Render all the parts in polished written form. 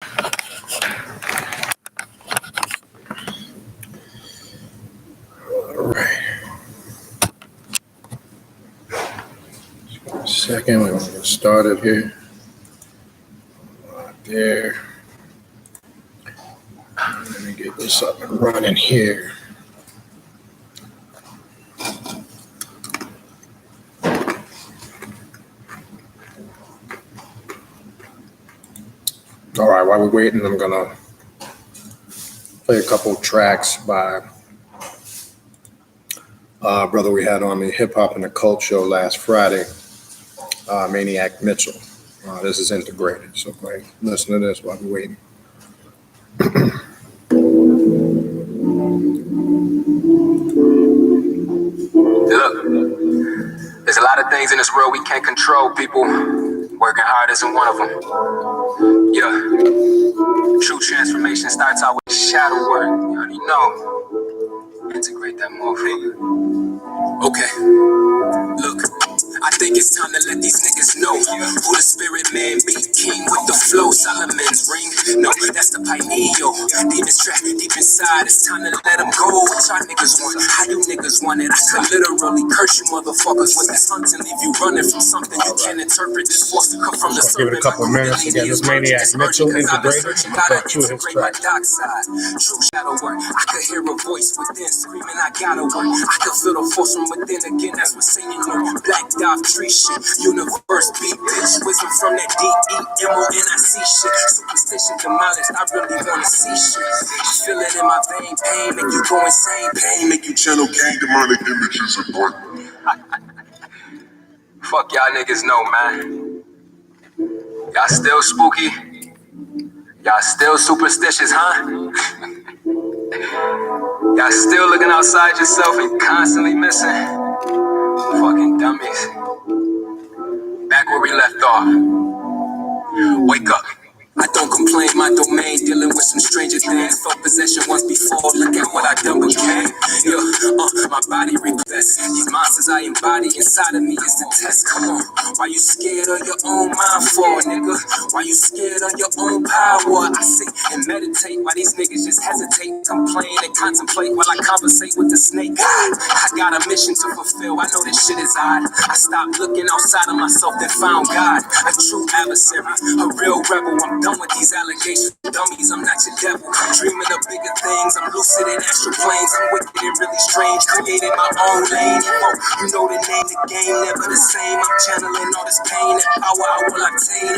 All right. Second, we're going to get started here. Right there. Let me get this up and running here. All right, while we're waiting, I'm going to play a couple tracks by brother we had on the Hip Hop and Occult show last Friday, Maniac Mitchell. This is integrated, so go ahead, listen to this while we're waiting. Look, there's a lot of things in this world we can't control, people. Working hard isn't one of them. Yeah. True transformation starts out with shadow work. You already know. Integrate that motherfucker. Okay. Look, I think it's time to let these niggas know who the spirit man be. King with the flow, Solomon's ring. No, that's the pineal. Demons trapped deep inside. It's time to let them go. What y'all niggas want? How you niggas want it? I could literally curse you motherfuckers with this hunt and leave you running from something you can't interpret. This force to come from the serpent. Give it a couple of minutes to get this Maniac Mitchell integrated. Gotta integrate my dark side. True shadow work. I could hear a voice within screaming, I gotta work. I could feel the force from within again. That's what saying work. Black Darth tree shit. Universe beat bitch. Wisdom from that DEMONIC shit. Superstition demolished. I really wanna see shit. Feel it in my vein. Pain make you go insane. Pain make you channel gang demonic images of blood. Fuck y'all niggas know, man. Y'all still spooky? Y'all still superstitious, huh? Y'all still looking outside yourself and constantly missing? Fucking dummies. Back where we left off. Wake up. I don't complain, my domain, dealing with some stranger things. Felt possession once before, look at what I done became. Yeah, my body repossessed. These monsters I embody inside of me is the test. Come on, why you scared of your own mind for, nigga? Why you scared of your own power? I sit and meditate while these niggas just hesitate, complain and contemplate while I conversate with the snake. I got a mission to fulfill, I know this shit is odd. I stopped looking outside of myself and found God. A true adversary, a real rebel. I'm done with these allegations, dummies, I'm not your devil. I'm dreaming of bigger things, I'm lucid in astral planes. I'm wicked and really strange, creating my own lane. You know the name, the game, never the same. I'm channeling all this pain and power I will obtain.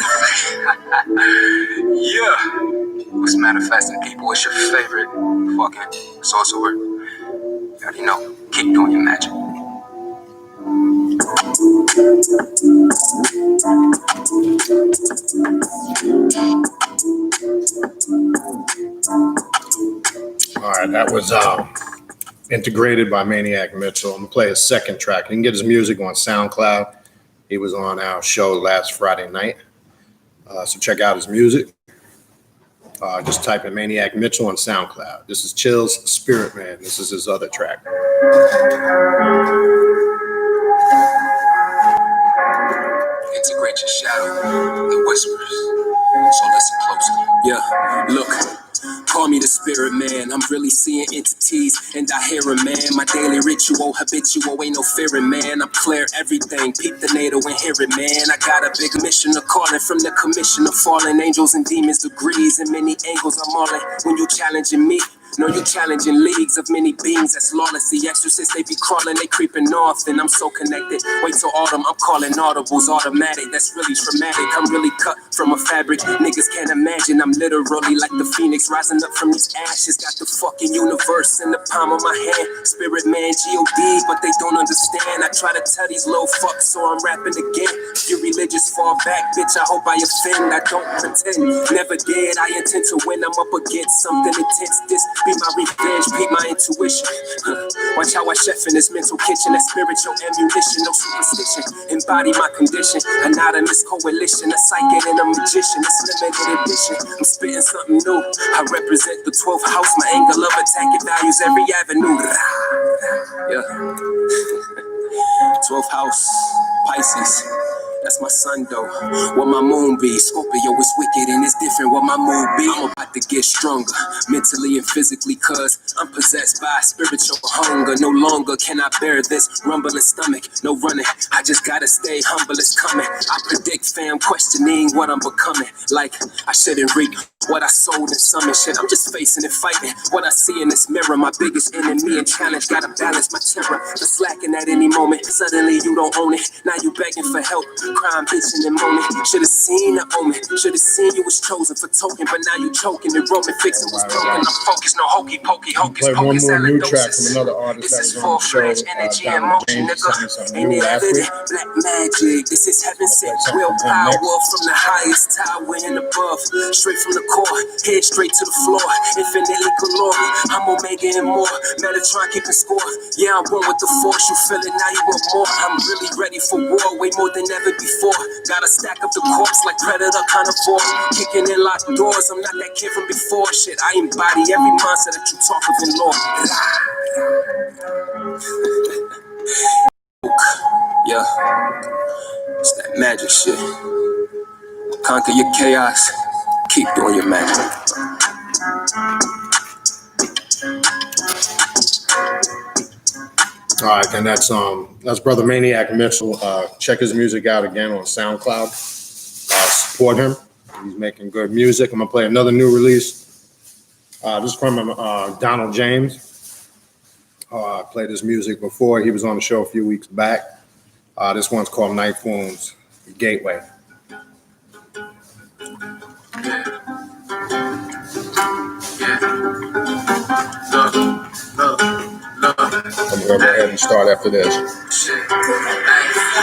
Yeah. What's manifesting, people? What's your favorite fucking sorcerer? You already know. Keep doing your magic. All right, that was integrated by Maniac Mitchell. I'm gonna play his second track. You can get his music on SoundCloud. He was on our show last Friday night. So check out his music. Just type in Maniac Mitchell on SoundCloud. This is Chill's Spirit Man. This is his other track. Integrate your shadow, the whispers. So listen closely. Yeah, look. Call me the spirit man, I'm really seeing entities and I hear a man. My daily ritual, habitual, ain't no fearing man. I'm clear everything, peep the NATO and hear it man. I got a big mission, a calling from the commission of fallen angels and demons, degrees and many angles I'm all in. When you challenging me, no, you challenging leagues of many beings that's lawless. The exorcists, they be crawling, they creeping north, and I'm so connected. Wait till autumn, I'm calling audibles automatic. That's really traumatic. I'm really cut from a fabric. Niggas can't imagine. I'm literally like the phoenix rising up from these ashes. Got the fucking universe in the palm of my hand. Spirit man, G.O.D., but they don't understand. I try to tell these little fucks, so I'm rapping again. If you're religious, fall back, bitch. I hope I offend. I don't pretend. Never did. I intend to win. I'm up against something intense. This be my revenge, be my intuition. Watch how I chef in this mental kitchen. That spiritual ammunition, no superstition. Embody my condition. Anonymous coalition, a psychic and a magician. It's limited edition. I'm spitting something new. I represent the 12th house. My angle of attack, it values every avenue. Yeah. 12th house, Pisces. That's my sun though. What my moon be? Scorpio is wicked and it's different what my mood be. I'm about to get stronger, mentally and physically, cause I'm possessed by spiritual hunger. No longer can I bear this rumbling stomach. No running, I just gotta stay humble, it's coming. I predict fam questioning what I'm becoming. Like I shouldn't reap what I sold in some shit. I'm just facing and fighting what I see in this mirror. My biggest enemy and challenge, gotta balance my terror. The slacking at any moment, suddenly you don't own it. Now you begging for help, crying, bitching and moaning. Should've seen the omen, should've seen you was chosen for token, but now you choking and roaming, fixing what's broken. I'm focused, no hokey pokey, hocus Play one pocus, more new track from allodosis. another artist This that is was on the show. full-fledged energy and Donald motion, James sent me nigga. something Ain't new it last week. evident? Black magic, this is heaven sent Something will from power next. from the highest tower and above. Straight from the core, head straight to the floor. Infinitely galore, I'm Omega and more. Metatron keeping score. Yeah, I'm one with the force. You feel it, now you want more. I'm really ready for war, way more than ever before. Gotta stack up the corpse like Predator carnivore. Kicking in locked doors, I'm not that kid from before. Shit, I embody every monster that you talk of in lore. Yeah, it's that magic shit. Conquer your chaos, keep doing your magic. All right, and that's Brother Maniac Mitchell. Check his music out again on SoundCloud. Support him. He's making good music. I'm gonna play another new release. This is from Donald James. I played his music before. He was on the show a few weeks back. This one's called Knife Wounds Gateway. I'm gonna go ahead and start after this.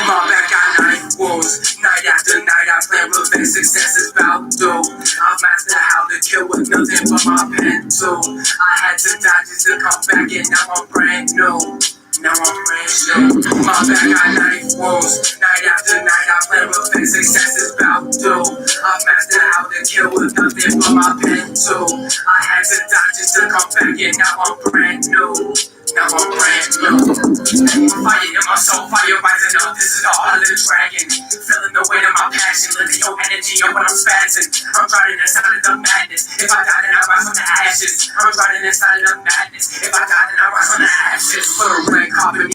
My back got 9 wounds. Night after night, I plan revenge. Success is about to. I've mastered how to kill with nothing but my pen tool. I had to die just to come back, and now I'm brand new. Now I'm brand new. My back got 9 wounds. Night after night, I plan revenge. Success is about to. I've mastered how to kill with nothing but my pen tool. I had to die just to come back, and now I'm brand new. Now I'm brand new. Fire in my soul, fire rising up. This is the heart of the dragon. Feeling the weight of my passion, living your energy up when I'm spazzing. I'm drowning inside of the madness. If I die, then I rise from the ashes. I'm drowning inside of the madness. If I die, then I rise from the ashes. Put a red carpet.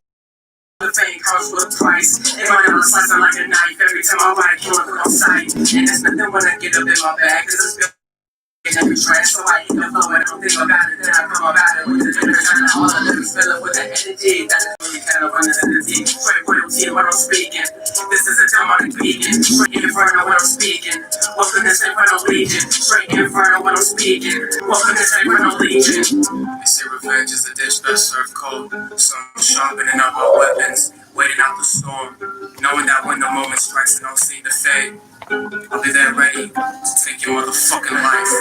The fame comes with a price. And my dollar slicing like a knife. Every time I ride, killing them on sight. And there's nothing when I get up in my bag, cause it's built in every track. So I hit the flow and I don't think about it. Then I come about it with the different kind of all of them fill up with the energy. That's really kind of understanding. Straight royalty when I'm speaking. This is a demonic beacon. Straight inferno when I'm speaking. Welcome to Inferno Legion. Straight inferno when I'm speaking. Welcome to Inferno Legion. They say revenge is a dish best served cold. So I'm sharpening up my weapons, waiting out the storm, knowing that when the moment strikes and I'll see the fade, I'll be there ready to take your motherfucking life.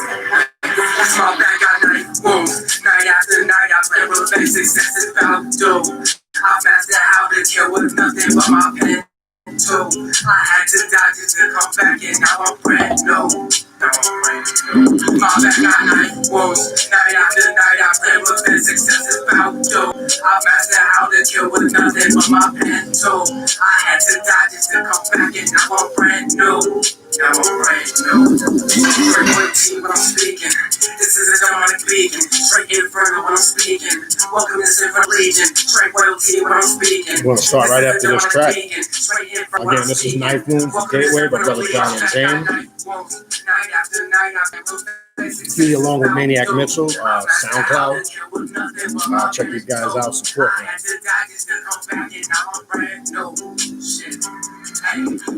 My back got 9 wounds. Night after night, I plan revenge. Success is about to. I mastered how to kill with nothing but my pen tool. I had to die just to come back, and now I'm brand new. Now I'm brand new. My back got 9 wounds. Night after night, I plan revenge. Success is about to. I mastered how to kill with nothing but my pen tool. I had to die just to come back, and now I'm brand new. Now I'm brand new. Straight royalty when I'm speaking. This is a demonic beacon. Straight inferno when I'm speaking. Welcome to Inferno Legion. Straight royalty when I'm speaking. We're gonna start right after this track. Again, this is Knife Wounds Gateway by Brother Donald James. Be along with Maniac Mitchell, SoundCloud. Check these guys out, support them.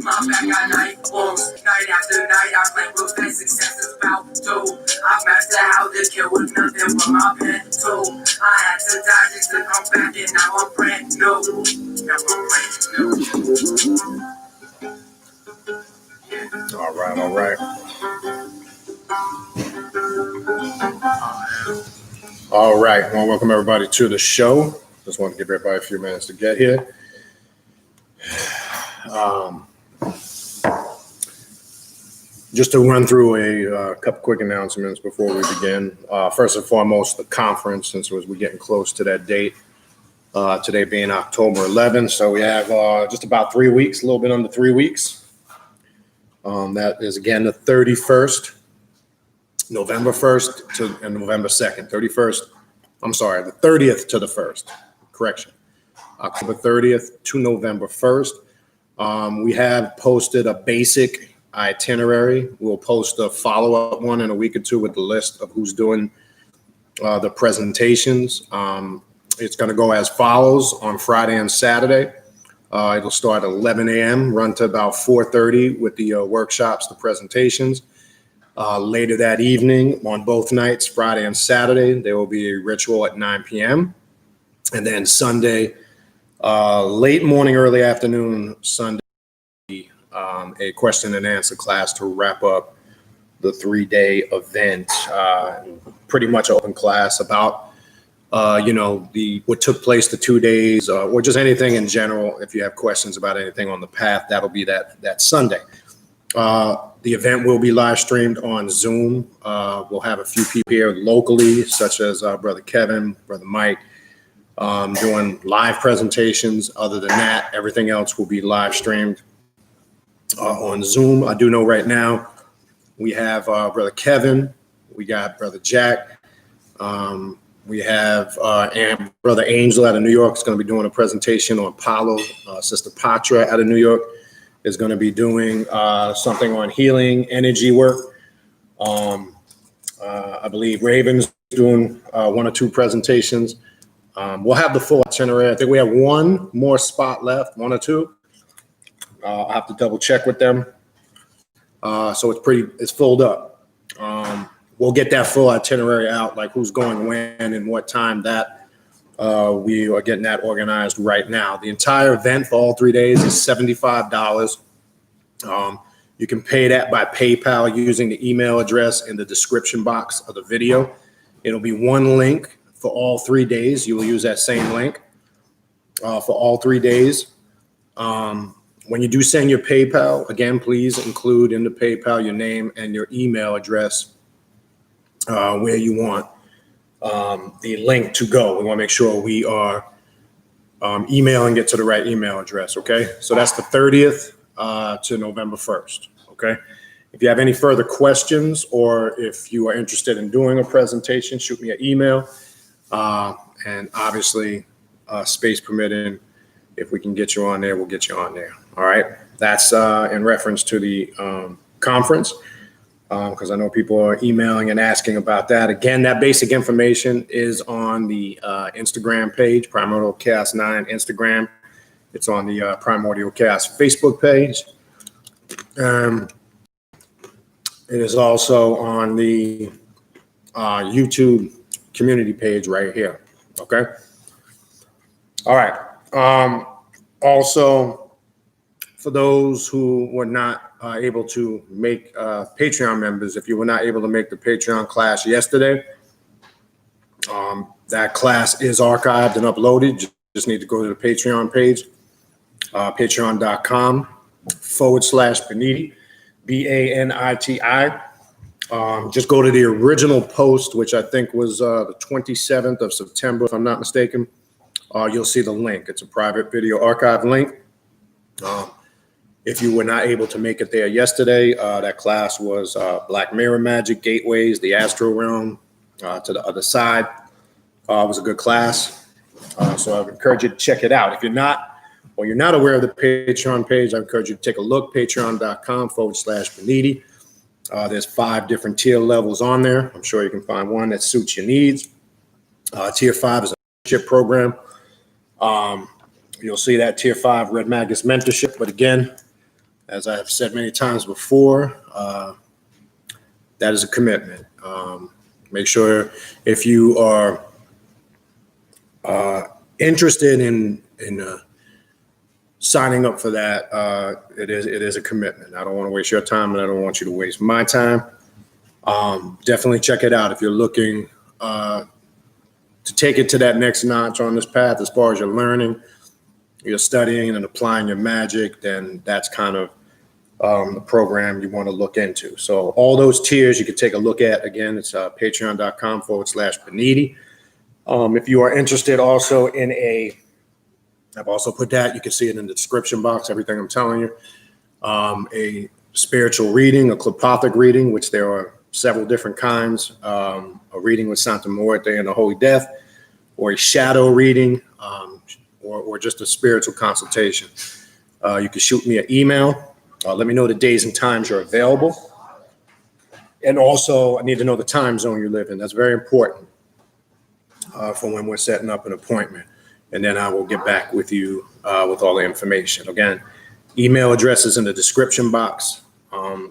My back got 9 wounds. Night after night, I play with that success is about to. I mastered how to kill with nothing but my pen tool. I had to die just to come back, and now I'm brand new. Now I'm brand new. All right, all right. All right, I want to welcome everybody to the show. Just want to give everybody a few minutes to get here. Just to run through a couple quick announcements before we begin. First and foremost, the conference, since we're getting close to that date. Today being October 11th, so we have just about 3 weeks, a little bit under 3 weeks That is again the 31st, November 1st and November 2nd. 31st, I'm sorry, the 30th to the 1st. Correction. October 30th to November 1st. We have posted a basic itinerary. We'll post a follow-up one in a week or two with the list of who's doing the presentations. It's going to go as follows on Friday and Saturday. It'll start at 11 a.m., run to about 4:30 with the workshops, the presentations. Later that evening on both nights, Friday and Saturday, there will be a ritual at 9 p.m. And then Sunday, late morning, early afternoon, Sunday, a question and answer class to wrap up the 3-day event. Pretty much open class about what took place the 2 days, or just anything in general. If you have questions about anything on the path, that'll be that Sunday. The event will be live streamed on Zoom. We'll have a few people here locally, such as Brother Kevin, Brother Mike, doing live presentations. Other than that, everything else will be live streamed on Zoom. I do know right now we have Brother Kevin, we got Brother Jack, we have and Brother Angel out of New York is going to be doing a presentation on Palo. Sister Patra out of New York is going to be doing something on healing energy work. I believe Raven's doing 1 or 2 presentations. We'll have the full itinerary. I think we have 1 more spot left, 1 or 2. I'll have to double check with them. So it's filled up. We'll get that full itinerary out, like who's going when and what time. That we are getting that organized right now. The entire event for all 3 days is $75. You can pay that by PayPal using the email address in the description box of the video. It'll be one link for all 3 days. You will use that same link for all 3 days. When you do send your PayPal, again, please include in the PayPal your name and your email address where you want the link to go. We want to make sure we are emailing it to the right email address, okay? So that's the 30th to November 1st, okay? If you have any further questions or if you are interested in doing a presentation, shoot me an email. And obviously, space permitting, if we can get you on there, we'll get you on there. All right. That's in reference to the conference, because I know people are emailing and asking about that. Again, that basic information is on the Instagram page, Primordial Chaos 9 Instagram. It's on the Primordial Chaos Facebook page. It is also on the YouTube community page right here. Okay. All right. Also, for those who were not able to make Patreon members, if you were not able to make the Patreon class yesterday, that class is archived and uploaded. You just need to go to the Patreon page, patreon.com/Beniti, BANITI. Just go to the original post, which I think was the 27th of September, if I'm not mistaken. You'll see the link. It's a private video archive link. If you were not able to make it there yesterday, that class was Black Mirror Magic, Gateways, the Astral Realm to the other side. It was a good class. So I would encourage you to check it out. If you're not, or you're not aware of the Patreon page, I encourage you to take a look, patreon.com/Beniti. There's 5 different tier levels on there. I'm sure you can find one that suits your needs. Tier 5 is a mentorship program. You'll see that Tier 5 Red Magus mentorship. But again, as I have said many times before, that is a commitment. Make sure if you are interested in signing up for that, it is a commitment. I don't want to waste your time, and I don't want you to waste my time. Definitely check it out if you're looking to take it to that next notch on this path. As far as you're learning, you're studying and applying your magic, then that's kind of the program you want to look into. So all those tiers you can take a look at. Again, it's patreon.com/Beniti. If you are interested also in I've also put that, you can see it in the description box, everything I'm telling you, a spiritual reading, a clepothic reading, which there are several different kinds, a reading with Santa Muerte and the Holy Death, or a shadow reading, or just a spiritual consultation. You can shoot me an email. Let me know the days and times you're available. And also, I need to know the time zone you live in. That's very important for when we're setting up an appointment. And then I will get back with you with all the information. Again, email address is in the description box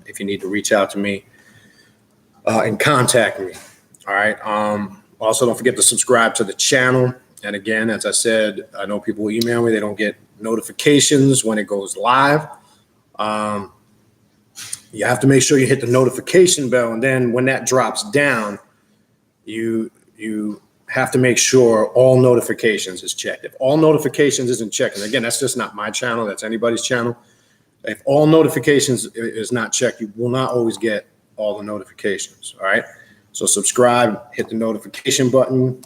if you need to reach out to me and contact me. All right. Also, don't forget to subscribe to the channel. And again, as I said, I know people email me. They don't get notifications when it goes live. You have to make sure you hit the notification bell. And then when that drops down, you have to make sure all notifications is checked. If all notifications isn't checked, and again, that's just not my channel, that's anybody's channel. If all notifications is not checked, you will not always get all the notifications, all right? So subscribe, hit the notification button,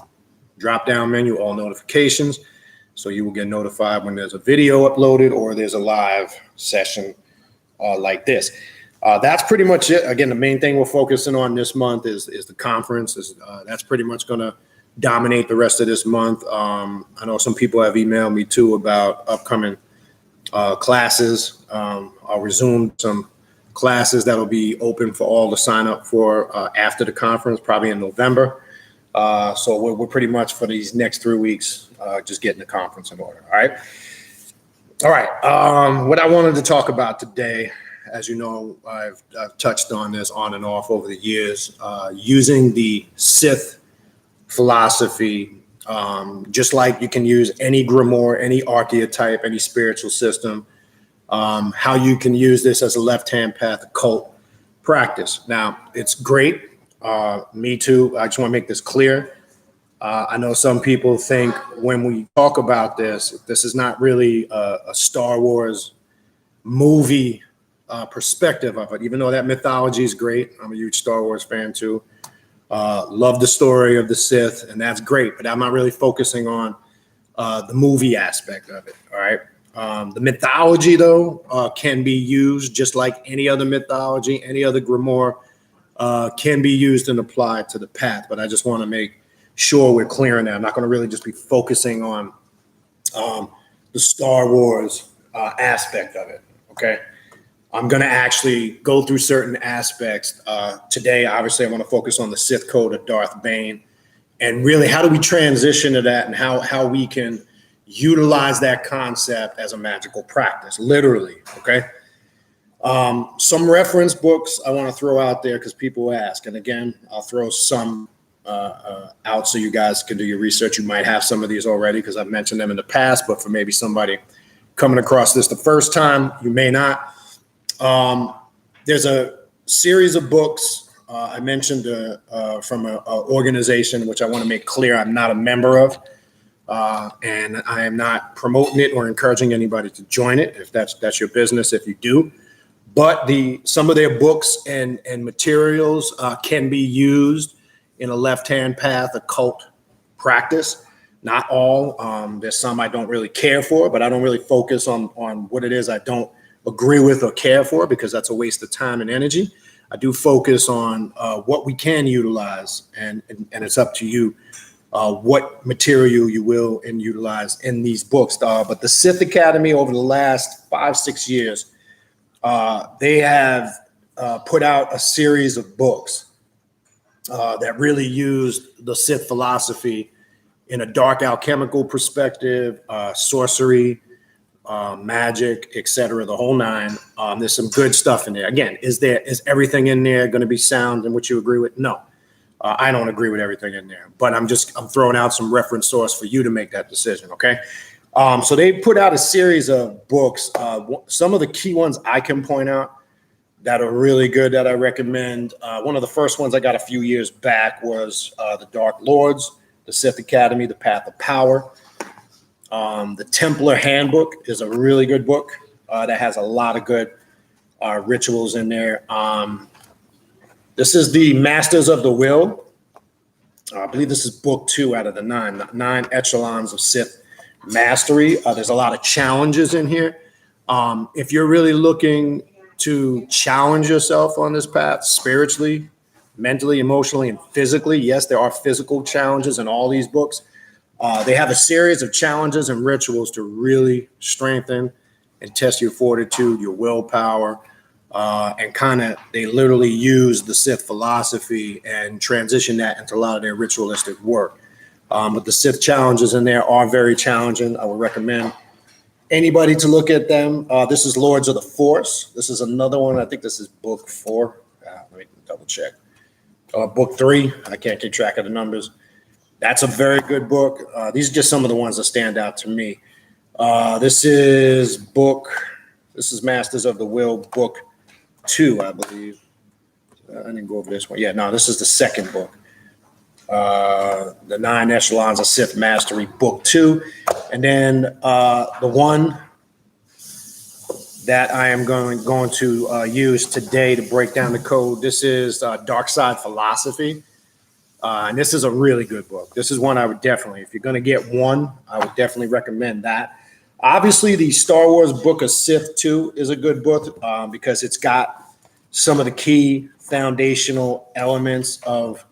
drop down menu, all notifications, so you will get notified when there's a video uploaded or there's a live session like this. That's pretty much it. Again, the main thing we're focusing on this month is the conference. That's pretty much going to dominate the rest of this month. I know some people have emailed me too about upcoming classes. I'll resume some classes that'll be open for all to sign up for after the conference, probably in November. So we're pretty much for these next 3 weeks just getting the conference in order. All right. What I wanted to talk about today, as you know, I've touched on this on and off over the years, using the Sith philosophy, just like you can use any grimoire, any archetype, any spiritual system, how you can use this as a left-hand path occult practice. Now, it's great. Me too. I just want to make this clear. I know some people think when we talk about this is not really a Star Wars movie perspective of it, even though that mythology is great. I'm a huge Star Wars fan too. Love the story of the Sith, and that's great, but I'm not really focusing on the movie aspect of it. All right. The mythology, though, can be used just like any other mythology, any other grimoire can be used and applied to the path. But I just want to make sure we're clear on that. I'm not going to really just be focusing on the Star Wars aspect of it. Okay. I'm going to actually go through certain aspects. Today, obviously, I want to focus on the Sith code of Darth Bane and really how do we transition to that and how we can utilize that concept as a magical practice, literally, okay? Some reference books I want to throw out there because people ask. And again, I'll throw some out so you guys can do your research. You might have some of these already because I've mentioned them in the past, but for maybe somebody coming across this the first time, you may not. There's a series of books I mentioned from an organization which I want to make clear I'm not a member of, and I am not promoting it or encouraging anybody to join it. If that's your business, if you do, but some of their books and materials can be used in a left-hand path occult practice. Not all. There's some I don't really care for, but I don't really focus on what it is I don't agree with or care for because that's a waste of time and energy. I do focus on what we can utilize, and it's up to you what material you will and utilize in these books. But the Sith Academy over the last 5-6 years, they have put out a series of books that really used the Sith philosophy in a dark alchemical perspective, sorcery, magic, etc., the whole nine. There's some good stuff in there. Again, is everything in there going to be sound and what you agree with? No, I don't agree with everything in there, but I'm throwing out some reference source for you to make that decision. Okay. So they put out a series of books. Some of the key ones I can point out that are really good that I recommend. One of the first ones I got a few years back was The Dark Lords, The Sith Academy, The Path of Power. The Templar Handbook is a really good book that has a lot of good rituals in there. This is the Masters of the Will. I believe this is book 2 out of the 9 echelons of Sith mastery. There's a lot of challenges in here. If you're really looking to challenge yourself on this path spiritually, mentally, emotionally, and physically. Yes, there are physical challenges in all these books. They have a series of challenges and rituals to really strengthen and test your fortitude, your willpower, and they literally use the Sith philosophy and transition that into a lot of their ritualistic work. But the Sith challenges in there are very challenging. I would recommend anybody to look at them. This is Lords of the Force. This is another one. I think this is book 4. Let me double check. Book 3. I can't keep track of the numbers. That's a very good book. These are just some of the ones that stand out to me. This is Masters of the Will, book 2, I believe. I didn't go over this one. Yeah, no, this is the second book. The 9 Echelons of Sith Mastery, book 2. And then the one that I am going to use today to break down the code, this is Dark Side Philosophy. And this is a really good book. This is one I would definitely, if you're going to get one, I would definitely recommend that. Obviously, the Star Wars Book of Sith 2 is a good book because it's got some of the key foundational elements of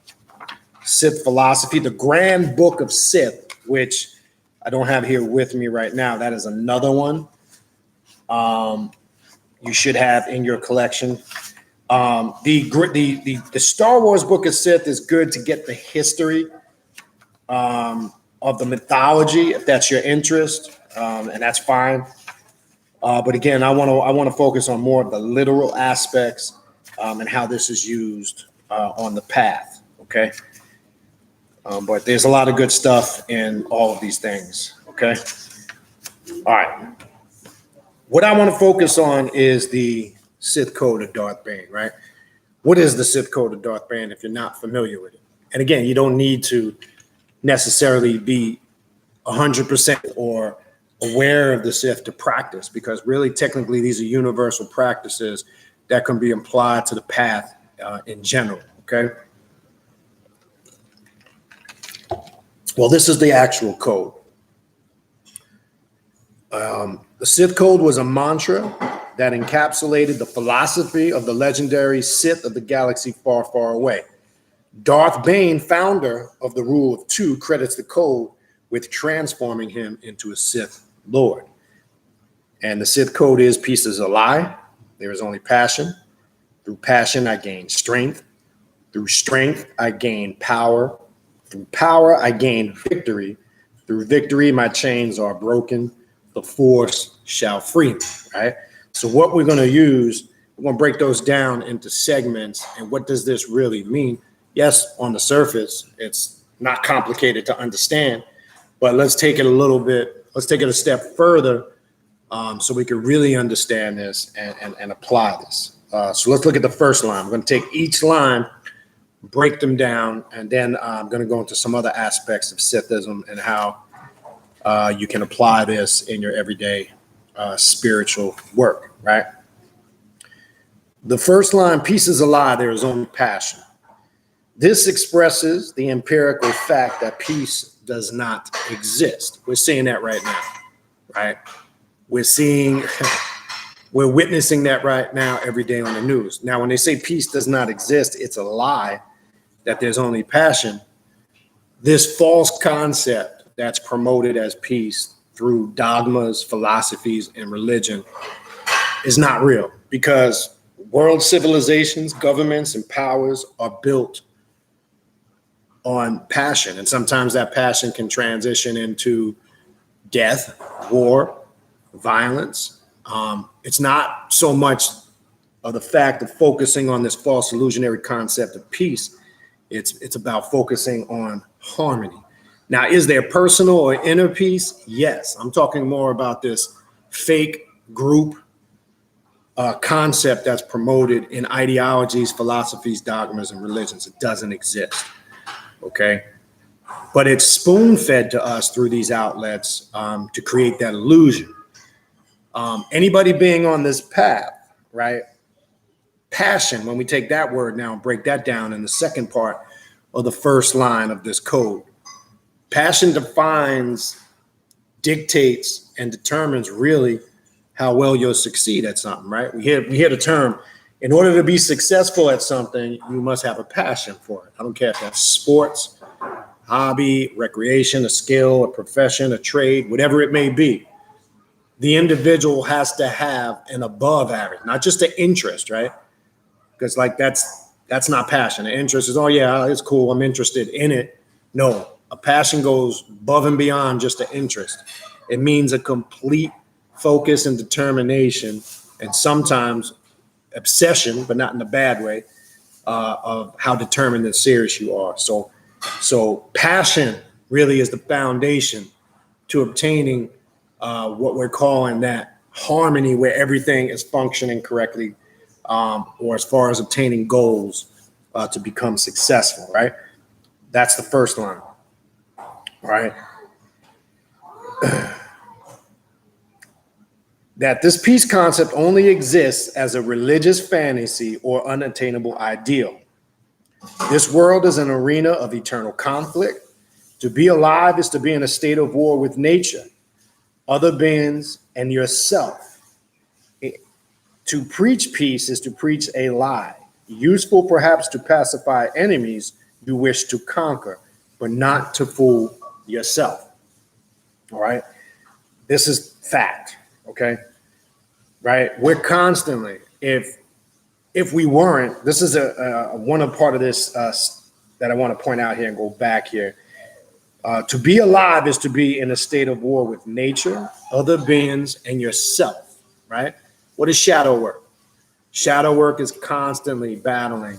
Sith philosophy. The Grand Book of Sith, which I don't have here with me right now, that is another one you should have in your collection. The Star Wars Book of Sith is good to get the history of the mythology, if that's your interest, and that's fine. But again, I want to focus on more of the literal aspects and how this is used on the path. Okay, but there's a lot of good stuff in all of these things. Okay, all right. What I want to focus on is the Sith Code of Darth Bane, right? What is the Sith Code of Darth Bane if you're not familiar with it? And again, you don't need to necessarily be 100% or aware of the Sith to practice, because really, technically, these are universal practices that can be applied to the path in general, okay? Well, this is the actual code. The Sith Code was a mantra that encapsulated the philosophy of the legendary Sith of the galaxy far, far away. Darth Bane, founder of the Rule of Two, credits the code with transforming him into a Sith Lord. And the Sith Code is: peace is a lie. There is only passion. Through passion, I gain strength. Through strength, I gain power. Through power, I gain victory. Through victory, my chains are broken. The Force shall free me, right? So what we're going to use, we're going to break those down into segments. And what does this really mean? Yes, on the surface, it's not complicated to understand, but let's take it a step further so we can really understand this and apply this. So let's look at the first line. I'm going to take each line, break them down, and then I'm going to go into some other aspects of Sithism and how you can apply this in your everyday spiritual work, right? The first line, peace is a lie, there is only passion. This expresses the empirical fact that peace does not exist. We're seeing that right now, right? We're witnessing that right now every day on the news. Now, when they say peace does not exist, it's a lie, that there's only passion. This false concept that's promoted as peace through dogmas, philosophies, and religion is not real, because world civilizations, governments, and powers are built on passion. And sometimes that passion can transition into death, war, violence. It's not so much of the fact of focusing on this false illusionary concept of peace. It's about focusing on harmony. Now, is there personal or inner peace? Yes. I'm talking more about this fake group concept that's promoted in ideologies, philosophies, dogmas, and religions. It doesn't exist, okay? But it's spoon-fed to us through these outlets to create that illusion. Anybody being on this path, right? Passion, when we take that word now and break that down in the second part of the first line of this code, passion defines, dictates, and determines really how well you'll succeed at something, right? We hear the term, in order to be successful at something, you must have a passion for it. I don't care if that's sports, hobby, recreation, a skill, a profession, a trade, whatever it may be. The individual has to have an above average, not just an interest, right? Because like that's not passion. The interest is, oh yeah, it's cool, I'm interested in it. No, a passion goes above and beyond just an interest. It means a complete focus and determination, and sometimes obsession, but not in a bad way, of how determined and serious you are. So passion really is the foundation to obtaining what we're calling that harmony, where everything is functioning correctly, or as far as obtaining goals to become successful, right? That's the first line, right? That this peace concept only exists as a religious fantasy or unattainable ideal. This world is an arena of eternal conflict. To be alive is to be in a state of war with nature, other beings, and yourself. To preach peace is to preach a lie, useful perhaps to pacify enemies you wish to conquer, but not to fool yourself. All right? This is fact, okay? Right? We're constantly, if we weren't, this is one part of this that I want to point out here and go back here. To be alive is to be in a state of war with nature, other beings, and yourself, right? What is shadow work? Shadow work is constantly battling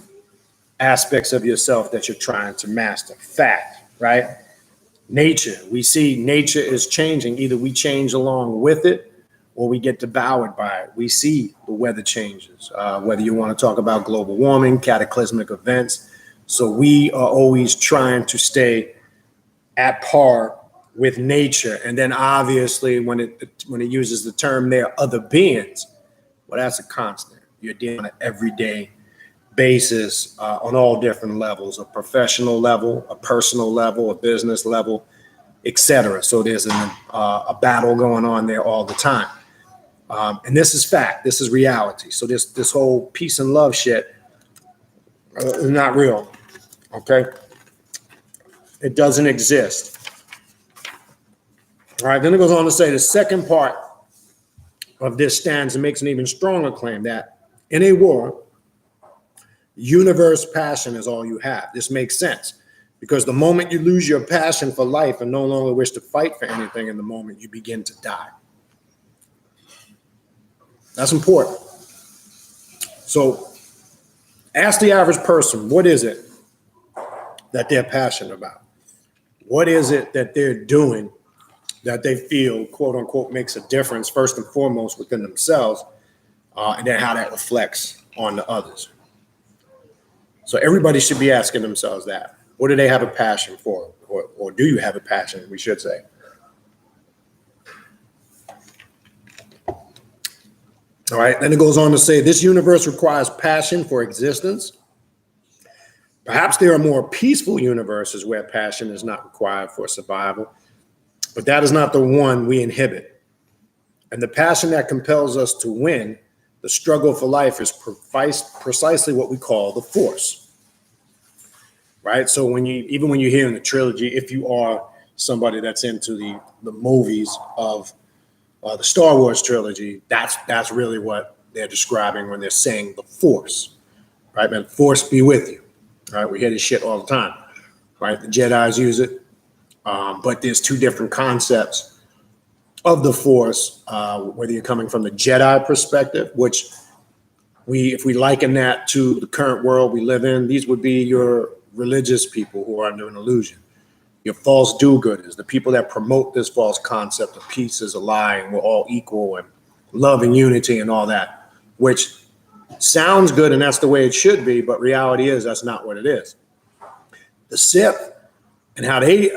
aspects of yourself that you're trying to master. Fact, right? Nature, we see nature is changing. Either we change along with it or we get devoured by it. We see the weather changes, whether you want to talk about global warming, cataclysmic events. So we are always trying to stay at par with nature. And then obviously when it uses the term there, other beings, well, that's a constant. You're dealing on an everyday basis on all different levels, a professional level, a personal level, a business level, etc. So there's a battle going on there all the time. And this is fact. This is reality. So this whole peace and love shit is not real. Okay? It doesn't exist. All right. Then it goes on to say the second part of this stanza makes an even stronger claim that in a war, universe passion is all you have. This makes sense because the moment you lose your passion for life and no longer wish to fight for anything, in the moment you begin to die. That's important. So ask the average person, what is it that they're passionate about? What is it that they're doing that they feel, quote unquote, makes a difference, first and foremost within themselves, and then how that reflects on the others? So everybody should be asking themselves that. What do they have a passion for? Or do you have a passion, we should say? All right, then it goes on to say, this universe requires passion for existence. Perhaps there are more peaceful universes where passion is not required for survival, but that is not the one we inhibit. And the passion that compels us to win, the struggle for life, is precisely what we call the force. Right? So even when you hear in the trilogy, if you are somebody that's into the movies of the Star Wars trilogy, that's really what they're describing when they're saying the force. Right? Man, force be with you. Right? We hear this shit all the time. Right? The Jedis use it. But there's two different concepts of the force, whether you're coming from the Jedi perspective, which if we liken that to the current world we live in, these would be your religious people who are under an illusion. Your false do-gooders, the people that promote this false concept of peace is a lie and we're all equal and love and unity and all that, which sounds good and that's the way it should be, but reality is that's not what it is. The Sith and how they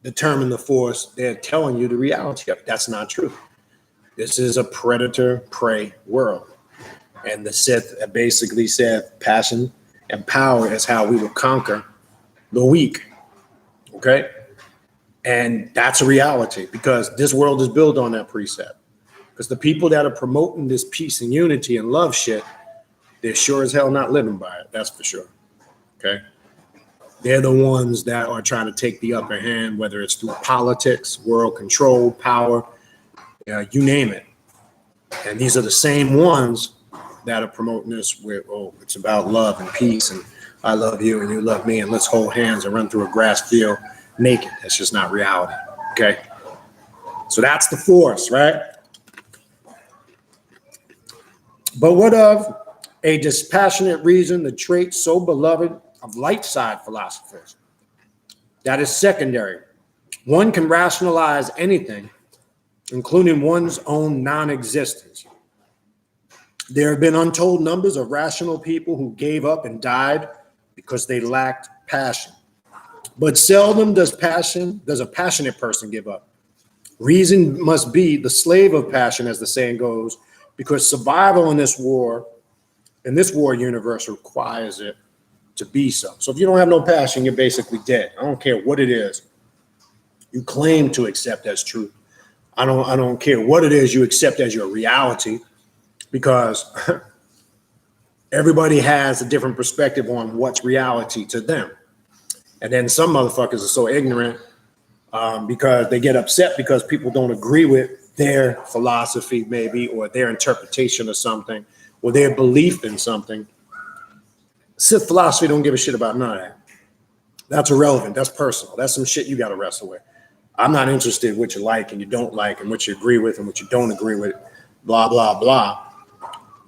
determine the force, they're telling you the reality of it. That's not true. This is a predator-prey world. And the Sith basically said passion and power is how we will conquer the weak. Okay? And that's a reality because this world is built on that precept. Because the people that are promoting this peace and unity and love shit, they're sure as hell not living by it. That's for sure. Okay. They're the ones that are trying to take the upper hand, whether it's through politics, world control, power, you name it. And these are the same ones that are promoting this with, oh, it's about love and peace, and I love you and you love me, and let's hold hands and run through a grass field naked. That's just not reality. Okay. So that's the force, right? But what of a dispassionate reason, the trait so beloved of light side philosophers? That is secondary. One can rationalize anything, including one's own non-existence. There have been untold numbers of rational people who gave up and died because they lacked passion. But seldom does a passionate person give up. Reason must be the slave of passion, as the saying goes, because survival in this war universe requires it to be so. So if you don't have no passion, you're basically dead. I don't care what it is you claim to accept as truth. I don't care what it is you accept as your reality, because everybody has a different perspective on what's reality to them. And then some motherfuckers are so ignorant because they get upset because people don't agree with their philosophy, maybe, or their interpretation of something, or their belief in something. Sith philosophy don't give a shit about none of that. That's irrelevant. That's personal. That's some shit you got to wrestle with. I'm not interested in what you like and you don't like, and what you agree with and what you don't agree with, blah, blah, blah.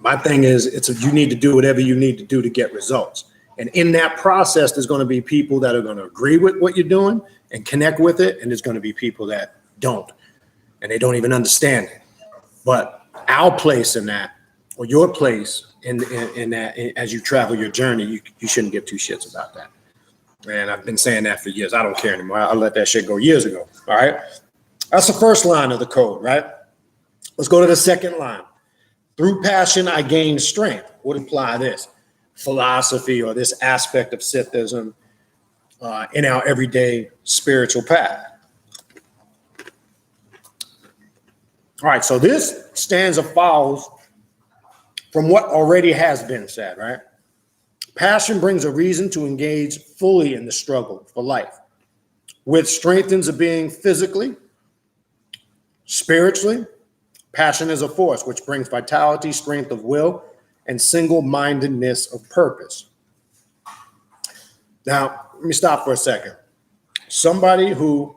My thing is, you need to do whatever you need to do to get results. And in that process, there's going to be people that are going to agree with what you're doing and connect with it, and there's going to be people that don't, and they don't even understand it. But our place in that, or your place in that, as you travel your journey, you shouldn't give two shits about that. And I've been saying that for years. I don't care anymore. I let that shit go years ago. All right. That's the first line of the code, right? Let's go to the second line. Through passion, I gain strength. Would imply this philosophy or this aspect of Sithism in our everyday spiritual path. All right. So this stanza follows from what already has been said, right? Passion brings a reason to engage fully in the struggle for life, which strengthens a being physically, spiritually. Passion is a force which brings vitality, strength of will, and single-mindedness of purpose. Now, let me stop for a second. Somebody who,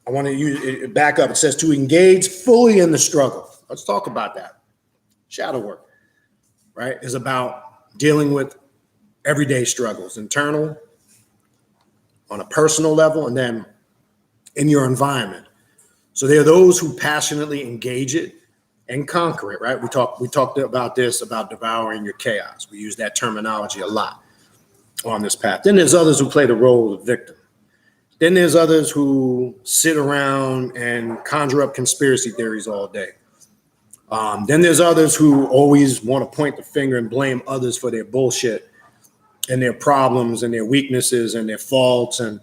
I want to use it back up. It says to engage fully in the struggle. Let's talk about that. Shadow work, right, is about dealing with everyday struggles, internal, on a personal level, and then in your environment. So there are those who passionately engage it and conquer it, right? We talked about this, about devouring your chaos. We use that terminology a lot on this path. Then there's others who play the role of victim. Then there's others who sit around and conjure up conspiracy theories all day. Then there's others who always want to point the finger and blame others for their bullshit and their problems and their weaknesses and their faults, and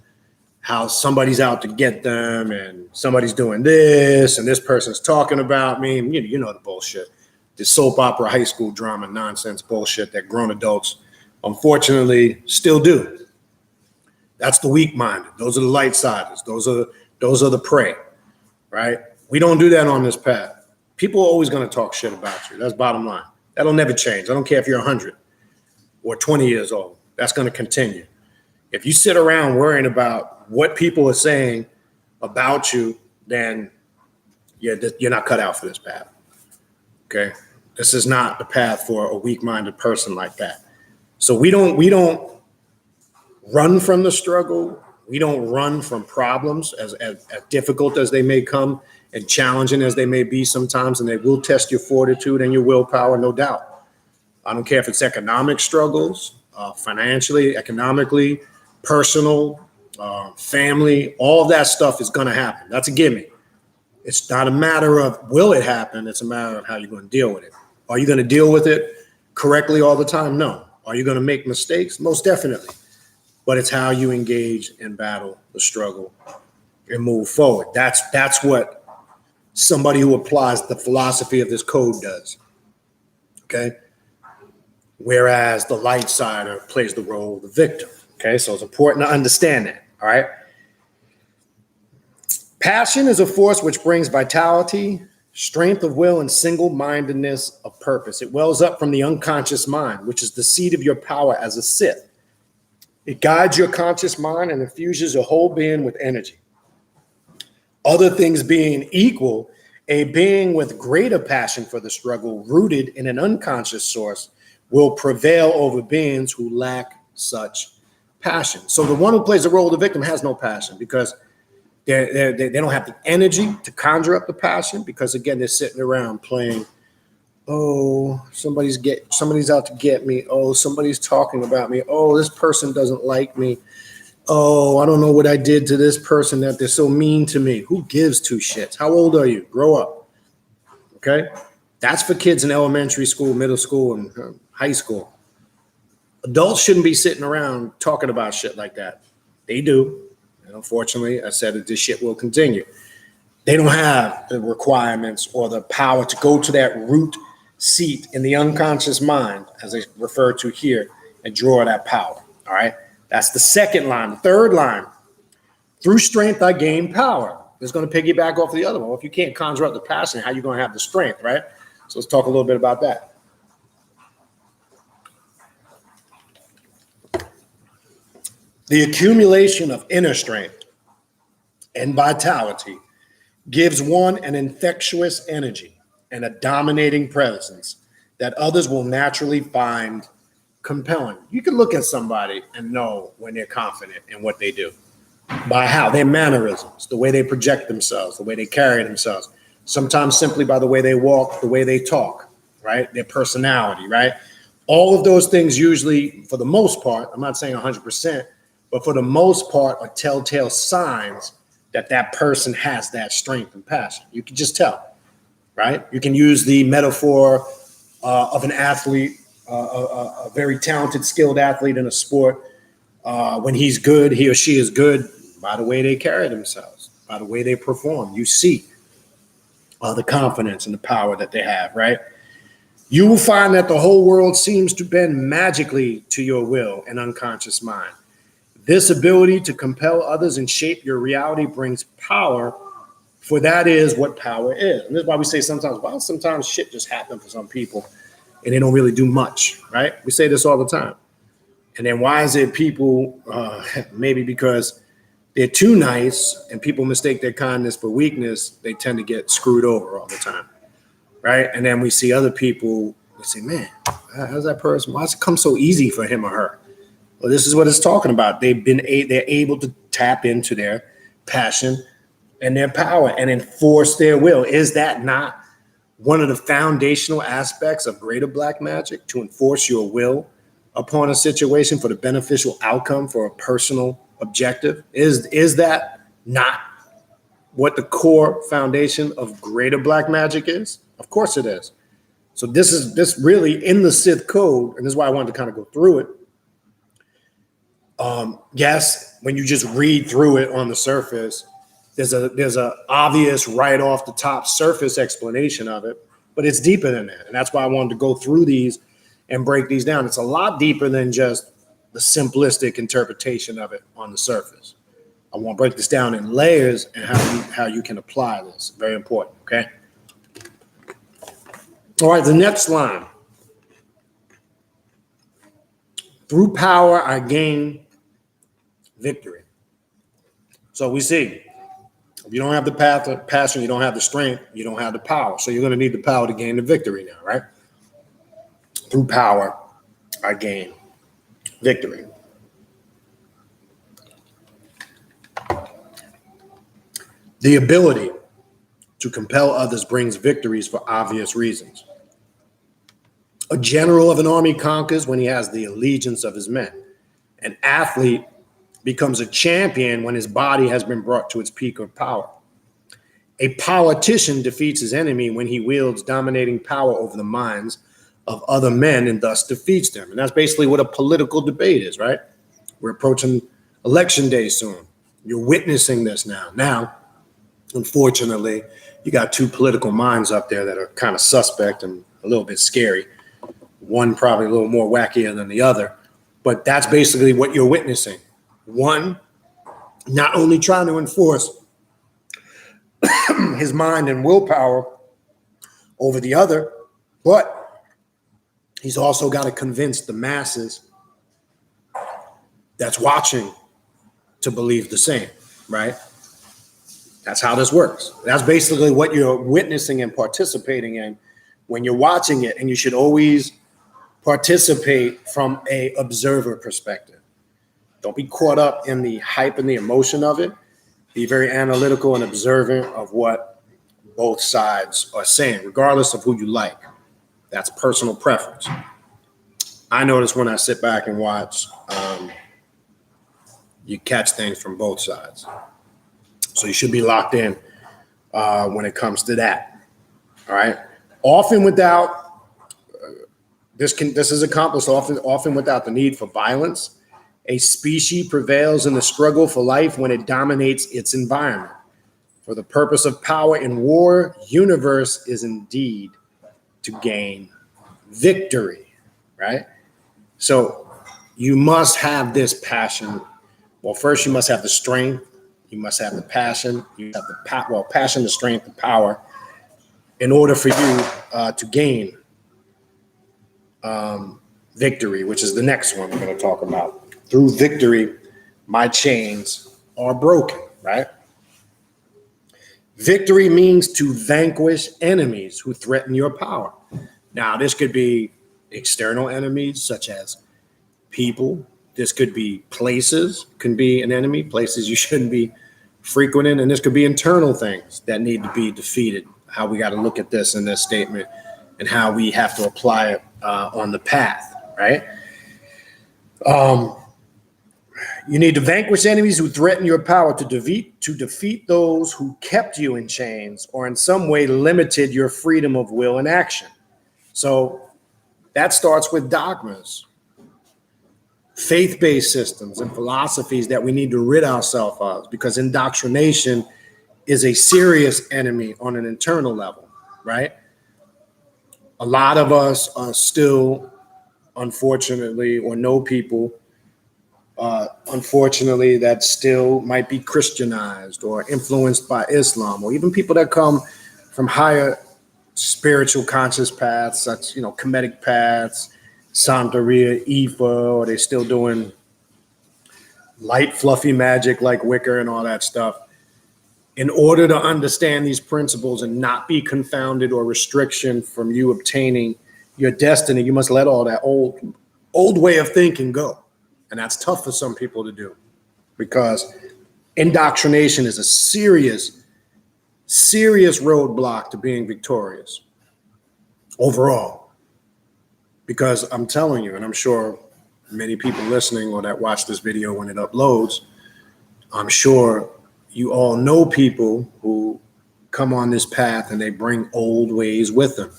how somebody's out to get them, and somebody's doing this, and this person's talking about me. You know the bullshit, the soap opera, high school drama nonsense bullshit that grown adults, unfortunately, still do. That's the weak-minded. Those are the light-siders. Those are the prey, right? We don't do that on this path. People are always going to talk shit about you. That's bottom line. That'll never change. I don't care if you're 100 or 20 years old. That's going to continue. If you sit around worrying about what people are saying about you, then you're not cut out for this path. Okay? This is not the path for a weak-minded person like that. So we don't run from the struggle. We don't run from problems, as difficult as they may come and challenging as they may be sometimes, and they will test your fortitude and your willpower, no doubt. I don't care if it's economic struggles, financially, economically, personal, family, all of that stuff is going to happen. That's a gimme. It's not a matter of will it happen. It's a matter of how you're going to deal with it. Are you going to deal with it correctly all the time? No. Are you going to make mistakes? Most definitely. But it's how you engage and battle the struggle and move forward. That's what somebody who applies the philosophy of this code does. Okay. Whereas the light sider plays the role of the victim. Okay. So it's important to understand that. All right. Passion is a force which brings vitality, strength of will, and single-mindedness of purpose. It wells up from the unconscious mind, which is the seat of your power as a Sith. It guides your conscious mind and infuses your whole being with energy. Other things being equal, a being with greater passion for the struggle, rooted in an unconscious source, will prevail over beings who lack such passion. So the one who plays the role of the victim has no passion because they don't have the energy to conjure up the passion because, again, they're sitting around playing, oh, somebody's out to get me. Oh, somebody's talking about me. Oh, this person doesn't like me. Oh, I don't know what I did to this person that they're so mean to me. Who gives two shits? How old are you? Grow up. Okay? That's for kids in elementary school, middle school, and high school. Adults shouldn't be sitting around talking about shit like that. They do. And unfortunately, I said that this shit will continue. They don't have the requirements or the power to go to that root seat in the unconscious mind, as I refer to here, and draw that power. All right? That's the second line. The third line, through strength, I gain power. It's going to piggyback off the other one. Well, if you can't conjure up the passion, how are you going to have the strength, right? So let's talk a little bit about that. The accumulation of inner strength and vitality gives one an infectious energy and a dominating presence that others will naturally find compelling. You can look at somebody and know when they're confident in what they do by how their mannerisms, the way they project themselves, the way they carry themselves, sometimes simply by the way they walk, the way they talk, right? Their personality, right? All of those things usually, for the most part, I'm not saying 100%, but for the most part are telltale signs that that person has that strength and passion. You can just tell, right? You can use the metaphor of an athlete, a very talented, skilled athlete in a sport. When he's good, he or she is good by the way they carry themselves, by the way they perform. You see the confidence and the power that they have, right? You will find that the whole world seems to bend magically to your will and unconscious mind. This ability to compel others and shape your reality brings power, for that is what power is. And this is why we say sometimes shit just happens for some people and they don't really do much, right? We say this all the time. And then why is it people, maybe because they're too nice and people mistake their kindness for weakness, they tend to get screwed over all the time, right? And then we see other people, we say, man, how's that person, why does it come so easy for him or her? Well, this is what it's talking about. They're able to tap into their passion and their power and enforce their will. Is that not one of the foundational aspects of greater black magic, to enforce your will upon a situation for the beneficial outcome for a personal objective? Is that not what the core foundation of greater black magic is? Of course it is. So this really in the Sith code, and this is why I wanted to kind of go through it. Yes, when you just read through it on the surface, there's a obvious right off the top surface explanation of it, but it's deeper than that. And that's why I wanted to go through these and break these down. It's a lot deeper than just the simplistic interpretation of it on the surface. I want to break this down in layers and how you can apply this. Very important, okay? All right, the next line. Through power, I gain victory. So we see, if you don't have the passion, you don't have the strength, you don't have the power. So you're going to need the power to gain the victory now, right? Through power, I gain victory. The ability to compel others brings victories for obvious reasons. A general of an army conquers when he has the allegiance of his men. An athlete becomes a champion when his body has been brought to its peak of power. A politician defeats his enemy when he wields dominating power over the minds of other men and thus defeats them. And that's basically what a political debate is, right? We're approaching election day soon. You're witnessing this now. Now, Unfortunately, you got two political minds up there that are kind of suspect and a little bit scary. One probably a little more wackier than the other, but that's basically what you're witnessing. One not only trying to enforce his mind and willpower over the other, but he's also got to convince the masses that's watching to believe the same, right? That's how this works. That's basically what you're witnessing and participating in when you're watching it, and you should always participate from a observer perspective. Don't be caught up in the hype and the emotion of it. Be very analytical and observant of what both sides are saying, regardless of who you like. That's personal preference. I notice when I sit back and watch, you catch things from both sides. So you should be locked in when it comes to that. All right. Often without this is accomplished often without the need for violence. A species prevails in the struggle for life when it dominates its environment. For the purpose of power in war, universe is indeed to gain victory, right? So you must have this passion. Well, first you must have the strength. You must have the passion. You have the passion, the strength, the power, in order for you to gain victory, which is the next one we're going to talk about. Through victory, my chains are broken, right? Victory means to vanquish enemies who threaten your power. Now, this could be external enemies such as people. This could be places, can be an enemy, places you shouldn't be frequenting. And this could be internal things that need to be defeated. How we got to look at this in this statement and how we have to apply it on the path, right? You need to vanquish enemies who threaten your power, to defeat those who kept you in chains or in some way limited your freedom of will and action. So that starts with dogmas, faith-based systems and philosophies that we need to rid ourselves of, because indoctrination is a serious enemy on an internal level, right? A lot of us are still, unfortunately, or know people unfortunately, that still might be Christianized or influenced by Islam, or even people that come from higher spiritual conscious paths, such, Kemetic paths, Santeria, Ifa, or they're still doing light, fluffy magic like Wicca and all that stuff. In order to understand these principles and not be confounded or restriction from you obtaining your destiny, you must let all that old way of thinking go. And that's tough for some people to do, because indoctrination is a serious roadblock to being victorious overall. Because I'm telling you, and I'm sure many people listening or that watch this video when it uploads, I'm sure you all know people who come on this path and they bring old ways with them.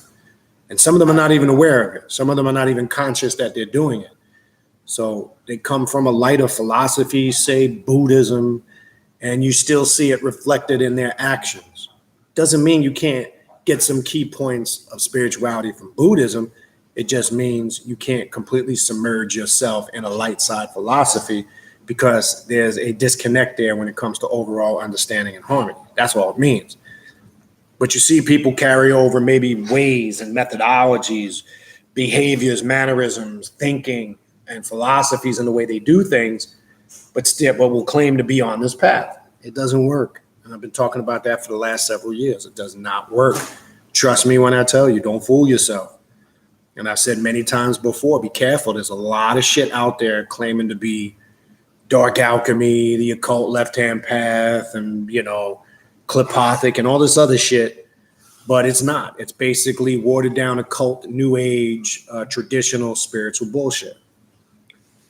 And some of them are not even aware of it. Some of them are not even conscious that they're doing it. So they come from a lighter philosophy, say Buddhism, and you still see it reflected in their actions. Doesn't mean you can't get some key points of spirituality from Buddhism. It just means you can't completely submerge yourself in a light side philosophy, because there's a disconnect there when it comes to overall understanding and harmony. That's all it means. But you see people carry over maybe ways and methodologies, behaviors, mannerisms, thinking, and philosophies in the way they do things, but will claim to be on this path. It doesn't work. And I've been talking about that for the last several years. It does not work. Trust me when I tell you, don't fool yourself. And I've said many times before, be careful. There's a lot of shit out there claiming to be dark alchemy, the occult left-hand path, and, Clipothic and all this other shit. But it's not. It's basically watered down occult, new age, traditional spiritual bullshit.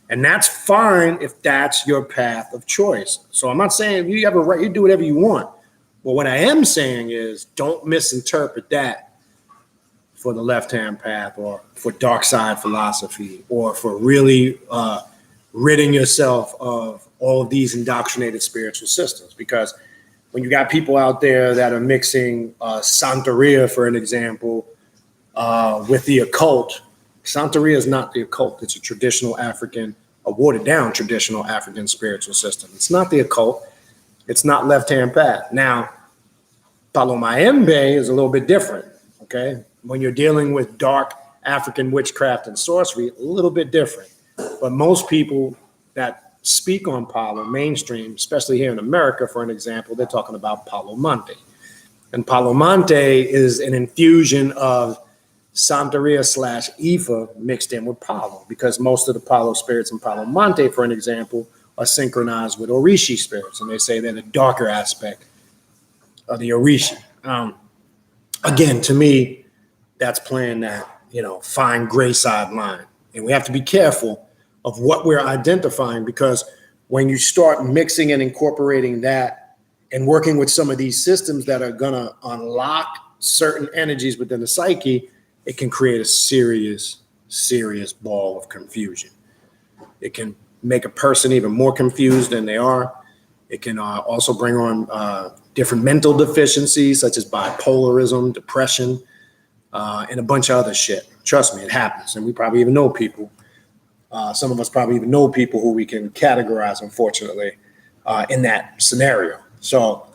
And that's fine if that's your path of choice. So I'm not saying you have a right, you do whatever you want. But what I am saying is, don't misinterpret that for the left-hand path, or for dark side philosophy, or for really ridding yourself of all of these indoctrinated spiritual systems. Because when you got people out there that are mixing Santeria, for an example, with the occult. Santeria is not the occult. It's a traditional African, a watered down traditional African spiritual system. It's not the occult. It's not left-hand path. Now, Palo Mayombe is a little bit different, okay? When you're dealing with dark African witchcraft and sorcery, a little bit different. But most people that speak on Palo mainstream, especially here in America, for an example, they're talking about Palo Monte. And Palo Monte is an infusion of Santeria / Ifa mixed in with Palo, because most of the Palo spirits in Palo Monte, for an example, are synchronized with Orishi spirits, and they say they're the darker aspect of the Orishi. Again, to me, that's playing that, fine gray side line. And we have to be careful of what we're identifying, because when you start mixing and incorporating that and working with some of these systems that are going to unlock certain energies within the psyche, it can create a serious, serious ball of confusion. It can make a person even more confused than they are. It can also bring on different mental deficiencies, such as bipolarism, depression, and a bunch of other shit. Trust me, it happens. And we probably even know people. Some of us probably even know people who we can categorize, unfortunately, in that scenario. So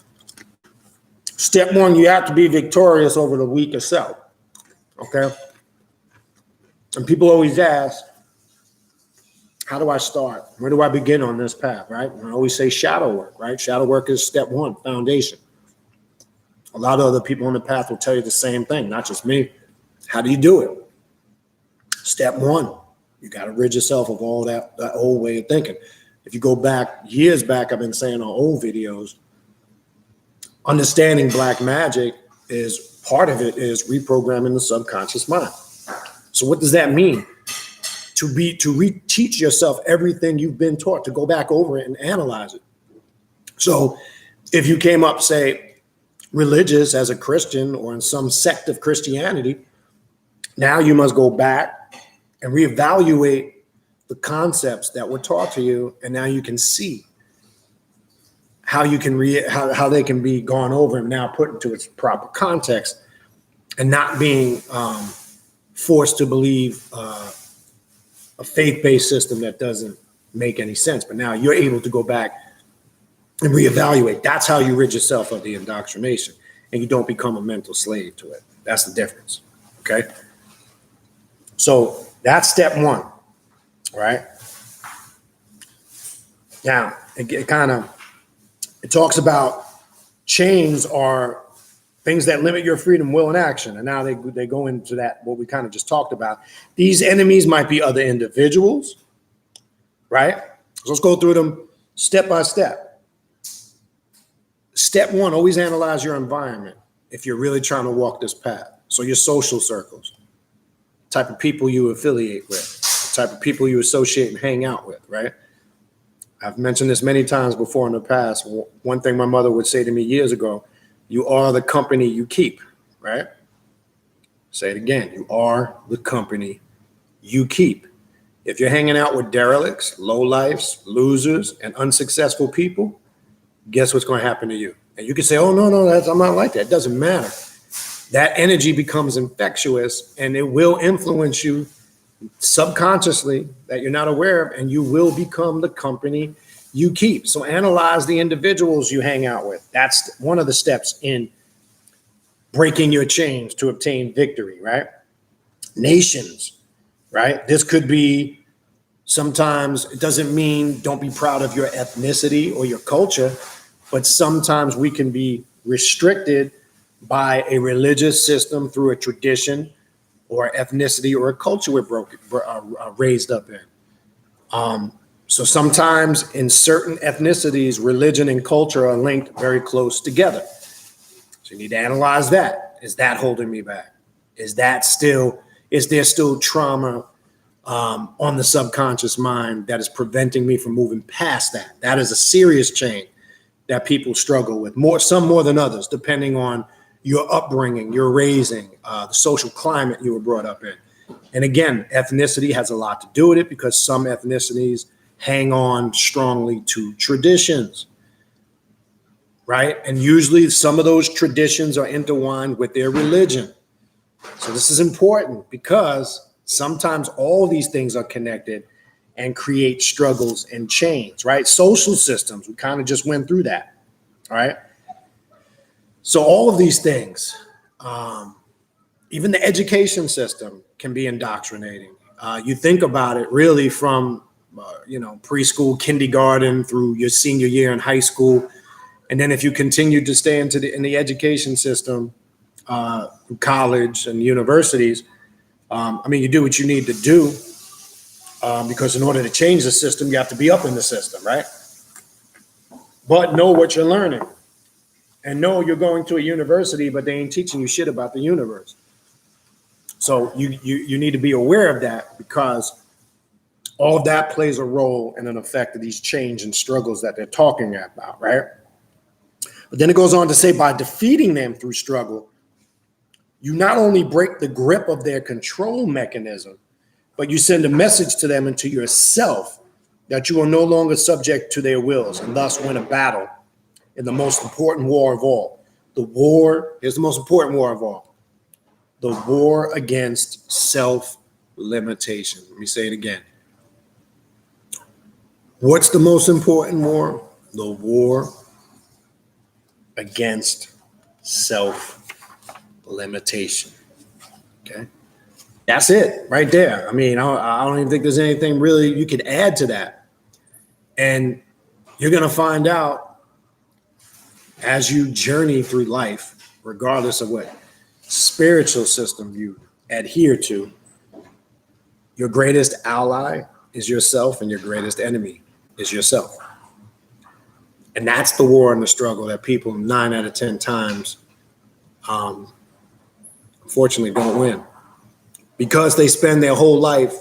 step one, you have to be victorious over the weaker self. Okay? And people always ask, how do I start? Where do I begin on this path, right? And I always say shadow work, right? Shadow work is step one, foundation. A lot of other people on the path will tell you the same thing, not just me. How do you do it? Step one, you got to rid yourself of all that old way of thinking. If you go back, years back, I've been saying on old videos, understanding black magic is part of it is reprogramming the subconscious mind. So what does that mean? To reteach yourself everything you've been taught, to go back over it and analyze it. So if you came up, say, religious as a Christian or in some sect of Christianity, now you must go back and reevaluate the concepts that were taught to you, and now you can see how you can how they can be gone over and now put into its proper context, and not being forced to believe a faith-based system that doesn't make any sense. But now you're able to go back and reevaluate. That's how you rid yourself of the indoctrination, and you don't become a mental slave to it. That's the difference, okay? So that's step one, right? Now, it talks about chains are things that limit your freedom, will, and action. And now they go into that, what we kind of just talked about. These enemies might be other individuals, right? So let's go through them step by step. Step one, always analyze your environment if you're really trying to walk this path. So your social circles, type of people you affiliate with, the type of people you associate and hang out with, right? I've mentioned this many times before in the past. One thing my mother would say to me years ago, you are the company you keep, right? Say it again. You are the company you keep. If you're hanging out with derelicts, lowlifes, losers, and unsuccessful people, guess what's going to happen to you? And you can say, oh, no, I'm not like that. It doesn't matter. That energy becomes infectious, and it will influence you subconsciously that you're not aware of, and you will become the company you keep. So analyze the individuals you hang out with. That's one of the steps in breaking your chains to obtain victory, right? Nations, right? This could be, sometimes it doesn't mean don't be proud of your ethnicity or your culture, but sometimes we can be restricted by a religious system through a tradition or ethnicity or a culture we're raised up in. So sometimes in certain ethnicities, religion and culture are linked very close together. So you need to analyze that. Is that holding me back? Is there still trauma on the subconscious mind that is preventing me from moving past that? That is a serious chain that people struggle with, some more than others, depending on your upbringing, your raising, the social climate you were brought up in. And again, ethnicity has a lot to do with it, because some ethnicities hang on strongly to traditions, right? And usually some of those traditions are intertwined with their religion. So this is important because sometimes all these things are connected and create struggles and chains, right? Social systems, we kind of just went through that, all right? So all of these things, even the education system can be indoctrinating. You think about it really from, preschool, kindergarten through your senior year in high school. And then if you continue to stay in the education system, college and universities, you do what you need to do because in order to change the system, you have to be up in the system, right? But know what you're learning. And know you're going to a university, but they ain't teaching you shit about the universe. So you need to be aware of that because all of that plays a role in an effect of these change and struggles that they're talking about, right? But then it goes on to say, by defeating them through struggle, you not only break the grip of their control mechanism, but you send a message to them and to yourself that you are no longer subject to their wills and thus win a battle in the most important war of all. Here's the most important war of all. The war against self-limitation. Let me say it again. What's the most important war? The war against self-limitation. Okay? That's it right there. I don't even think there's anything really you could add to that. And you're going to find out as you journey through life, regardless of what spiritual system you adhere to, your greatest ally is yourself and your greatest enemy is yourself. And that's the war and the struggle that people 9 out of 10 times, unfortunately, don't win because they spend their whole life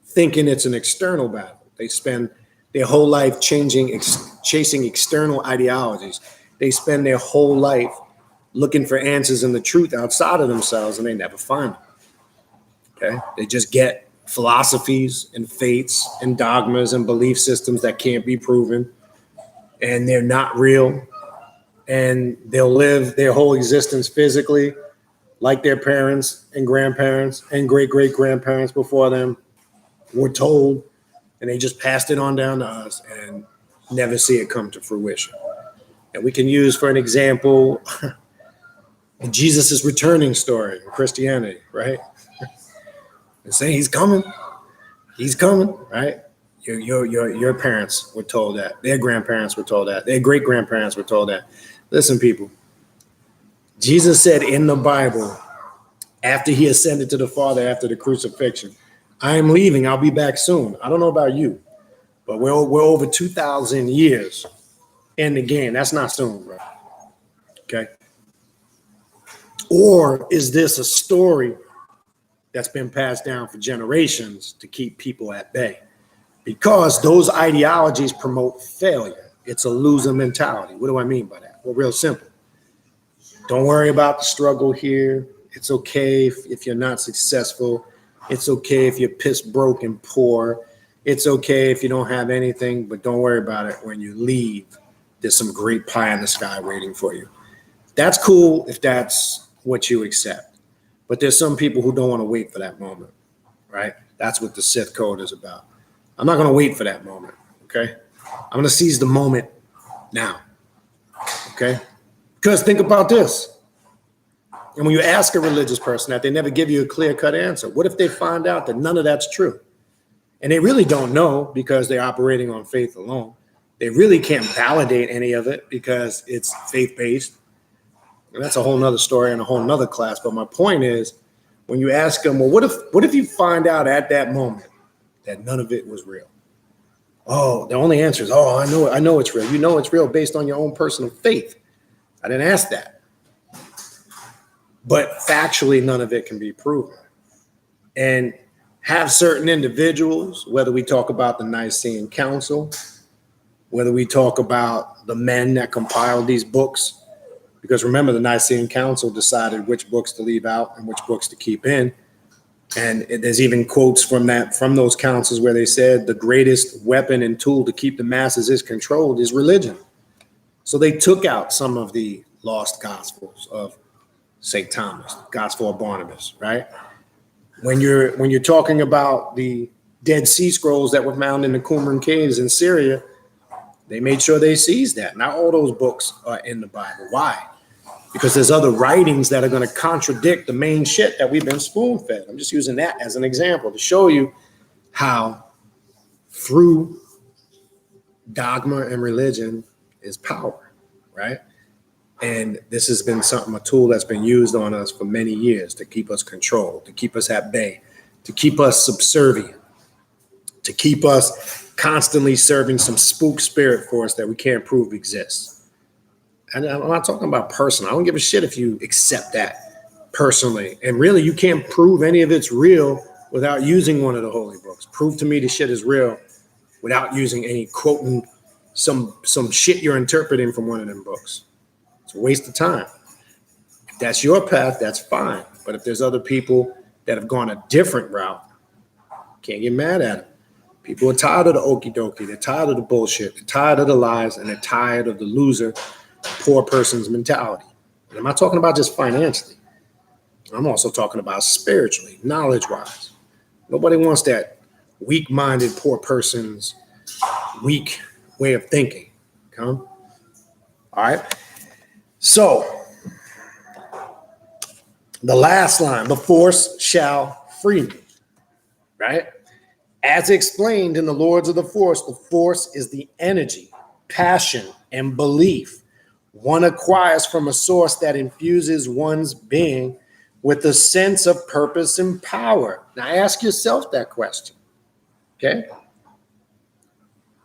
thinking it's an external battle. They spend their whole life chasing external ideologies. They spend their whole life looking for answers and the truth outside of themselves, and they never find them. Okay? They just get philosophies and faiths and dogmas and belief systems that can't be proven, and they're not real. And they'll live their whole existence physically like their parents and grandparents and great-great-grandparents before them were told, and they just passed it on down to us and never see it come to fruition. And we can use, for an example, Jesus' returning story in Christianity, right? And saying he's coming, right? Your parents were told that. Their grandparents were told that. Their great-grandparents were told that. Listen, people, Jesus said in the Bible, after he ascended to the Father after the crucifixion, I am leaving, I'll be back soon. I don't know about you, but we're over 2,000 years in the game. That's not soon, bro. Okay. Or is this a story that's been passed down for generations to keep people at bay? Because those ideologies promote failure. It's a loser mentality. What do I mean by that? Well, real simple. Don't worry about the struggle here. It's okay if you're not successful. It's okay if you're pissed, broke, and poor. It's okay if you don't have anything, but don't worry about it. When you leave, there's some great pie in the sky waiting for you. That's cool if that's what you accept. But there's some people who don't want to wait for that moment, right? That's what the Sith code is about. I'm not going to wait for that moment, okay? I'm going to seize the moment now, okay? Because think about this. And when you ask a religious person that, they never give you a clear-cut answer. What if they find out that none of that's true? And they really don't know because they're operating on faith alone. They really can't validate any of it because it's faith-based. And that's a whole nother story and a whole nother class. But my point is, when you ask them, well, what if you find out at that moment that none of it was real? Oh, the only answer is, I know it's real. You know it's real based on your own personal faith. I didn't ask that. But factually, none of it can be proven. And have certain individuals, whether we talk about the Nicene Council, whether we talk about the men that compiled these books, because remember, the Nicene Council decided which books to leave out and which books to keep in. And there's even quotes from those councils where they said the greatest weapon and tool to keep the masses controlled is religion. So they took out some of the lost gospels of St. Thomas, Gospel of Barnabas, right? When you're talking about the Dead Sea Scrolls that were found in the Qumran caves in Syria, they made sure they seized that. Not all those books are in the Bible. Why? Because there's other writings that are going to contradict the main shit that we've been spoon-fed. I'm just using that as an example to show you how through dogma and religion is power, right? And this has been a tool that's been used on us for many years to keep us controlled, to keep us at bay, to keep us subservient, to keep us constantly serving some spook spirit for us that we can't prove exists. And I'm not talking about personal. I don't give a shit if you accept that personally. And really, you can't prove any of it's real without using one of the holy books. Prove to me the shit is real without using any quoting some shit you're interpreting from one of them books. It's a waste of time. If that's your path, that's fine. But if there's other people that have gone a different route, can't get mad at them. People are tired of the okie dokie. They're tired of the bullshit. They're tired of the lies, and they're tired of the loser, poor person's mentality. And I'm not talking about just financially. I'm also talking about spiritually, knowledge-wise. Nobody wants that weak-minded, poor person's weak way of thinking. Okay? All right? So, the last line, the force shall free me, right? As explained in the Lords of the Force is the energy, passion, and belief one acquires from a source that infuses one's being with a sense of purpose and power. Now, ask yourself that question, okay?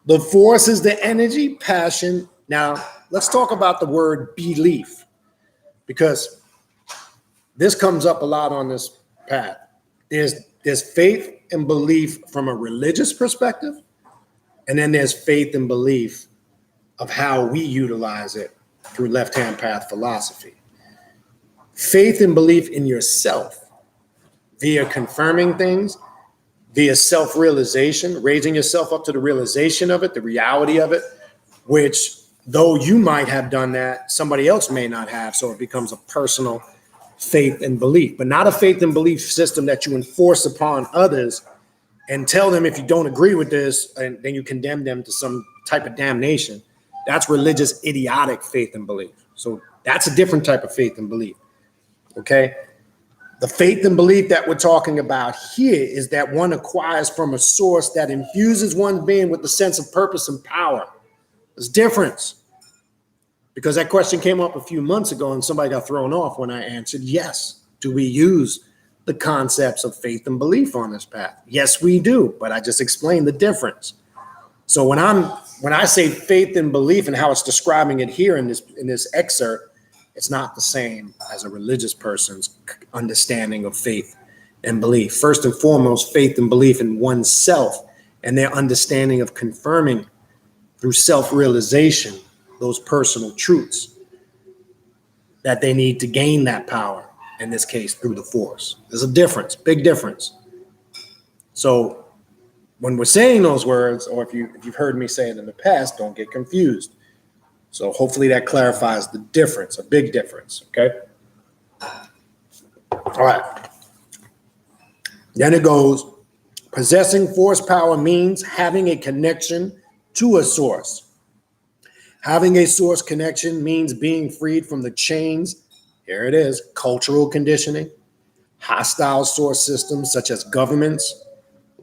The force is the energy, passion. Now, let's talk about the word belief, because this comes up a lot on this path. There's faith and belief from a religious perspective, and then there's faith and belief of how we utilize it through left-hand path philosophy. Faith and belief in yourself via confirming things, via self-realization, raising yourself up to the realization of it, the reality of it, which though you might have done that, somebody else may not have, so it becomes a personal faith and belief, but not a faith and belief system that you enforce upon others and tell them if you don't agree with this, and then you condemn them to some type of damnation. That's religious, idiotic faith and belief. So that's a different type of faith and belief, okay? The faith and belief that we're talking about here is that one acquires from a source that infuses one's being with the sense of purpose and power. There's difference. Because that question came up a few months ago and somebody got thrown off when I answered yes. Do we use the concepts of faith and belief on this path? Yes, we do, but I just explained the difference. So when I say faith and belief and how it's describing it here in this excerpt, it's not the same as a religious person's understanding of faith and belief. First and foremost, faith and belief in oneself and their understanding of confirming through self-realization those personal truths that they need to gain that power, in this case, through the force. There's a difference, big difference. So when we're saying those words, or if you've heard me say it in the past, don't get confused. So hopefully that clarifies the difference, a big difference, okay? All right. Then it goes, possessing force power means having a connection to a source. Having a source connection means being freed from the chains, here it is, cultural conditioning, hostile source systems such as governments,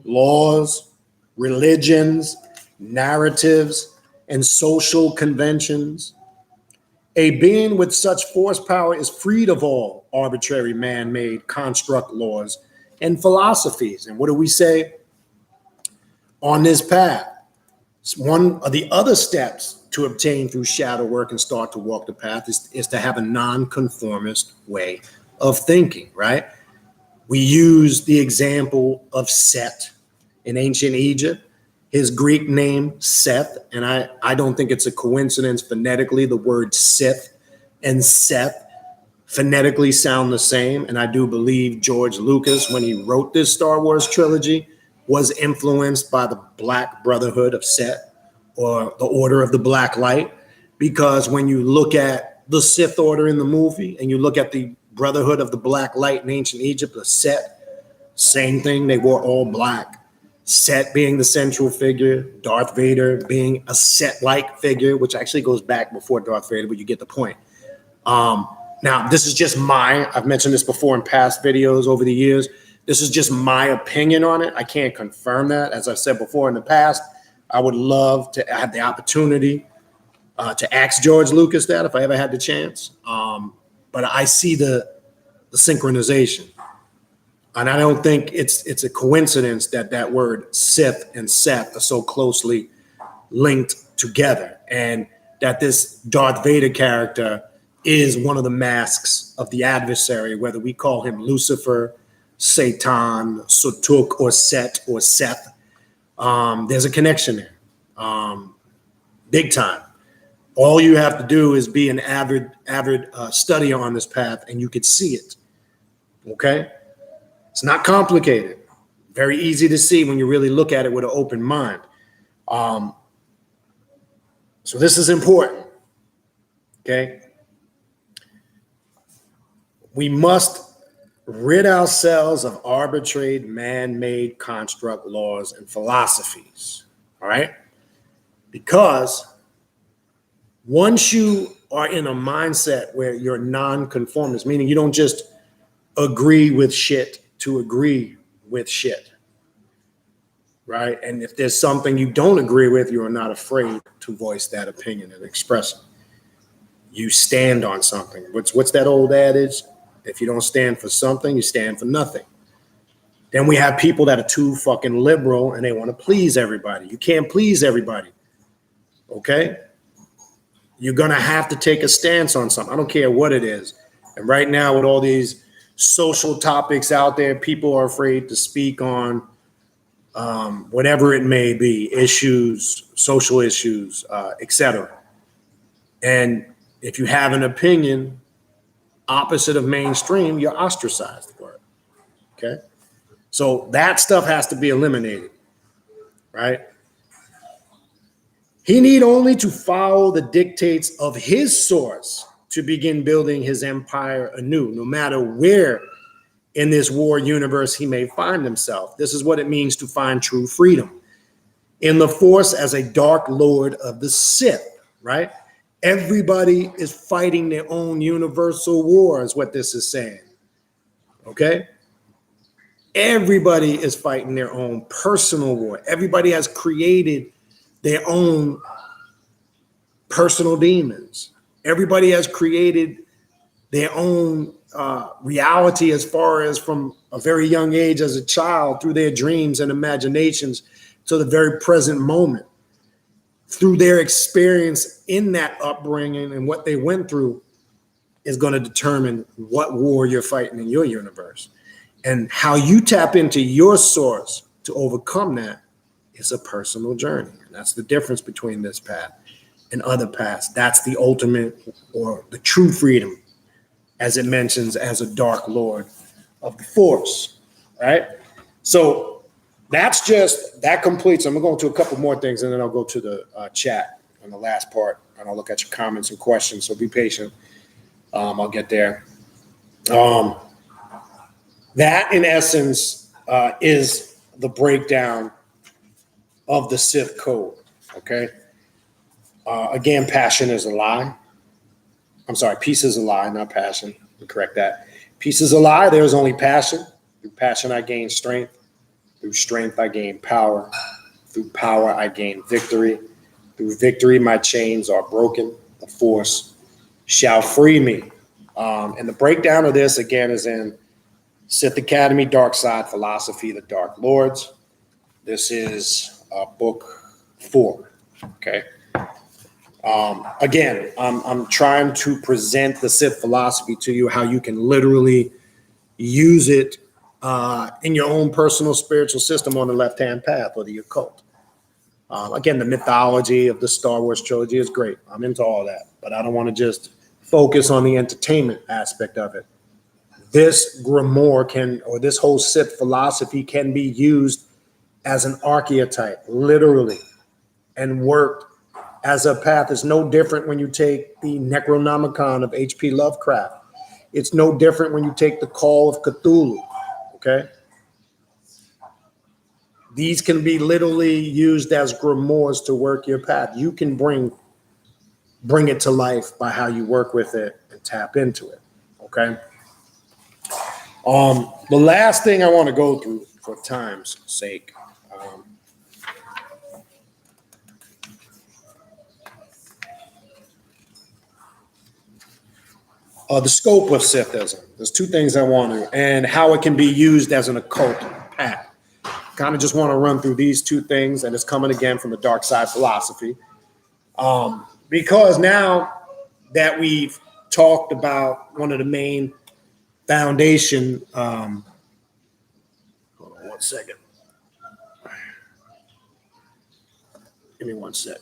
laws, religions, narratives, and social conventions. A being with such force power is freed of all arbitrary man-made construct laws and philosophies. And what do we say on this path? One of the other steps to obtain through shadow work and start to walk the path is to have a non-conformist way of thinking, right? We use the example of Seth in ancient Egypt, his Greek name Seth, and I don't think it's a coincidence phonetically. The word Sith and Seth phonetically sound the same, and I do believe George Lucas, when he wrote this Star Wars trilogy, was influenced by the Black Brotherhood of Seth, or the Order of the Black Light, because when you look at the Sith Order in the movie and you look at the Brotherhood of the Black Light in ancient Egypt, the Set, same thing, they wore all black. Set being the central figure, Darth Vader being a Set-like figure, which actually goes back before Darth Vader, but you get the point. Now, this is just I've mentioned this before in past videos over the years. This is just my opinion on it. I can't confirm that. As I've said before in the past, I would love to have the opportunity to ask George Lucas that if I ever had the chance. But I see the synchronization. And I don't think it's a coincidence that word Sith and Seth are so closely linked together, and that this Darth Vader character is one of the masks of the adversary, whether we call him Lucifer, Satan, Sotuk, or Set, or Seth. There's a connection there, big time. All you have to do is be an avid studier on this path, and you could see it. Okay? It's not complicated. Very easy to see when you really look at it with an open mind. So this is important. Okay? We must rid ourselves of arbitrary, man-made construct laws and philosophies. All right? Because once you are in a mindset where you're non-conformist, meaning you don't just agree with shit to agree with shit, right? And if there's something you don't agree with, you are not afraid to voice that opinion and express it. You stand on something. What's that old adage? If you don't stand for something, you stand for nothing. Then we have people that are too fucking liberal and they want to please everybody. You can't please everybody, okay? You're going to have to take a stance on something. I don't care what it is. And right now with all these social topics out there, people are afraid to speak on whatever it may be, issues, social issues, etc. And if you have an opinion opposite of mainstream, you're ostracized for it. Okay? So that stuff has to be eliminated, right? He need only to follow the dictates of his source to begin building his empire anew, no matter where in this war universe he may find himself. This is what it means to find true freedom. In the Force as a Dark Lord of the Sith, right? Everybody is fighting their own universal war, is what this is saying. Okay? Everybody is fighting their own personal war. Everybody has created their own personal demons. Everybody has created their own reality as far as from a very young age as a child through their dreams and imaginations to the very present moment. Through their experience in that upbringing and what they went through is going to determine what war you're fighting in your universe. And how you tap into your source to overcome that is a personal journey. And that's the difference between this path and other paths. That's the ultimate or the true freedom, as it mentions, as a Dark Lord of the Force, right? So that completes. I'm going to go to a couple more things and then I'll go to the chat on the last part and I'll look at your comments and questions. So be patient. I'll get there. That in essence is the breakdown of the Sith code. Okay. Again, passion is a lie. I'm sorry, peace is a lie, not passion. Correct that. Peace is a lie. There is only passion. Through passion, I gain strength. Through strength, I gain power. Through power, I gain victory. Through victory, my chains are broken. The Force shall free me. And the breakdown of this, again, is in Sith Academy, Dark Side Philosophy, the Dark Lords. This is book 4. Okay. Again, I'm trying to present the Sith philosophy to you, how you can literally use it in your own personal spiritual system on the left-hand path or the occult. Again, the mythology of the Star Wars trilogy is great. I'm into all that, but I don't want to just focus on the entertainment aspect of it. This grimoire or this whole Sith philosophy can be used as an archetype, literally, and worked as a path. It's no different when you take the Necronomicon of H.P. Lovecraft. It's no different when you take the Call of Cthulhu, okay? These can be literally used as grimoires to work your path. You can bring it to life by how you work with it and tap into it, okay? The last thing I want to go through for time's sake, the scope of Sithism. There's two things I want to, and how it can be used as an occult path. Kind of just want to run through these two things, and it's coming again from the dark side philosophy. Because now that we've talked about one of the main foundation, hold on 1 second. Give me 1 sec.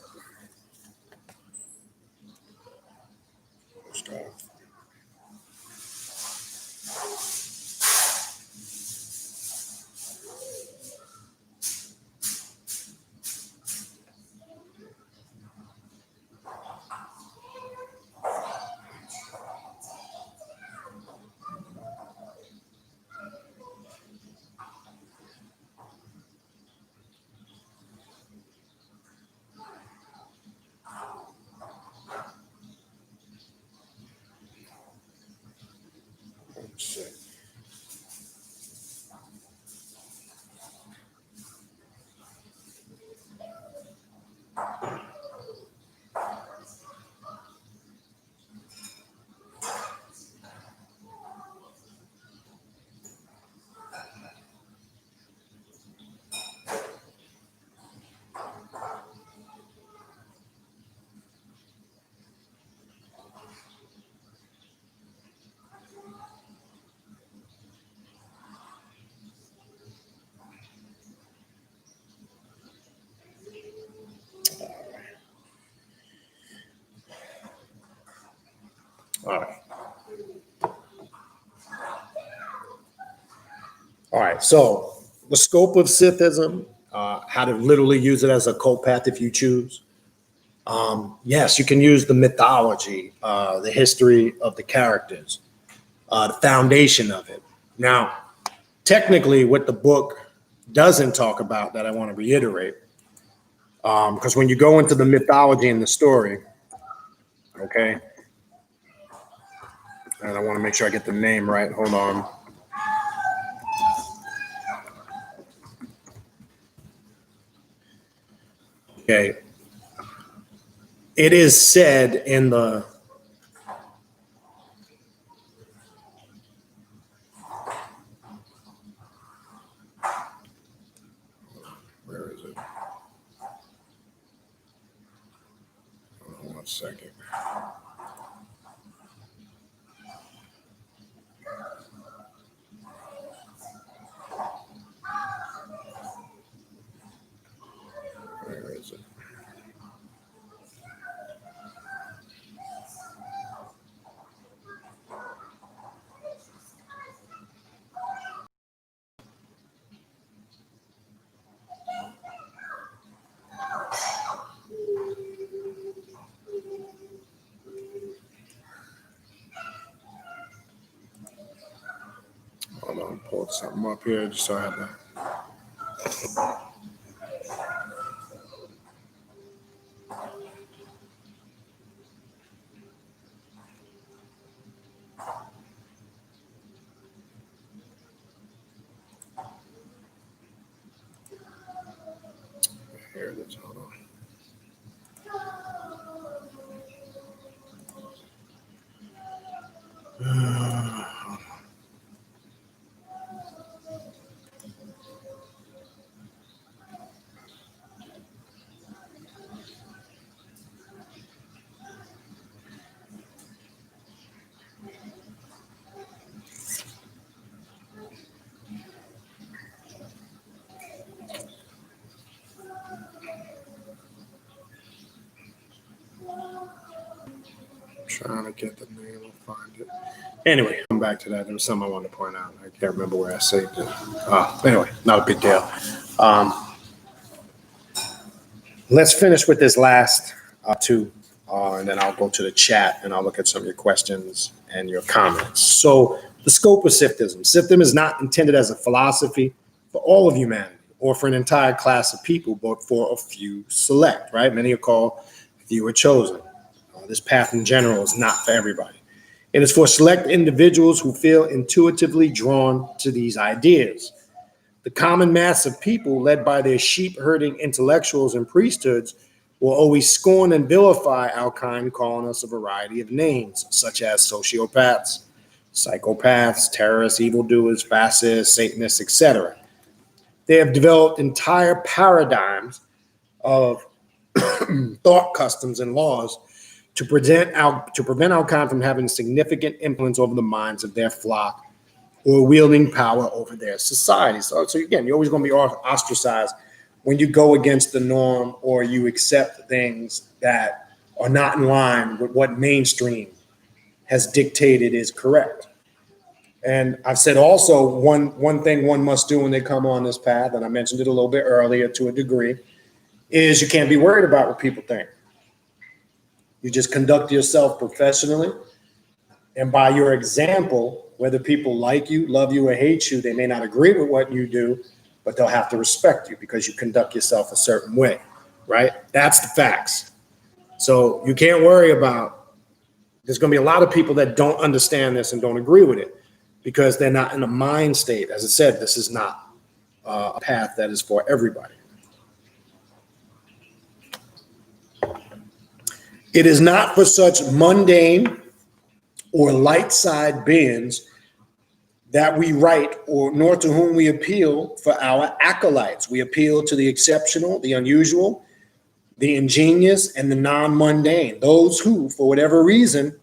All right. So the scope of Sithism, how to literally use it as a cult path if you choose. Yes, you can use the mythology, the history of the characters, the foundation of it. Now, technically, what the book doesn't talk about that I want to reiterate, because when you go into the mythology and the story, okay, and I want to make sure I get the name right. Hold on. Okay. It is said in the where is it? Hold on 1 second. Where is it? Hold on, pull something up here just so I have that. Here it is. Hold on. Trying to get the name, I'll find it. Anyway, come back to that. There was something I wanted to point out. I can't remember where I saved it. Anyway, not a big deal. Let's finish with this last too. And then I'll go to the chat and I'll look at some of your questions and your comments. So the scope of Sithism. Sithism is not intended as a philosophy for all of humanity or for an entire class of people, but for a few select, right? Many are called, few are chosen. This path in general is not for everybody. It is for select individuals who feel intuitively drawn to these ideas. The common mass of people, led by their sheep-herding intellectuals and priesthoods, will always scorn and vilify our kind, calling us a variety of names, such as sociopaths, psychopaths, terrorists, evildoers, fascists, Satanists, etc. They have developed entire paradigms of thought customs and laws to prevent our kind from having significant influence over the minds of their flock or wielding power over their society. So again, you're always going to be ostracized when you go against the norm or you accept things that are not in line with what mainstream has dictated is correct. And I've said also one thing one must do when they come on this path, and I mentioned it a little bit earlier to a degree, is you can't be worried about what people think. You just conduct yourself professionally, and by your example, whether people like you, love you, or hate you, they may not agree with what you do, but they'll have to respect you because you conduct yourself a certain way, right? That's the facts. So you can't worry about, there's going to be a lot of people that don't understand this and don't agree with it because they're not in a mind state. As I said, this is not a path that is for everybody. It is not for such mundane or light side beings that we write, or nor to whom we appeal for our acolytes. We appeal to the exceptional, the unusual, the ingenious, and the non-mundane. Those who, for whatever reason,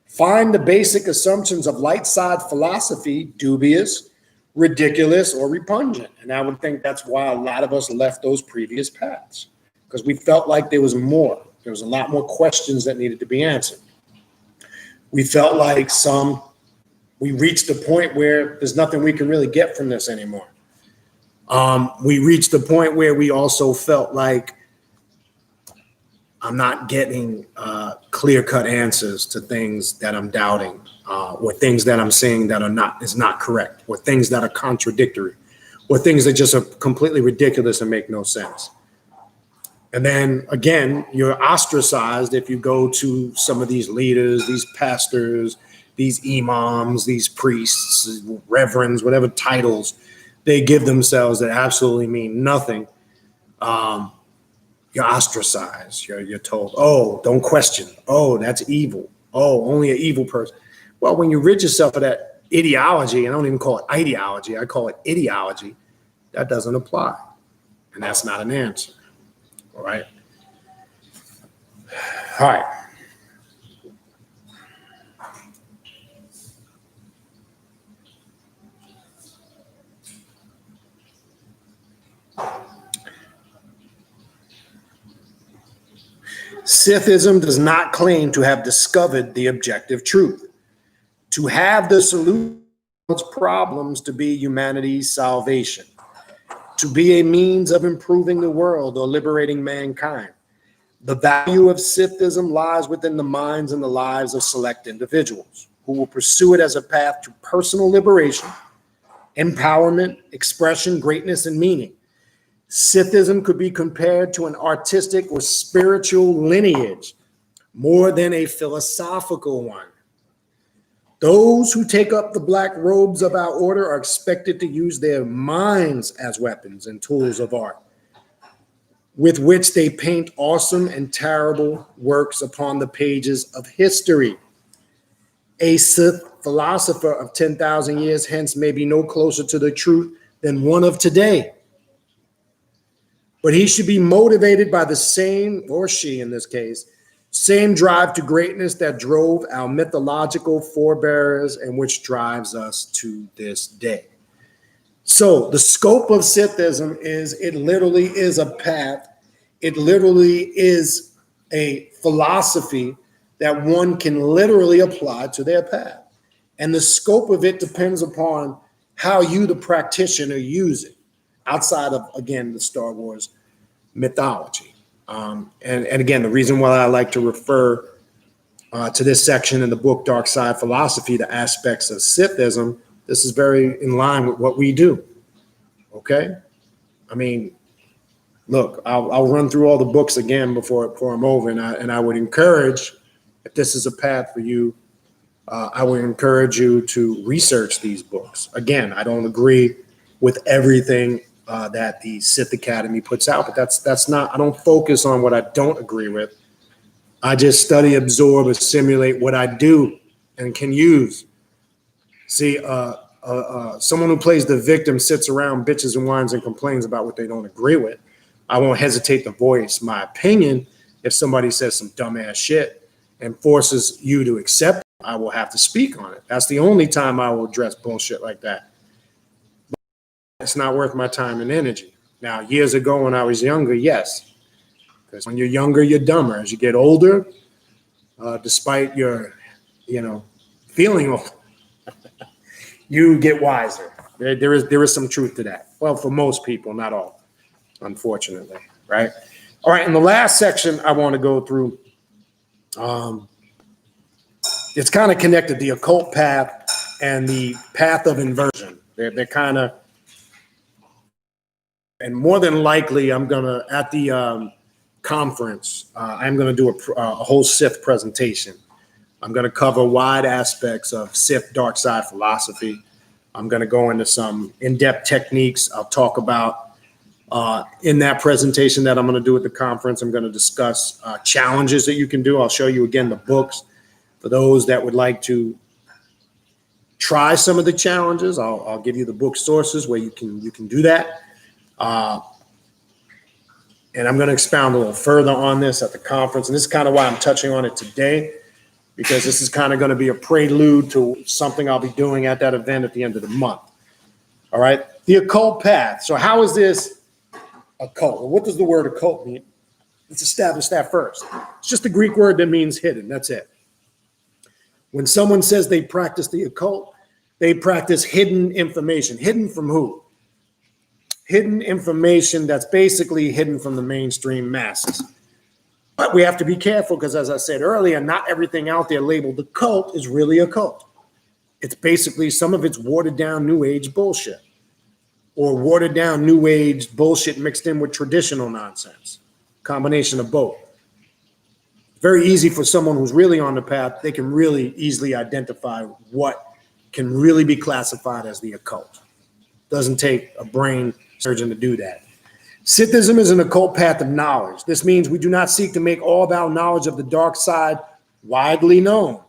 find the basic assumptions of light side philosophy dubious, ridiculous, or repugnant. And I would think that's why a lot of us left those previous paths, because we felt like there was more. There was a lot more questions that needed to be answered. We felt like we reached the point where there's nothing we can really get from this anymore. We reached the point where we also felt like I'm not getting clear-cut answers to things that I'm doubting, or things that I'm saying that is not correct, or things that are contradictory, or things that just are completely ridiculous and make no sense. And then again, you're ostracized if you go to some of these leaders, these pastors, these imams, these priests, reverends, whatever titles they give themselves that absolutely mean nothing. You're ostracized. You're told, oh, don't question. Oh, that's evil. Oh, only an evil person. Well, when you rid yourself of that ideology, and I don't even call it ideology, I call it ideology, that doesn't apply. And that's not an answer. All right. All right. Sithism does not claim to have discovered the objective truth, to have the solution to its problems, to be humanity's salvation, to be a means of improving the world or liberating mankind. The value of Sithism lies within the minds and the lives of select individuals who will pursue it as a path to personal liberation, empowerment, expression, greatness, and meaning. Sithism could be compared to an artistic or spiritual lineage more than a philosophical one. Those who take up the black robes of our order are expected to use their minds as weapons and tools of art, with which they paint awesome and terrible works upon the pages of history. A Sith philosopher of 10,000 years hence may be no closer to the truth than one of today. But he should be motivated by the same, or she in this case, same drive to greatness that drove our mythological forebears and which drives us to this day. So the scope of Sithism is, it literally is a path. It literally is a philosophy that one can literally apply to their path. And the scope of it depends upon how you, the practitioner, use it outside of, again, the Star Wars mythology. And again, the reason why I like to refer to this section in the book, Dark Side Philosophy, the aspects of Sithism, this is very in line with what we do. Okay? I mean, look, I'll run through all the books again before I'm over, and I would encourage, if this is a path for you, I would encourage you to research these books. Again, I don't agree with everything that the Sith Academy puts out, but that's not, I don't focus on what I don't agree with. I just study, absorb, assimilate what I do and can use. See, someone who plays the victim sits around, bitches and whines and complains about what they don't agree with. I won't hesitate to voice my opinion if somebody says some dumbass shit and forces you to accept it. I will have to speak on it. That's the only time I will address bullshit like that. But it's not worth my time and energy. Now, years ago when I was younger, yes. Because when you're younger, you're dumber. As you get older, despite your, feeling old, you get wiser. There is some truth to that. Well, for most people, not all, unfortunately, right? All right, in the last section I want to go through, it's kind of connected, the occult path and the path of inversion. They're kind of, and more than likely, I'm going to, at the conference, I'm going to do a whole Sith presentation. I'm going to cover wide aspects of Sith dark side philosophy. I'm going to go into some in-depth techniques. I'll talk about in that presentation that I'm going to do at the conference. I'm going to discuss challenges that you can do. I'll show you again the books for those that would like to try some of the challenges. I'll give you the book sources where you can do that. And I'm going to expound a little further on this at the conference. And this is kind of why I'm touching on it today, because this is kind of going to be a prelude to something I'll be doing at that event at the end of the month. All right. The occult path. So how is this occult? Well, what does the word occult mean? Let's establish that first. It's just a Greek word that means hidden. That's it. When someone says they practice the occult, they practice hidden information. Hidden from who? Hidden information that's basically hidden from the mainstream masses. But we have to be careful because, as I said earlier, not everything out there labeled occult is really occult. It's basically, some of it's watered down New Age bullshit, or watered down New Age bullshit mixed in with traditional nonsense. Combination of both. Very easy for someone who's really on the path. They can really easily identify what can really be classified as the occult. Doesn't take a brain surgeon to do that. Sithism is an occult path of knowledge. This means we do not seek to make all of our knowledge of the dark side widely known.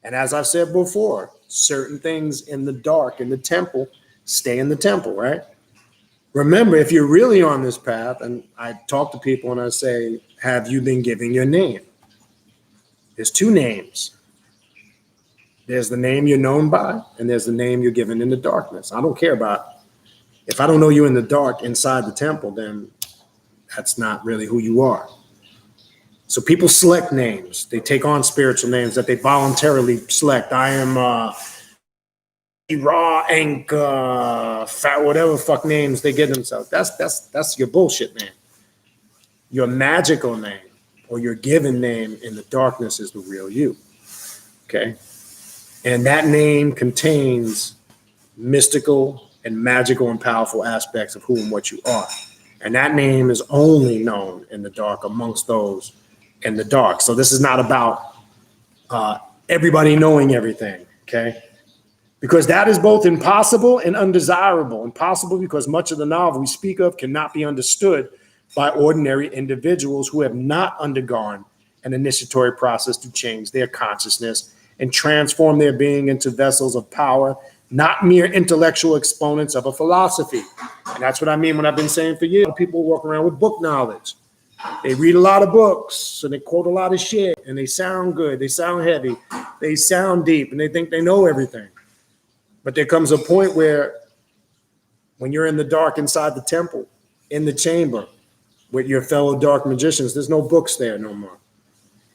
And as I've said before, certain things in the dark, in the temple, stay in the temple, right? Remember, if you're really on this path, and I talk to people and I say, have you been giving your name? There's two names. There's the name you're known by, and there's the name you're given in the darkness. I don't care about, if I don't know you in the dark inside the temple, then that's not really who you are. So people select names. They take on spiritual names that they voluntarily select. I am Raw, Ank, Fat, whatever fuck names they give themselves. That's your bullshit name. Your magical name or your given name in the darkness is the real you. Okay? And that name contains mystical and magical and powerful aspects of who and what you are. And that name is only known in the dark amongst those in the dark. So this is not about everybody knowing everything, okay? Because that is both impossible and undesirable. Impossible because much of the novel we speak of cannot be understood by ordinary individuals who have not undergone an initiatory process to change their consciousness and transform their being into vessels of power, not mere intellectual exponents of a philosophy. And that's what I mean when I've been saying for years, people walk around with book knowledge. They read a lot of books and they quote a lot of shit and they sound good, they sound heavy, they sound deep, and they think they know everything. But there comes a point where when you're in the dark inside the temple, in the chamber with your fellow dark magicians, there's no books there no more.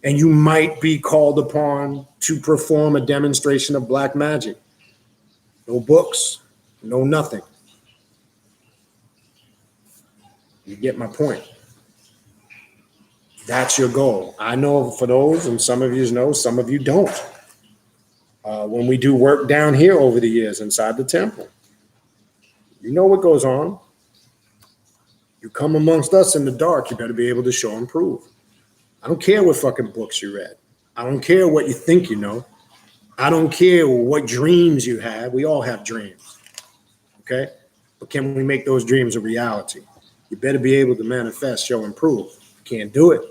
And you might be called upon to perform a demonstration of black magic. No books, no nothing. You get my point. That's your goal. I know for those, and some of you know, some of you don't. When we do work down here over the years inside the temple, you know what goes on. You come amongst us in the dark, you better be able to show and prove. I don't care what fucking books you read. I don't care what you think you know. I don't care what dreams you have. We all have dreams, okay? But can we make those dreams a reality? You better be able to manifest, show, and prove. If you can't do it,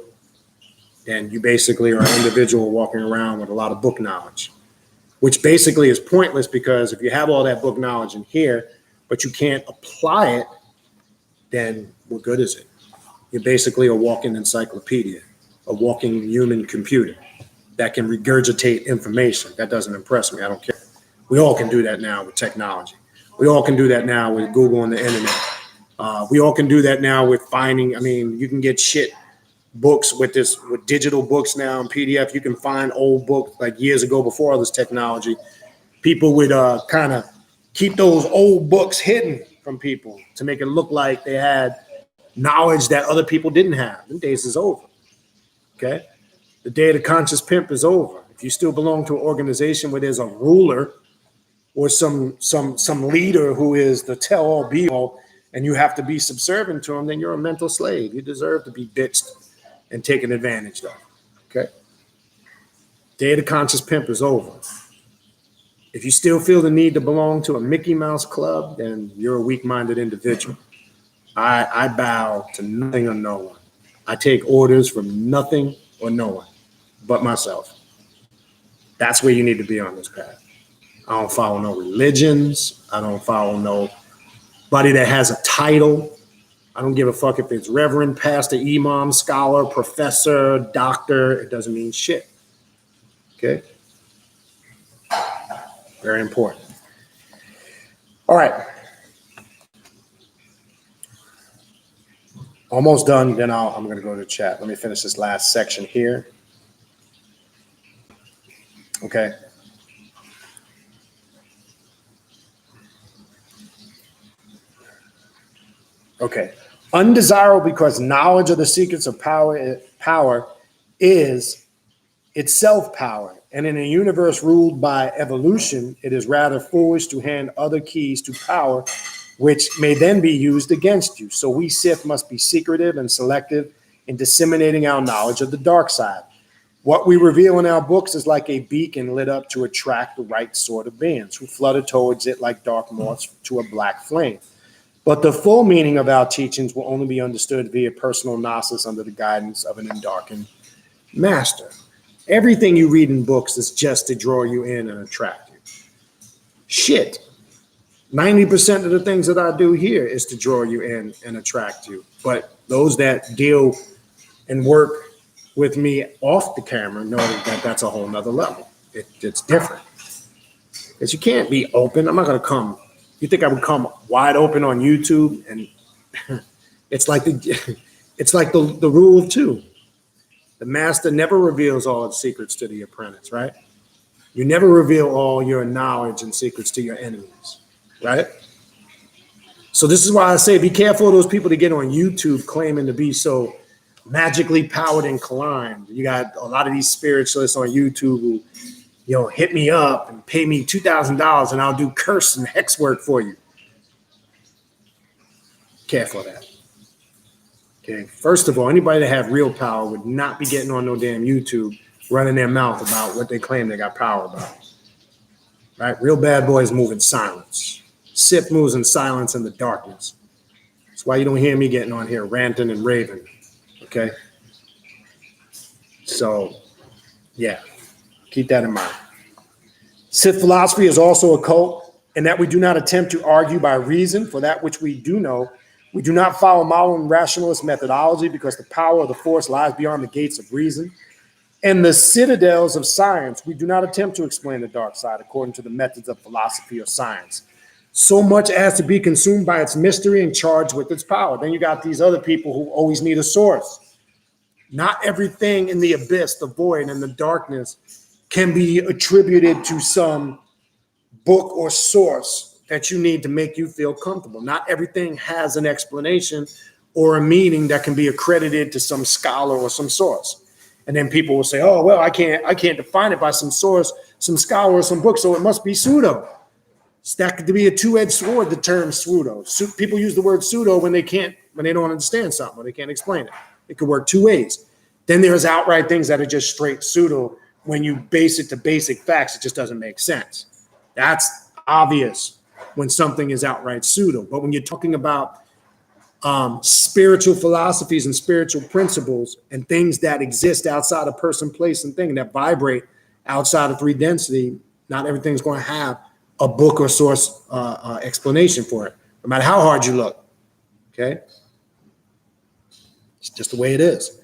then you basically are an individual walking around with a lot of book knowledge, which basically is pointless, because if you have all that book knowledge in here, but you can't apply it, then what good is it? You're basically a walking encyclopedia, a walking human computer that can regurgitate information. That doesn't impress me. I don't care. We all can do that now with technology. We all can do that now with Google and the internet. We all can do that now with finding. I mean, you can get shit books with digital books now in PDF. You can find old books like years ago before all this technology. People would kind of keep those old books hidden from people to make it look like they had knowledge that other people didn't have. Them days is over. Okay? The day of the conscious pimp is over. If you still belong to an organization where there's a ruler or some leader who is the tell-all be-all, and you have to be subservient to him, then you're a mental slave. You deserve to be bitched and taken advantage of. Okay? Day of the conscious pimp is over. If you still feel the need to belong to a Mickey Mouse club, then you're a weak-minded individual. I bow to nothing or no one. I take orders from nothing or no one but myself. That's where you need to be on this path. I don't follow no religions. I don't follow nobody that has a title. I don't give a fuck if it's reverend, pastor, imam, scholar, professor, doctor. It doesn't mean shit. Okay? Very important. All right. Almost done. Then I'm going to go to the chat. Let me finish this last section here. Okay. Okay. Undesirable because knowledge of the secrets of power is itself power. And in a universe ruled by evolution, it is rather foolish to hand other keys to power, which may then be used against you. So we Sith must be secretive and selective in disseminating our knowledge of the dark side. What we reveal in our books is like a beacon lit up to attract the right sort of beings who flutter towards it like dark moths to a black flame. But the full meaning of our teachings will only be understood via personal gnosis under the guidance of an endarkened master. Everything you read in books is just to draw you in and attract you. Shit. 90% of the things that I do here is to draw you in and attract you. But those that deal and work with me off the camera know that that's a whole nother level. It's different. Because you can't be open. I'm not going to come. You think I would come wide open on YouTube? And it's like the rule of two. The master never reveals all its secrets to the apprentice, right? You never reveal all your knowledge and secrets to your enemies, right? So this is why I say be careful of those people that get on YouTube claiming to be so magically powered and climbed. You got a lot of these spiritualists on YouTube who, hit me up and pay me $2,000 and I'll do curse and hex work for you. Careful of that. Okay. First of all, anybody that have real power would not be getting on no damn YouTube running their mouth about what they claim they got power about. Right? Real bad boys move in silence. Sith moves in silence in the darkness. That's why you don't hear me getting on here ranting and raving. Okay? So, yeah. Keep that in mind. Sith philosophy is also occult, in that we do not attempt to argue by reason for that which we do know. We do not follow modern rationalist methodology because the power of the force lies beyond the gates of reason. In the citadels of science, we do not attempt to explain the dark side according to the methods of philosophy or science, so much as to be consumed by its mystery and charged with its power. Then you got these other people who always need a source. Not everything in the abyss, the void, and the darkness can be attributed to some book or source that you need to make you feel comfortable. Not everything has an explanation or a meaning that can be accredited to some scholar or some source. And then people will say, oh, well, I can't define it by some source, some scholar or some book, so it must be pseudo. So that could be a two-edged sword, the term pseudo. People use the word pseudo when they don't understand something, or they can't explain it. It could work two ways. Then there's outright things that are just straight pseudo. When you base it to basic facts, it just doesn't make sense. That's obvious when something is outright pseudo. But when you're talking about spiritual philosophies and spiritual principles and things that exist outside of person, place, and thing, that vibrate outside of three density, not everything's going to have a book or source explanation for it, no matter how hard you look. Okay? It's just the way it is.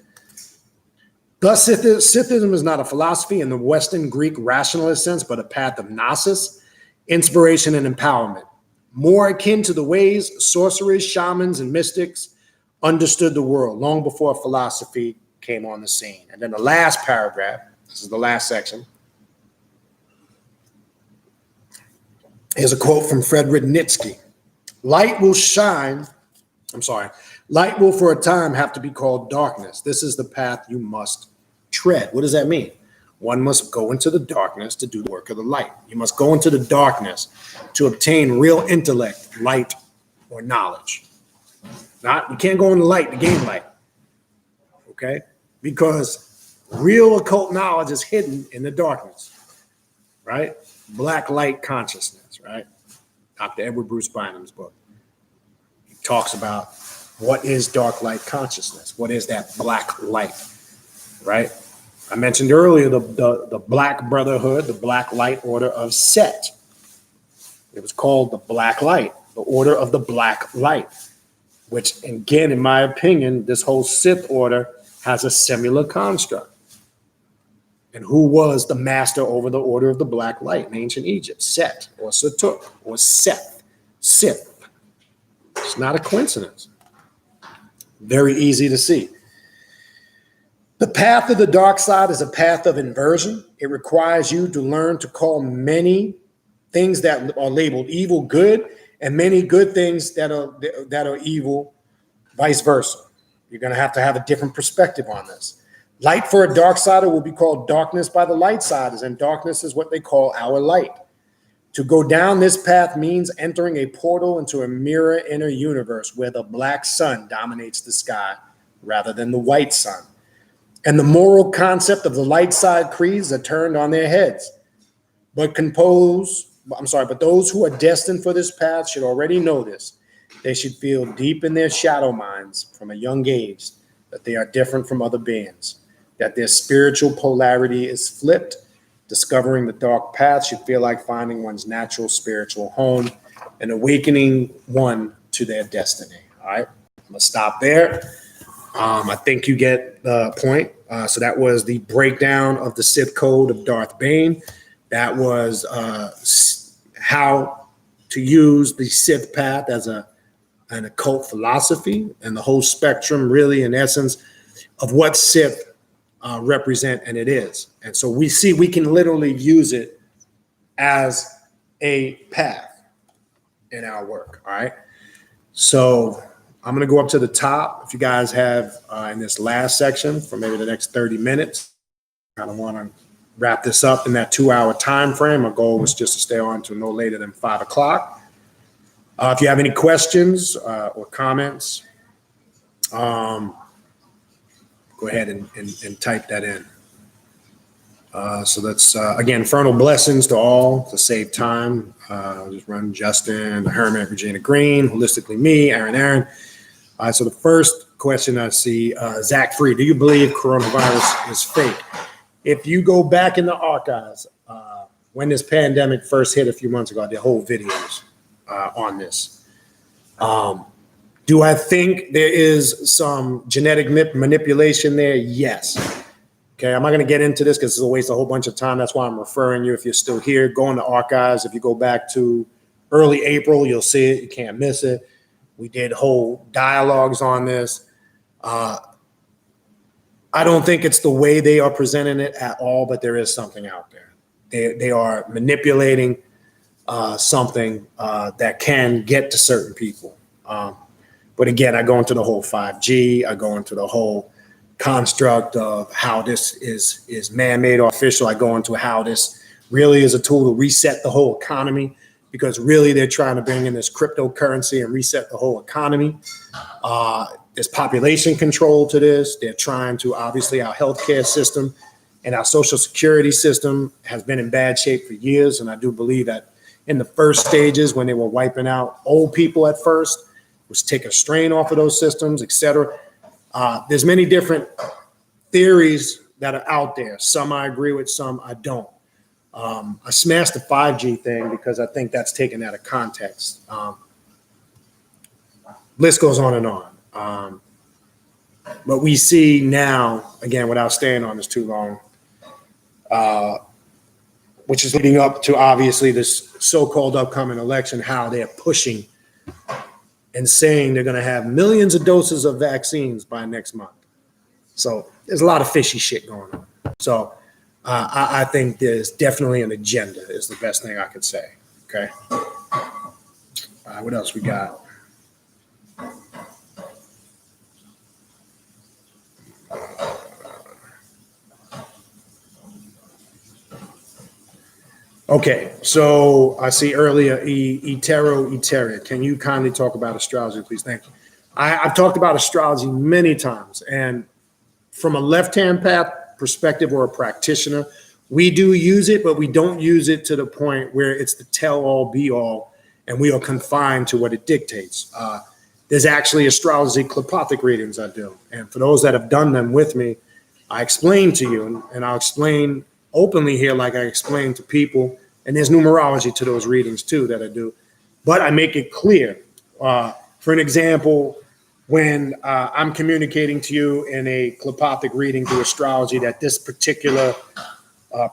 Thus, Sithism is not a philosophy in the Western Greek rationalist sense, but a path of gnosis, inspiration, and empowerment, more akin to the ways sorcerers, shamans, and mystics understood the world long before philosophy came on the scene. And then the last paragraph, this is the last section, here's a quote from Friedrich Nietzsche. Light will for a time have to be called darkness. This is the path you must tread. What does that mean? One must go into the darkness to do the work of the light. You must go into the darkness to obtain real intellect, light, or knowledge. You can't go in the light to gain light. Okay? Because real occult knowledge is hidden in the darkness. Right? Black light consciousness, right? Dr. Edward Bruce Bynum's book. He talks about what is dark light consciousness? What is that black light, right? I mentioned earlier the Black Brotherhood, the Black Light Order of Set. It was called the Black Light, the Order of the Black Light, which, again, in my opinion, this whole Sith order has a similar construct. And who was the master over the Order of the Black Light in ancient Egypt? Set, or Satuk, or Seth, Sith. It's not a coincidence. Very easy to see. The path of the dark side is a path of inversion. It requires you to learn to call many things that are labeled evil good, and many good things that are evil, vice versa. You're going to have a different perspective on this. Light for a dark sider will be called darkness by the light siders, and darkness is what they call our light. To go down this path means entering a portal into a mirror inner universe where the black sun dominates the sky rather than the white sun. And the moral concept of the light side creeds are turned on their heads. But those who are destined for this path should already know this. They should feel deep in their shadow minds from a young age that they are different from other beings, that their spiritual polarity is flipped. Discovering the dark path should feel like finding one's natural spiritual home and awakening one to their destiny. All right, I'm gonna stop there. I think you get the point. So that was the breakdown of the Sith code of Darth Bane. That was how to use the Sith path as an occult philosophy, and the whole spectrum, really, in essence, of what Sith represent, and it is. And so we can literally use it as a path in our work. All right. So I'm going to go up to the top. If you guys have in this last section for maybe the next 30 minutes, I kind of want to wrap this up in that 2-hour time frame. My goal was just to stay on to no later than 5 o'clock. If you have any questions or comments, go ahead and type that in. So that's, again, infernal blessings to all to save time. Just run Justin, the Hermit, Regina Green, holistically me, Aaron. All right, so the first question I see, Zach Free, do you believe coronavirus is fake? If you go back in the archives, when this pandemic first hit a few months ago, I did whole videos on this. Do I think there is some genetic manipulation there? Yes. Okay, I'm not going to get into this because it's a waste of a whole bunch of time. That's why I'm referring you. If you're still here, go in the archives. If you go back to early April, you'll see it. You can't miss it. We did whole dialogues on this. I don't think it's the way they are presenting it at all, but there is something out there. They are manipulating something that can get to certain people. But again, I go into the whole 5G. I go into the whole construct of how this is man-made, artificial. I go into how this really is a tool to reset the whole economy, because really they're trying to bring in this cryptocurrency and reset the whole economy. There's population control to this. They're trying to, obviously, our healthcare system and our social security system has been in bad shape for years. And I do believe that in the first stages, when they were wiping out old people at first, was taking a strain off of those systems, et cetera. There's many different theories that are out there. Some I agree with, some I don't. I smashed the 5G thing because I think that's taken out of context. List goes on and on. But we see now, again, without staying on this too long, which is leading up to obviously this so-called upcoming election, how they're pushing and saying they're going to have millions of doses of vaccines by next month. So there's a lot of fishy shit going on. So I think there's definitely an agenda is the best thing I could say. Okay. What else we got? Okay, so I see earlier, Eteria. Can you kindly talk about astrology, please? Thank you. I've talked about astrology many times, and from a left-hand path perspective or a practitioner, we do use it, but we don't use it to the point where it's the tell-all, be-all, and we are confined to what it dictates. There's actually astrology clepothic readings I do, and for those that have done them with me, I explain to you, and I'll explain openly here like I explain to people, and there's numerology to those readings too that I do, but I make it clear. For an example, when I'm communicating to you in a clepothic reading through astrology that this particular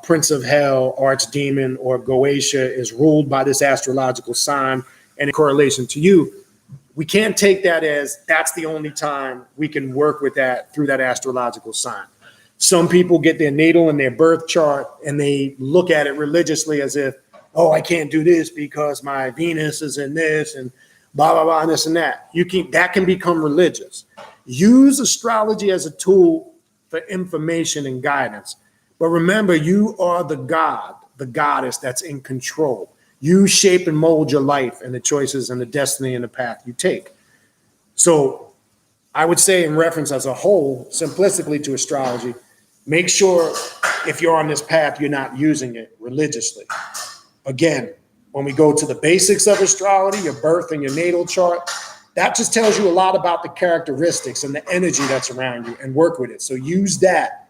prince of hell, archdemon, or Goetia is ruled by this astrological sign and in correlation to you, we can't take that as that's the only time we can work with that through that astrological sign. Some people get their natal and their birth chart and they look at it religiously as if, oh, I can't do this because my Venus is in this and blah, blah, blah, and this and that. That can become religious. Use astrology as a tool for information and guidance. But remember, you are the god, the goddess that's in control. You shape and mold your life and the choices and the destiny and the path you take. So I would say in reference as a whole, simplistically to astrology, make sure if you're on this path, you're not using it religiously. Again, when we go to the basics of astrology, your birth and your natal chart, that just tells you a lot about the characteristics and the energy that's around you and work with it. So use that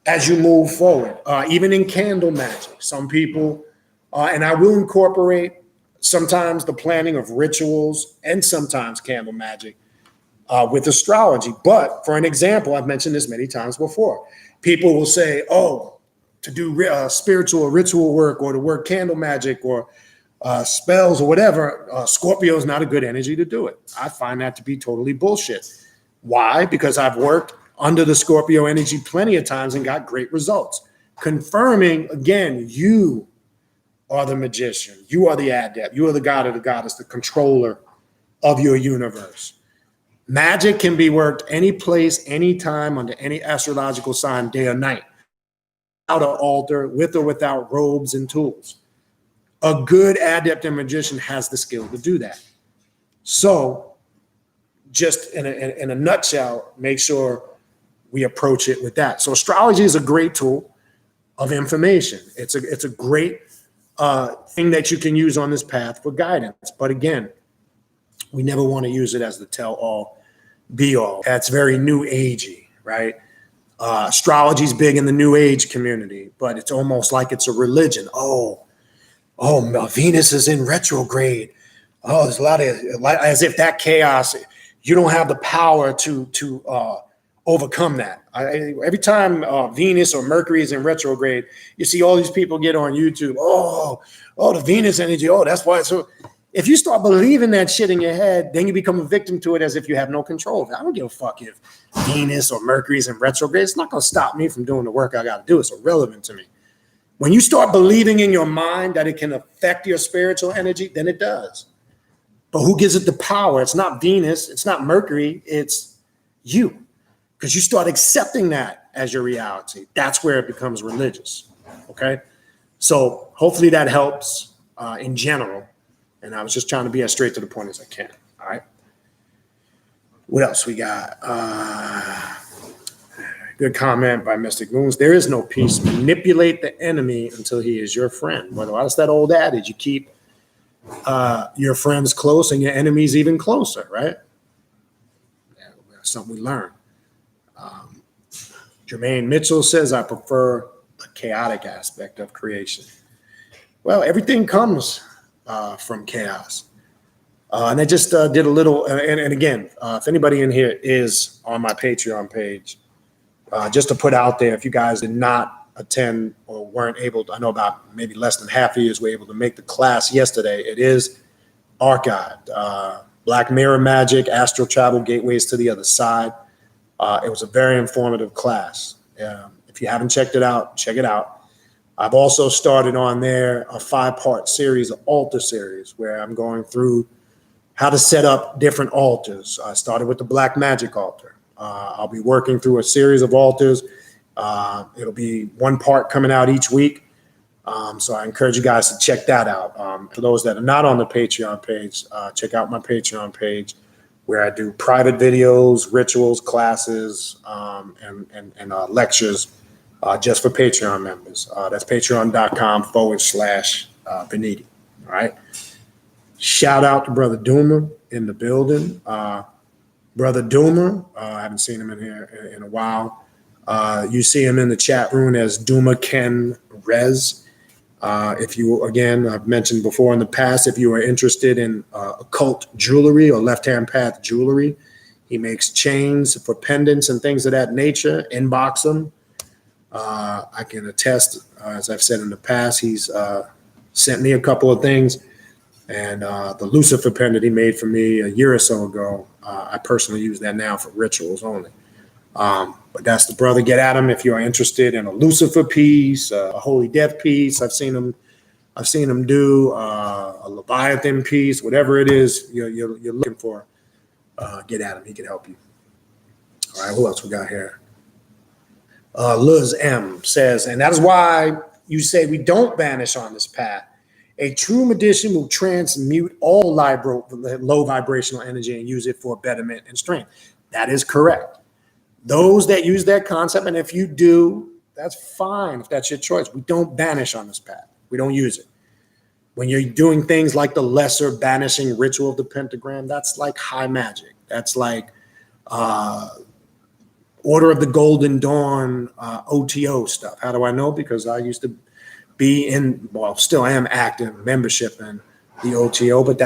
as you move forward. Even in candle magic, some people, and I will incorporate sometimes the planning of rituals and sometimes candle magic with astrology. But for an example, I've mentioned this many times before. People will say, oh, to do spiritual or ritual work or to work candle magic or spells or whatever, Scorpio is not a good energy to do it. I find that to be totally bullshit. Why? Because I've worked under the Scorpio energy plenty of times and got great results. Confirming, again, you are the magician. You are the adept. You are the god or the goddess, the controller of your universe. Magic can be worked any place, any time, under any astrological sign, day or night, without an altar, with or without robes and tools. A good adept and magician has the skill to do that. So just in a nutshell, make sure we approach it with that. So astrology is a great tool of information. It's a great thing that you can use on this path for guidance. But again, we never want to use it as the tell-all, be-all. That's very new agey, right? Astrology is big in the new age community, but it's almost like it's a religion. Oh, Venus is in retrograde. Oh, there's a lot of, as if that chaos, you don't have the power to overcome that. Every time Venus or Mercury is in retrograde, you see all these people get on YouTube. Oh, the Venus energy. Oh, that's why. So if you start believing that shit in your head, then you become a victim to it as if you have no control of it. I don't give a fuck if Venus or Mercury is in retrograde. It's not going to stop me from doing the work I got to do. It's irrelevant to me. When you start believing in your mind that it can affect your spiritual energy, then it does. But who gives it the power? It's not Venus. It's not Mercury. It's you. Because you start accepting that as your reality. That's where it becomes religious. Okay? So hopefully that helps in general. And I was just trying to be as straight to the point as I can. All right? What else we got? Good comment by Mystic Moons. There is no peace. Manipulate the enemy until he is your friend. Well, that's that old adage. You keep your friends close and your enemies even closer, right? Yeah, that's something we learn. Jermaine Mitchell says, I prefer the chaotic aspect of creation. Well, everything comes from chaos. And I just did a little, and again, if anybody in here is on my Patreon page, just to put out there, if you guys did not attend or weren't able to, I know about maybe less than half of you were able to make the class yesterday. It is archived. Black Mirror Magic, Astral Travel, Gateways to the Other Side. It was a very informative class. If you haven't checked it out, check it out. I've also started on there a 5-part series, an altar series, where I'm going through how to set up different altars. I started with the Black Magic altar. I'll be working through a series of altars. It'll be 1 part coming out each week. So I encourage you guys to check that out. For those that are not on the Patreon page, check out my Patreon page where I do private videos, rituals, classes, and lectures just for Patreon members. That's patreon.com/Beniti. All right. Shout out to Brother Doomer in the building. Brother Doomer, I haven't seen him in here in a while. You see him in the chat room as Duma Ken Rez. If you, again, I've mentioned before in the past, if you are interested in occult jewelry or left-hand path jewelry, he makes chains for pendants and things of that nature. Inbox him. I can attest, as I've said in the past, he's sent me a couple of things. And the Lucifer pendant he made for me a year or so ago, I personally use that now for rituals only. But that's the brother. Get at him if you're interested in a Lucifer piece, a Holy Death piece. I've seen him do a Leviathan piece, whatever it is you're looking for. Get at him. He can help you. All right. Who else we got here? Luz M says, and that is why you say we don't banish on this path. A true magician will transmute all low vibrational energy and use it for betterment and strength. That is correct. Those that use that concept, and if you do, that's fine if that's your choice. We don't banish on this path. We don't use it. When you're doing things like the lesser banishing ritual of the pentagram, that's like high magic. That's like Order of the Golden Dawn OTO stuff. How do I know? Because I used to be in, well, still am active membership in the OTO, but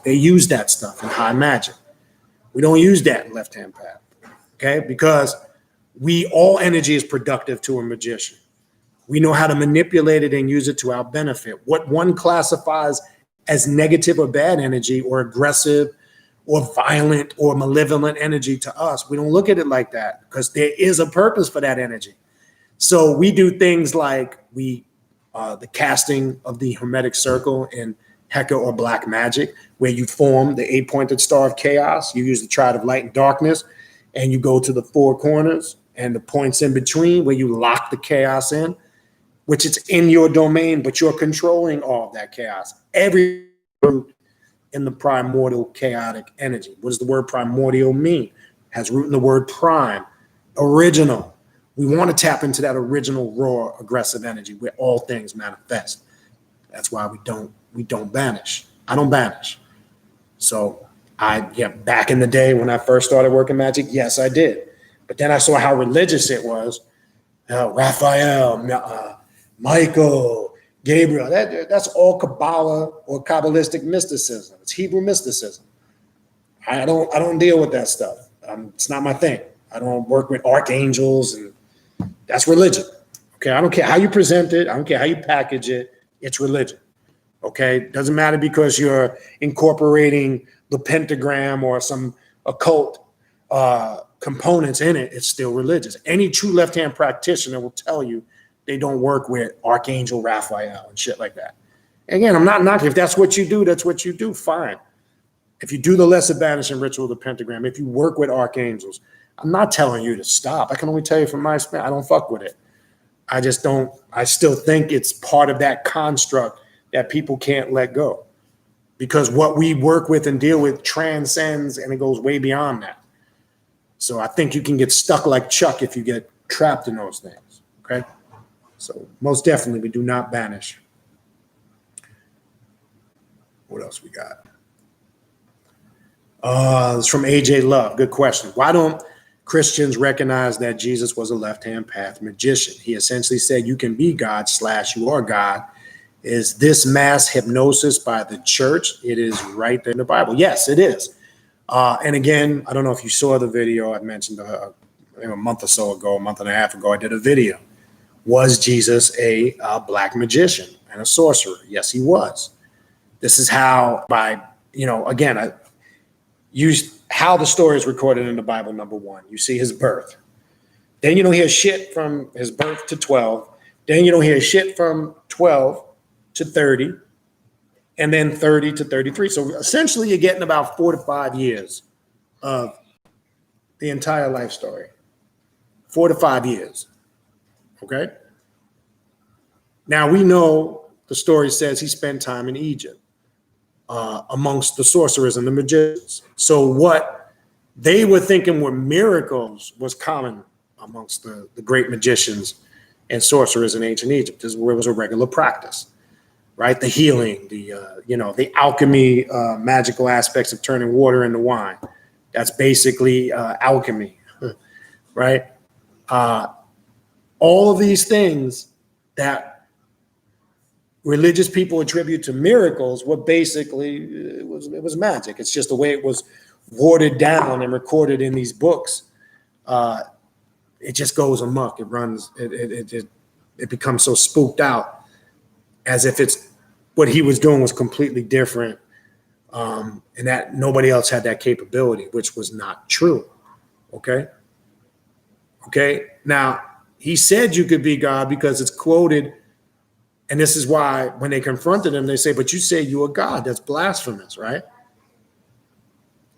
they use that stuff in high magic. We don't use that in left-hand path, okay? Because all energy is productive to a magician. We know how to manipulate it and use it to our benefit. What one classifies as negative or bad energy or aggressive or violent or malevolent energy to us, we don't look at it like that because there is a purpose for that energy. So we do things like the casting of the Hermetic Circle in Heka or Black Magic, where you form the 8-pointed star of chaos. You use the Triad of Light and Darkness, and you go to the 4 corners and the points in between where you lock the chaos in, which it's in your domain, but you're controlling all of that chaos. Every root in the primordial chaotic energy. What does the word primordial mean? It has root in the word prime, original. We want to tap into that original raw aggressive energy where all things manifest. That's why we don't banish. I don't banish. So back in the day when I first started working magic, yes, I did. But then I saw how religious it was. Raphael, Michael, Gabriel, that's all Kabbalah or Kabbalistic mysticism. It's Hebrew mysticism. I don't deal with that stuff. It's not my thing. I don't work with archangels, and that's religion. Okay, I don't care how you present it. I don't care how you package it. It's religion. Okay, doesn't matter because you're incorporating the pentagram or some occult components in it. It's still religious. Any true left-hand practitioner will tell you they don't work with Archangel Raphael and shit like that. Again, I'm not knocking. If that's what you do, that's what you do. Fine. if you do the lesser banishing ritual, the pentagram, if you work with archangels, I'm not telling you to stop. I can only tell you from my experience, I don't fuck with it. I just don't, I still think it's part of that construct that people can't let go, because what we work with and deal with transcends and it goes way beyond that. So I think you can get stuck like Chuck if you get trapped in those things. Okay. So most definitely we do not banish. What else we got? It's from AJ Love. Good question. Why don't Christians recognize that Jesus was a left-hand path magician? He essentially said you can be God / you are God. Is this mass hypnosis by the church? It is right there in the Bible. Yes, it is. And again, I don't know if you saw the video I mentioned a month or so ago, a month and a half ago, I did a video. Was Jesus a black magician and a sorcerer? Yes, he was. This is how, by, again, I used how the story is recorded in the Bible. Number one, you see his birth. Then you don't hear shit from his birth to 12. Then you don't hear shit from 12 to 30. And then 30 to 33. So essentially you're getting about 4 to 5 years of the entire life story. 4 to 5 years. Okay? Now we know the story says he spent time in Egypt amongst the sorcerers and the magicians. So what they were thinking were miracles was common amongst the great magicians and sorcerers in ancient Egypt. This was a regular practice, right? The healing, the alchemy, magical aspects of turning water into wine. That's basically alchemy, right? All of these things that religious people attribute to miracles were basically, it was magic. It's just the way it was watered down and recorded in these books. It just goes amok. It runs, it becomes so spooked out as if it's what he was doing was completely different. And that nobody else had that capability, which was not true. Okay. Now, he said you could be God because it's quoted. And this is why when they confronted him, they say, but you say you are God. That's blasphemous, right?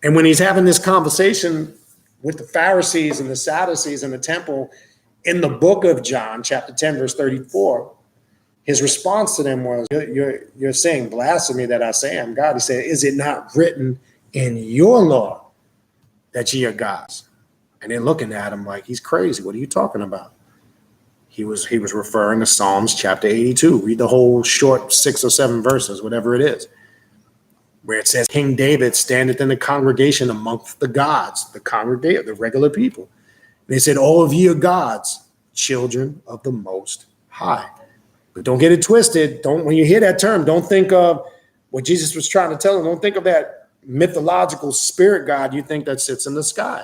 And when he's having this conversation with the Pharisees and the Sadducees in the temple in the book of John, chapter 10, verse 34, his response to them was, you're saying blasphemy that I say I'm God. He said, is it not written in your law that ye are gods? And they're looking at him like he's crazy. What are you talking about? He was referring to Psalms chapter 82. Read the whole short 6 or 7 verses, whatever it is, where it says, King David standeth in the congregation amongst the gods, the regular people. And they said, all of ye are gods, children of the Most High. But don't get it twisted. When you hear that term, don't think of what Jesus was trying to tell them. Don't think of that mythological spirit God you think that sits in the sky.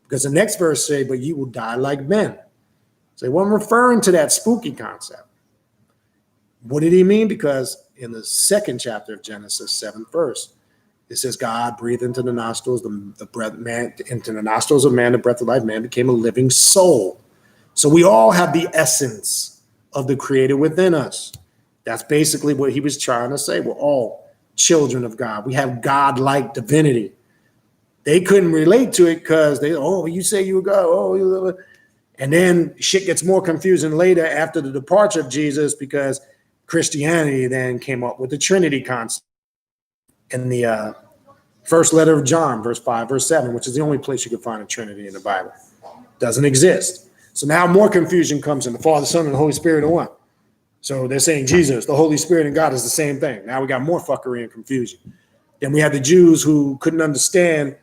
Because the next verse say, but ye will die like men. So well, I'm referring to that spooky concept. What did he mean? Because in the 2nd chapter of Genesis, 7th verse, it says God breathed into the nostrils, the breath man, into the nostrils of man, the breath of life, man became a living soul. So we all have the essence of the Creator within us. That's basically what he was trying to say. We're all children of God. We have God-like divinity. They couldn't relate to it because you say you were God. And then shit gets more confusing later after the departure of Jesus, because Christianity then came up with the Trinity concept in the first letter of John, verse 5, verse 7, which is the only place you can find a Trinity in the Bible. Doesn't exist. So now more confusion comes in. The Father, Son, and the Holy Spirit are one. So they're saying Jesus, the Holy Spirit, and God is the same thing. Now we got more fuckery and confusion. Then we have the Jews who couldn't understand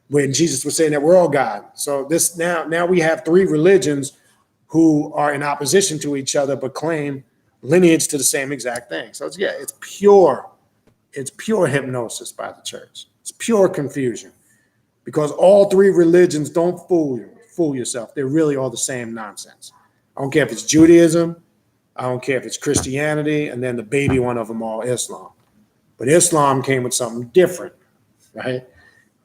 when Jesus was saying that we're all God. So this now we have 3 religions who are in opposition to each other, but claim lineage to the same exact thing. So it's pure hypnosis by the church. It's pure confusion, because all 3 religions, don't fool yourself. They're really all the same nonsense. I don't care if it's Judaism. I don't care if it's Christianity. And then the baby one of them all, Islam. But Islam came with something different, right?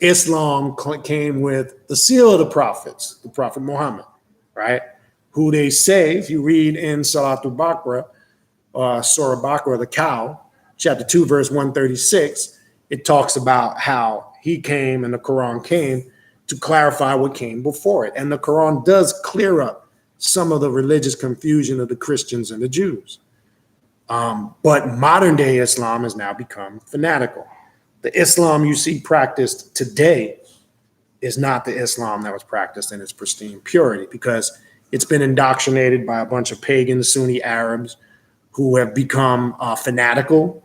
Islam came with the seal of the prophets, the Prophet Muhammad, right? Who they say, if you read in Salatul Baqarah, Surah Baqarah, the cow, chapter 2, verse 136, it talks about how he came and the Quran came to clarify what came before it. And the Quran does clear up some of the religious confusion of the Christians and the Jews. But modern day Islam has now become fanatical. The Islam you see practiced today is not the Islam that was practiced in its pristine purity, because it's been indoctrinated by a bunch of pagan Sunni Arabs who have become fanatical,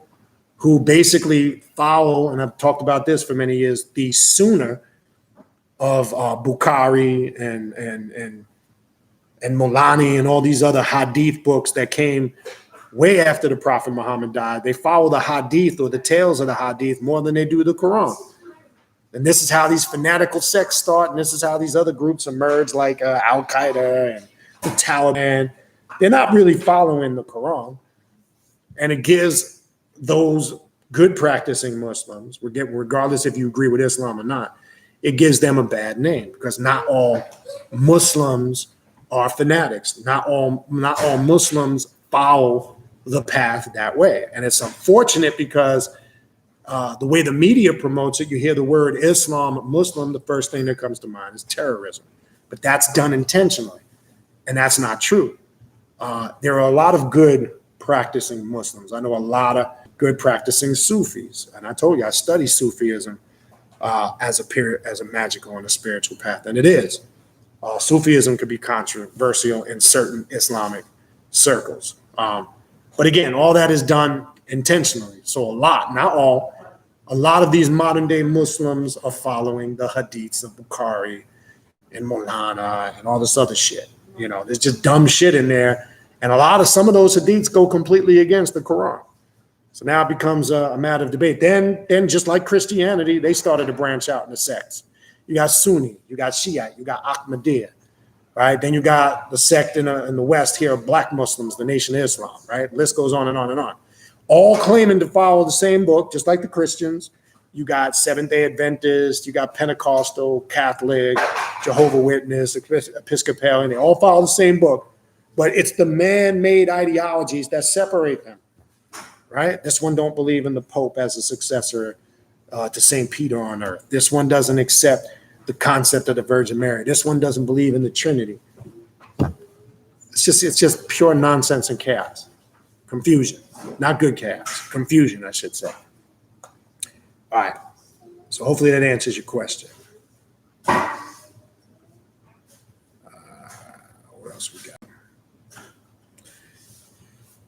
who basically follow, and I've talked about this for many years, the Sunnah of Bukhari and Molani and all these other hadith books that came way after the Prophet Muhammad died. They follow the hadith or the tales of the hadith more than they do the Quran. And this is how these fanatical sects start, and this is how these other groups emerge, like Al-Qaeda and the Taliban. They're not really following the Quran. And it gives those good practicing Muslims, regardless if you agree with Islam or not, it gives them a bad name, because not all Muslims are fanatics. Not all Muslims follow the path that way. And it's unfortunate because the way the media promotes it, you hear the word Islam, Muslim, the first thing that comes to mind is terrorism. But that's done intentionally, and that's not true. There are a lot of good practicing Muslims. I know a lot of good practicing Sufis. And I told you, I study Sufism as a magical and a spiritual path, and it is. Sufism could be controversial in certain Islamic circles. But again, all that is done intentionally. So a lot, not all, a lot of these modern day Muslims are following the hadiths of Bukhari and Molana and all this other shit. You know, there's just dumb shit in there. And some of those hadiths go completely against the Quran. So now it becomes a matter of debate. Then just like Christianity, they started to branch out into sects. You got Sunni, you got Shiite, you got Ahmadiyya, right? Then you got the sect in the West here, Black Muslims, the Nation of Islam, right? List goes on and on and on. All claiming to follow the same book, just like the Christians. You got Seventh-day Adventists, you got Pentecostal, Catholic, Jehovah's Witness, Episcopalian. They all follow the same book, but it's the man-made ideologies that separate them, right? This one don't believe in the Pope as a successor to St. Peter on earth. This one doesn't accept the concept of the Virgin Mary. This one doesn't believe in the Trinity. It's just pure nonsense and chaos. Confusion. Not good chaos. Confusion, I should say. All right. So hopefully that answers your question. What else we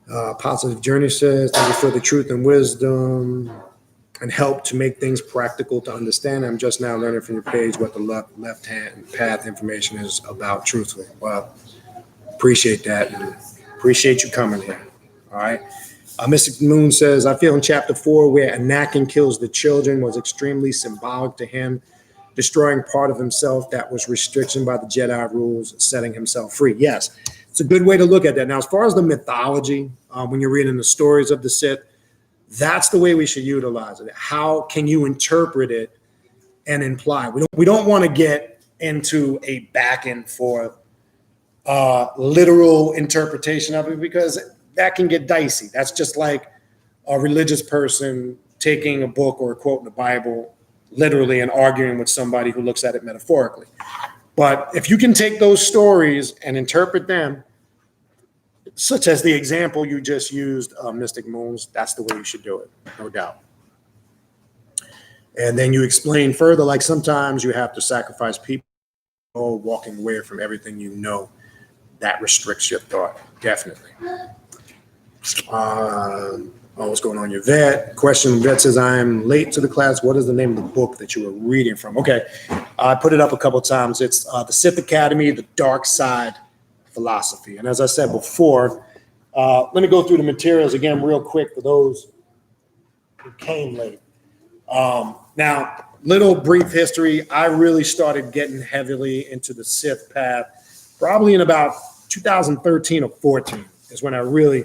got? Positive Journey says, thank you for the truth and wisdom and help to make things practical to understand. I'm just now learning from your page what the left-hand path information is about truthfully. Well, appreciate that, and appreciate you coming here. All right. Mystic Moon says, I feel in chapter 4 where Anakin kills the children was extremely symbolic to him, destroying part of himself that was restriction by the Jedi rules, setting himself free. Yes, it's a good way to look at that. Now, as far as the mythology, when you're reading the stories of the Sith, that's the way we should utilize it. How can you interpret it and imply? We don't want to get into a back and forth literal interpretation of it, because that can get dicey. That's just like a religious person taking a book or a quote in the Bible literally and arguing with somebody who looks at it metaphorically. But if you can take those stories and interpret them, such as the example you just used, Mystic Moons, that's the way you should do it, no doubt. And then you explain further, like sometimes you have to sacrifice people, walking away from everything you know. That restricts your thought, definitely. What's going on, your vet? Question, vet says, I am late to the class. What is the name of the book that you were reading from? Okay, I put it up a couple of times. It's the Sith Academy, The Dark Side Philosophy. And as I said before, let me go through the materials again real quick for those who came late. Now, little brief history. I really started getting heavily into the Sith path probably in about 2013 or 14 is when I really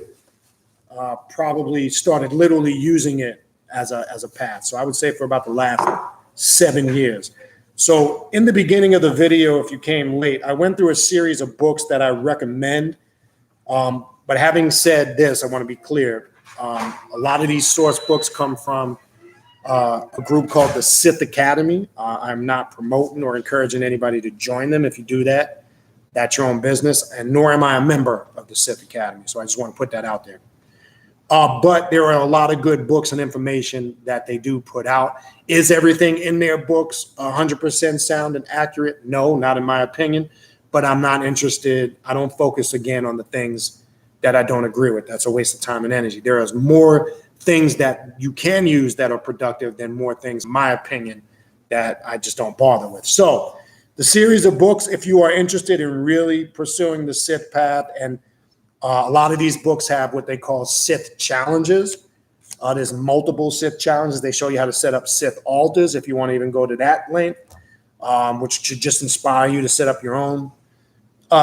probably started literally using it as a path. So I would say for about the last 7 years. So in the beginning of the video, if you came late, I went through a series of books that I recommend. But having said this, I want to be clear. A lot of these source books come from a group called the Sith Academy. I'm not promoting or encouraging anybody to join them. If you do that, that's your own business, and nor am I a member of the Sith Academy. So I just want to put that out there. But there are a lot of good books and information that they do put out. Is everything in their books 100% sound and accurate? No, not in my opinion. But I'm not interested. I don't focus again on the things that I don't agree with. That's a waste of time and energy. There is more things that you can use that are productive than more things, in my opinion, that I just don't bother with. So the series of books, if you are interested in really pursuing the Sith path, and a lot of these books have what they call Sith challenges. There's multiple Sith challenges. They show you how to set up Sith altars if you want to even go to that length, which should just inspire you to set up your own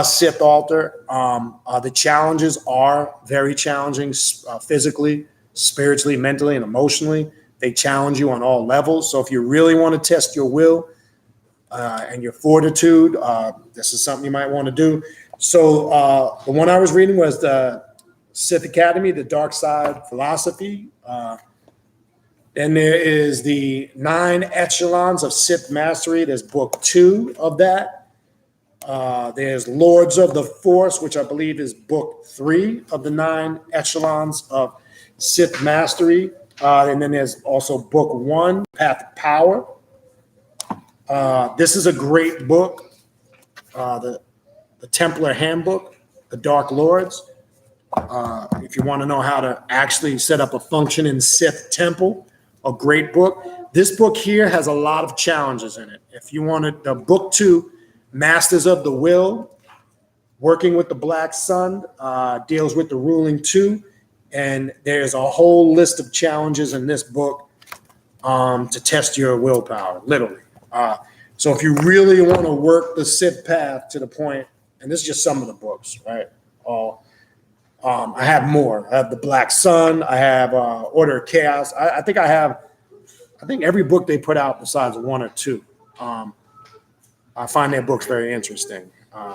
Sith altar. The challenges are very challenging physically, spiritually, mentally, and emotionally. They challenge you on all levels. So if you really want to test your will and your fortitude, this is something you might want to do. So the one I was reading was the Sith Academy, the Dark Side Philosophy. Then there is the 9 Echelons of Sith Mastery. There's book 2 of that. There's Lords of the Force, which I believe is book 3 of the 9 Echelons of Sith Mastery. And then there's also book 1, Path of Power. This is a great book. The Templar Handbook, The Dark Lords. If you want to know how to actually set up a functioning Sith temple, a great book. This book here has a lot of challenges in it. If you wanted the book 2, Masters of the Will, Working with the Black Sun, deals with the ruling 2. And there's a whole list of challenges in this book to test your willpower, literally. So if you really want to work the Sith path to the point, and this is just some of the books, right? I have more. I have the Black Sun. I have Order of Chaos. I think every book they put out besides 1 or 2. I find their books very interesting.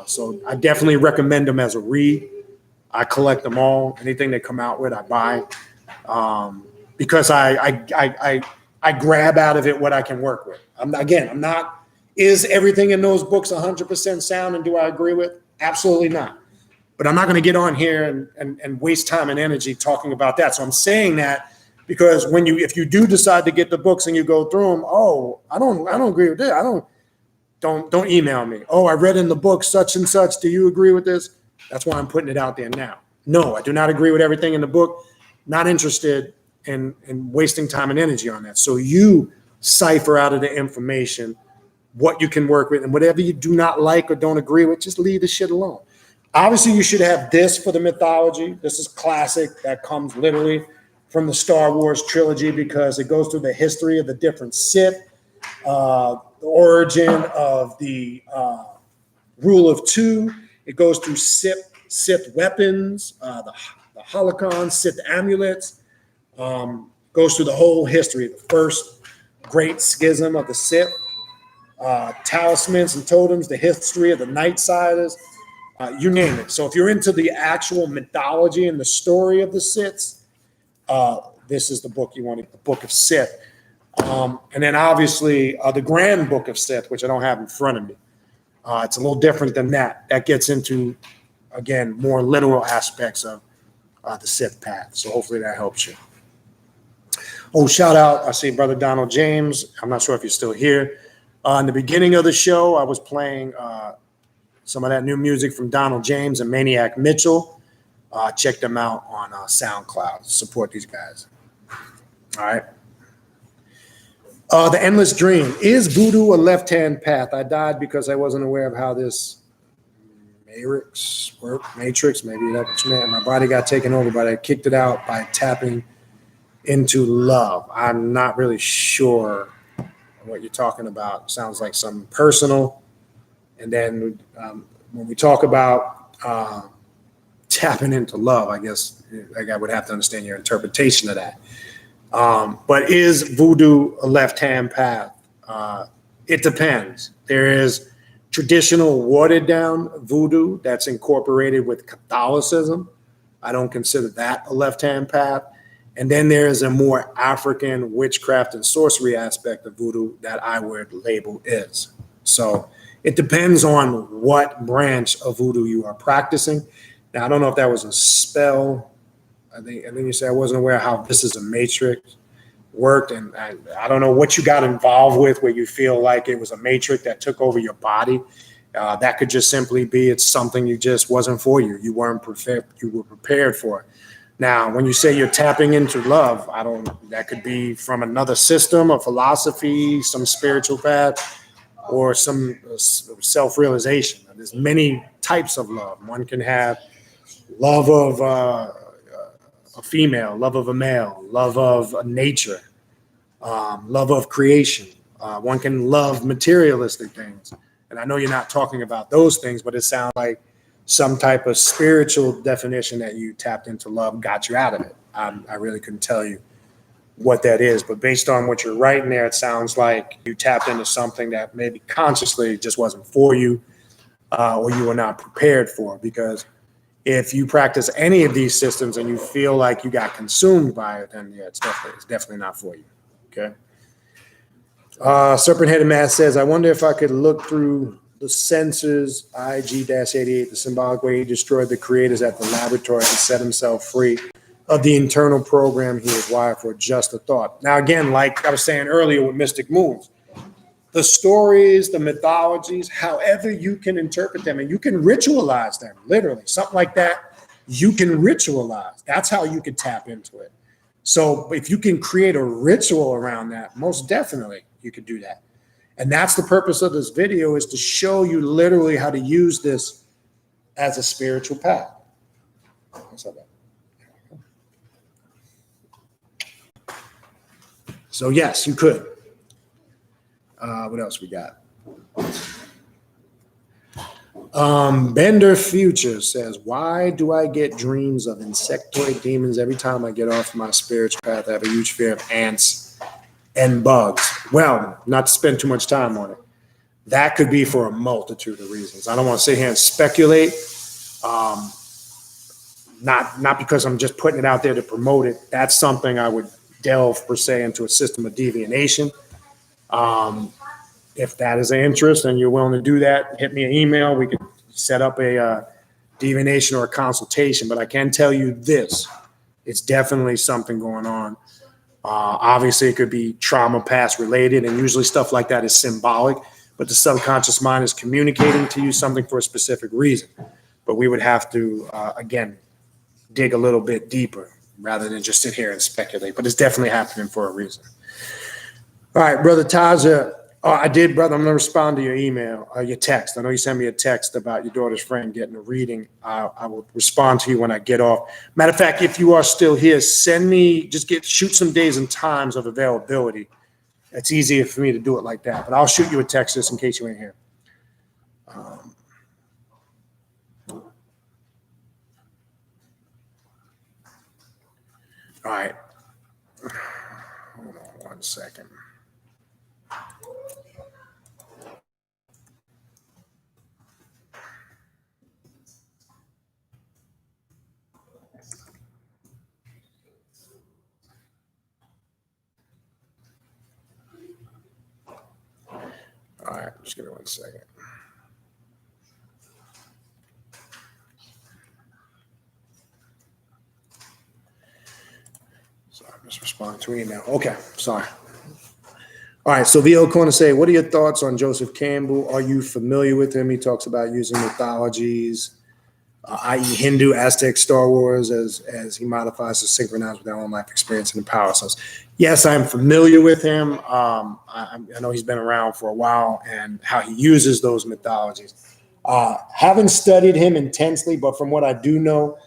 So I definitely recommend them as a read. I collect them all. Anything they come out with, I buy, because I grab out of it what I can work with. I'm not. Is everything in those books 100% sound, and do I agree with? Absolutely not. But I'm not going to get on here and waste time and energy talking about that. So I'm saying that because if you do decide to get the books and you go through them, I don't agree with that. Don't email me. I read in the book such and such. Do you agree with this? That's why I'm putting it out there now. No, I do not agree with everything in the book. Not interested in wasting time and energy on that. So you cipher out of the information what you can work with, and whatever you do not like or don't agree with, just leave the shit alone. Obviously, you should have this for the mythology. This is classic. That comes literally from the Star Wars trilogy because it goes through the history of the different Sith, the origin of the rule of 2. It goes through Sith weapons, the holocron, Sith amulets. Goes through the whole history, the first great schism of the Sith, talismans and totems, the history of the Nightsiders, you name it. So if you're into the actual mythology and the story of the Siths, this is the book you want, the Book of Sith. And then obviously the Grand Book of Sith, which I don't have in front of me. It's a little different than that. That gets into, again, more literal aspects of the Sith path. So hopefully that helps you. Shout out, I see Brother Donald James. I'm not sure if you're still here. In the beginning of the show, I was playing some of that new music from Donald James and Maniac Mitchell. Check them out on SoundCloud. Support these guys. All right. The Endless Dream. Is voodoo a left-hand path? I died because I wasn't aware of how this matrix worked. Matrix, maybe that's what you meant. My body got taken over, but I kicked it out by tapping into love. I'm not really sure what you're talking about. Sounds like some personal. And then when we talk about tapping into love, I guess I would have to understand your interpretation of that. But is voodoo a left-hand path? It depends. There is traditional watered-down voodoo that's incorporated with Catholicism. I don't consider that a left-hand path. And then there is a more African witchcraft and sorcery aspect of voodoo that I would label is. So it depends on what branch of voodoo you are practicing. Now, I don't know if that was a spell. And then you say I wasn't aware how this is a matrix worked. And I don't know what you got involved with where you feel like it was a matrix that took over your body. That could just simply be it's something you just wasn't for you. You weren't prepared. You were prepared for it. Now, when you say you're tapping into love, that could be from another system, a philosophy, some spiritual path, or some self-realization. There's many types of love. One can have love of a female, love of a male, love of nature, love of creation. One can love materialistic things. And I know you're not talking about those things, but it sounds like some type of spiritual definition that you tapped into love got you out of it. I really couldn't tell you what that is, but based on what you're writing there, it sounds like you tapped into something that maybe consciously just wasn't for you, or you were not prepared for. Because if you practice any of these systems and you feel like you got consumed by it, then yeah, it's definitely not for you. Okay. Serpent-headed man says, I wonder if I could look through the sensors, IG-88, the symbolic way he destroyed the creators at the laboratory and set himself free of the internal program he is wired for, just a thought. Now, again, like I was saying earlier with Mystic Moons, the stories, the mythologies, however you can interpret them, and you can ritualize them, literally, something like that, you can ritualize. That's how you can tap into it. So if you can create a ritual around that, most definitely you could do that. And that's the purpose of this video, is to show you literally how to use this as a spiritual path. So yes, you could. What else we got? Bender Future says, why do I get dreams of insectoid demons every time I get off my spiritual path? I have a huge fear of ants and bugs. Well, not to spend too much time on it. That could be for a multitude of reasons. I don't want to sit here and speculate. Not because I'm just putting it out there to promote it. That's something I would delve per se into a system of divination. If that is an interest and you're willing to do that, hit me an email. We could set up a divination or a consultation. But I can tell you this: it's definitely something going on. Obviously, it could be trauma past related, and usually stuff like that is symbolic, but the subconscious mind is communicating to you something for a specific reason. But we would have to, again, dig a little bit deeper rather than just sit here and speculate. But it's definitely happening for a reason. All right, Brother Taja. I did, brother. I'm going to respond to your email, your text. I know you sent me a text about your daughter's friend getting a reading. I will respond to you when I get off. Matter of fact, if you are still here, send me, shoot some days and times of availability. It's easier for me to do it like that, but I'll shoot you a text just in case you ain't here. All right. Hold on 1 second. All right, just give me 1 second. Sorry, I'm just responding to email. Okay, sorry. All right, so VO Corner say, what are your thoughts on Joseph Campbell? Are you familiar with him? He talks about using mythologies, i.e. Hindu, Aztec, Star Wars, as he modifies to synchronize with their own life experience and the power source. Yes, I'm familiar with him. I know he's been around for a while and how he uses those mythologies. Haven't studied him intensely, but from what I do know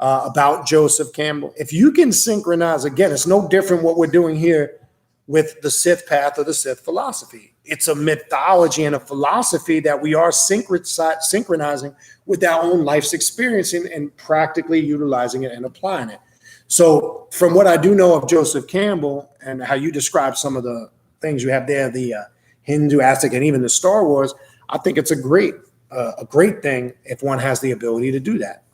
about Joseph Campbell, if you can synchronize, again, it's no different what we're doing here with the Sith path or the Sith philosophy. It's a mythology and a philosophy that we are synchronizing with our own life's experience and practically utilizing it and applying it. So from what I do know of Joseph Campbell and how you describe some of the things you have there, the Hindu, Aztec, and even the Star Wars, I think it's a great thing if one has the ability to do that.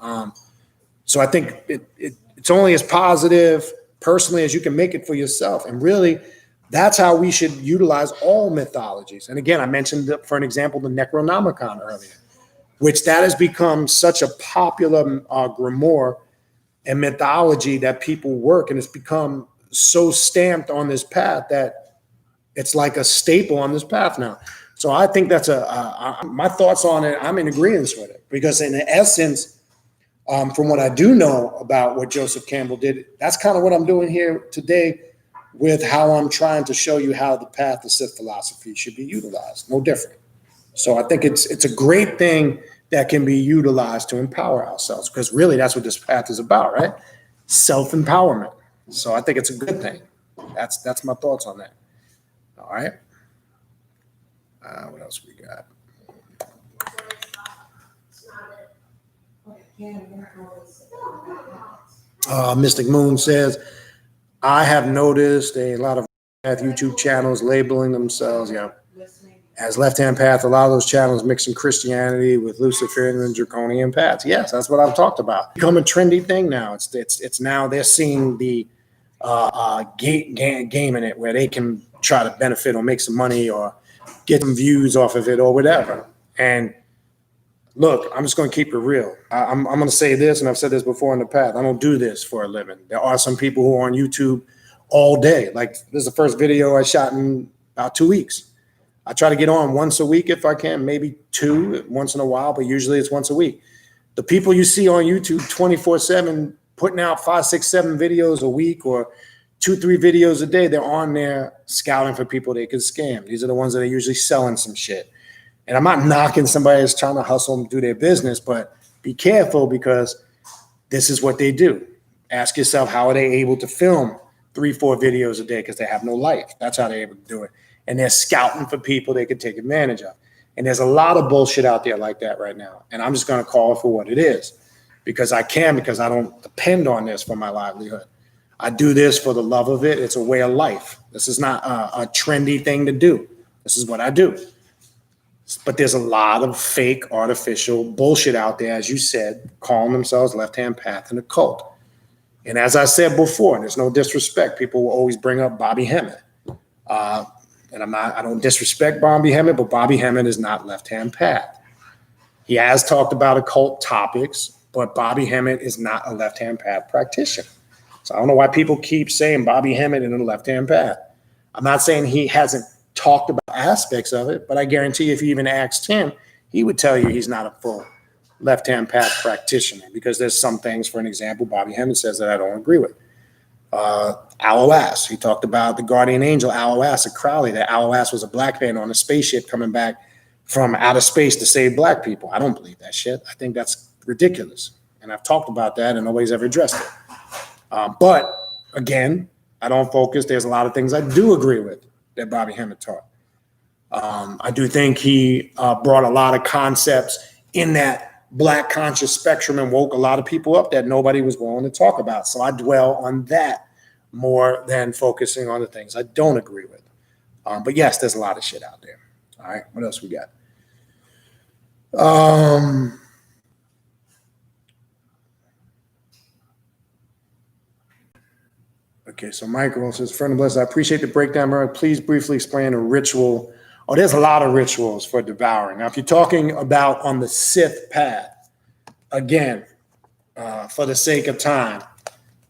So I think it's only as positive personally as you can make it for yourself. And really, that's how we should utilize all mythologies. And again, I mentioned, for an example, the Necronomicon earlier, which that has become such a popular grimoire and mythology that people work, and it's become so stamped on this path that it's like a staple on this path now. So I think that's my thoughts on it. I'm in agreement with it because in essence, from what I do know about what Joseph Campbell did, that's kind of what I'm doing here today with how I'm trying to show you how the path of Sith philosophy should be utilized. No different. So I think it's a great thing that can be utilized to empower ourselves, because really that's what this path is about, right? Self-empowerment. So I think it's a good thing. That's my thoughts on that. All right. What else we got? Mystic Moon says, I have noticed a lot of YouTube channels labeling themselves, as left-hand path. A lot of those channels mixing Christianity with Luciferian and Draconian paths. Yes, that's what I've talked about. Become a trendy thing now. It's now they're seeing the game in it where they can try to benefit or make some money or get some views off of it or whatever. And look, I'm just going to keep it real. I'm going to say this, and I've said this before in the past. I don't do this for a living. There are some people who are on YouTube all day. Like, this is the first video I shot in about 2 weeks. I try to get on once a week if I can, maybe two once in a while, but usually it's once a week. The people you see on YouTube 24/7 putting out 5, 6, 7 videos a week or 2, 3 videos a day, they're on there scouting for people they can scam. These are the ones that are usually selling some shit. And I'm not knocking somebody that's trying to hustle and do their business, but be careful because this is what they do. Ask yourself, how are they able to film 3, 4 videos a day? Because they have no life. That's how they're able to do it. And they're scouting for people they could take advantage of. And there's a lot of bullshit out there like that right now. And I'm just going to call it for what it is because I don't depend on this for my livelihood. I do this for the love of it. It's a way of life. This is not a trendy thing to do. This is what I do. But there's a lot of fake, artificial bullshit out there, as you said, calling themselves left-hand path and occult. And as I said before, there's no disrespect. People will always bring up Bobby Hemmett. And I don't disrespect Bobby Hemmett, but Bobby Hemmett is not left-hand path. He has talked about occult topics, but Bobby Hemmett is not a left-hand path practitioner. So I don't know why people keep saying Bobby Hemmett in the left-hand path. I'm not saying he hasn't talked about aspects of it, but I guarantee if you even asked him, he would tell you he's not a full left-hand path practitioner because there's some things, for an example, Bobby Hemmett says that I don't agree with. Aloas, he talked about the guardian angel Aloas at Crowley, that Aloas was a black man on a spaceship coming back from outer space to save black people. I don't believe that shit. I think that's ridiculous. And I've talked about that and nobody's ever addressed it. But again, I don't focus. There's a lot of things I do agree with that Bobby Hemmett taught. I do think he brought a lot of concepts in that black conscious spectrum and woke a lot of people up that nobody was willing to talk about. So I dwell on that more than focusing on the things I don't agree with. But yes, there's a lot of shit out there. All right, what else we got? Okay, so Michael says, friend of blessed, I appreciate the breakdown, bro. Please briefly explain a ritual. Oh, there's a lot of rituals for devouring. Now, if you're talking about on the Sith path, again, for the sake of time,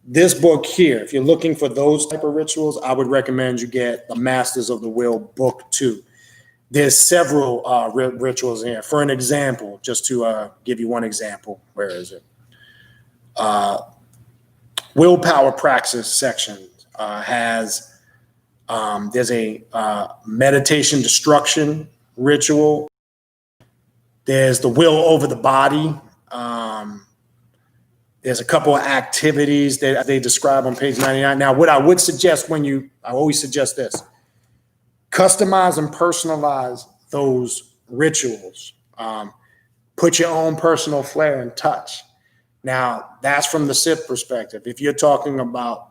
this book here, if you're looking for those type of rituals, I would recommend you get the Masters of the Will book 2. There's several rituals in here. For an example, just to give you one example, where is it? Willpower praxis section has, there's a meditation destruction ritual. There's the will over the body. There's a couple of activities that they describe on page 99. Now, what I would suggest I always suggest this, customize and personalize those rituals. Put your own personal flair and touch. Now, that's from the Sith perspective. If you're talking about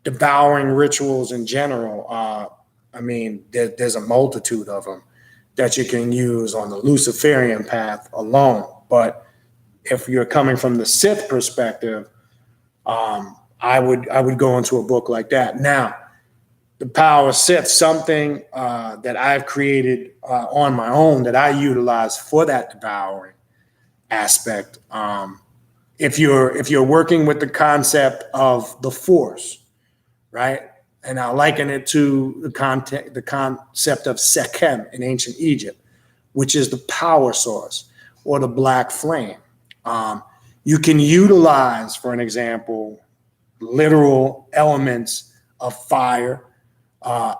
devouring rituals in general, there's a multitude of them that you can use on the Luciferian path alone. But if you're coming from the Sith perspective, I would go into a book like that. Now, the Power of Sith, something that I've created on my own that I utilize for that devouring aspect. If you're working with the concept of the Force, right? And I'll liken it to the concept of Sekhem in ancient Egypt, which is the power source or the black flame. You can utilize, for an example, literal elements of fire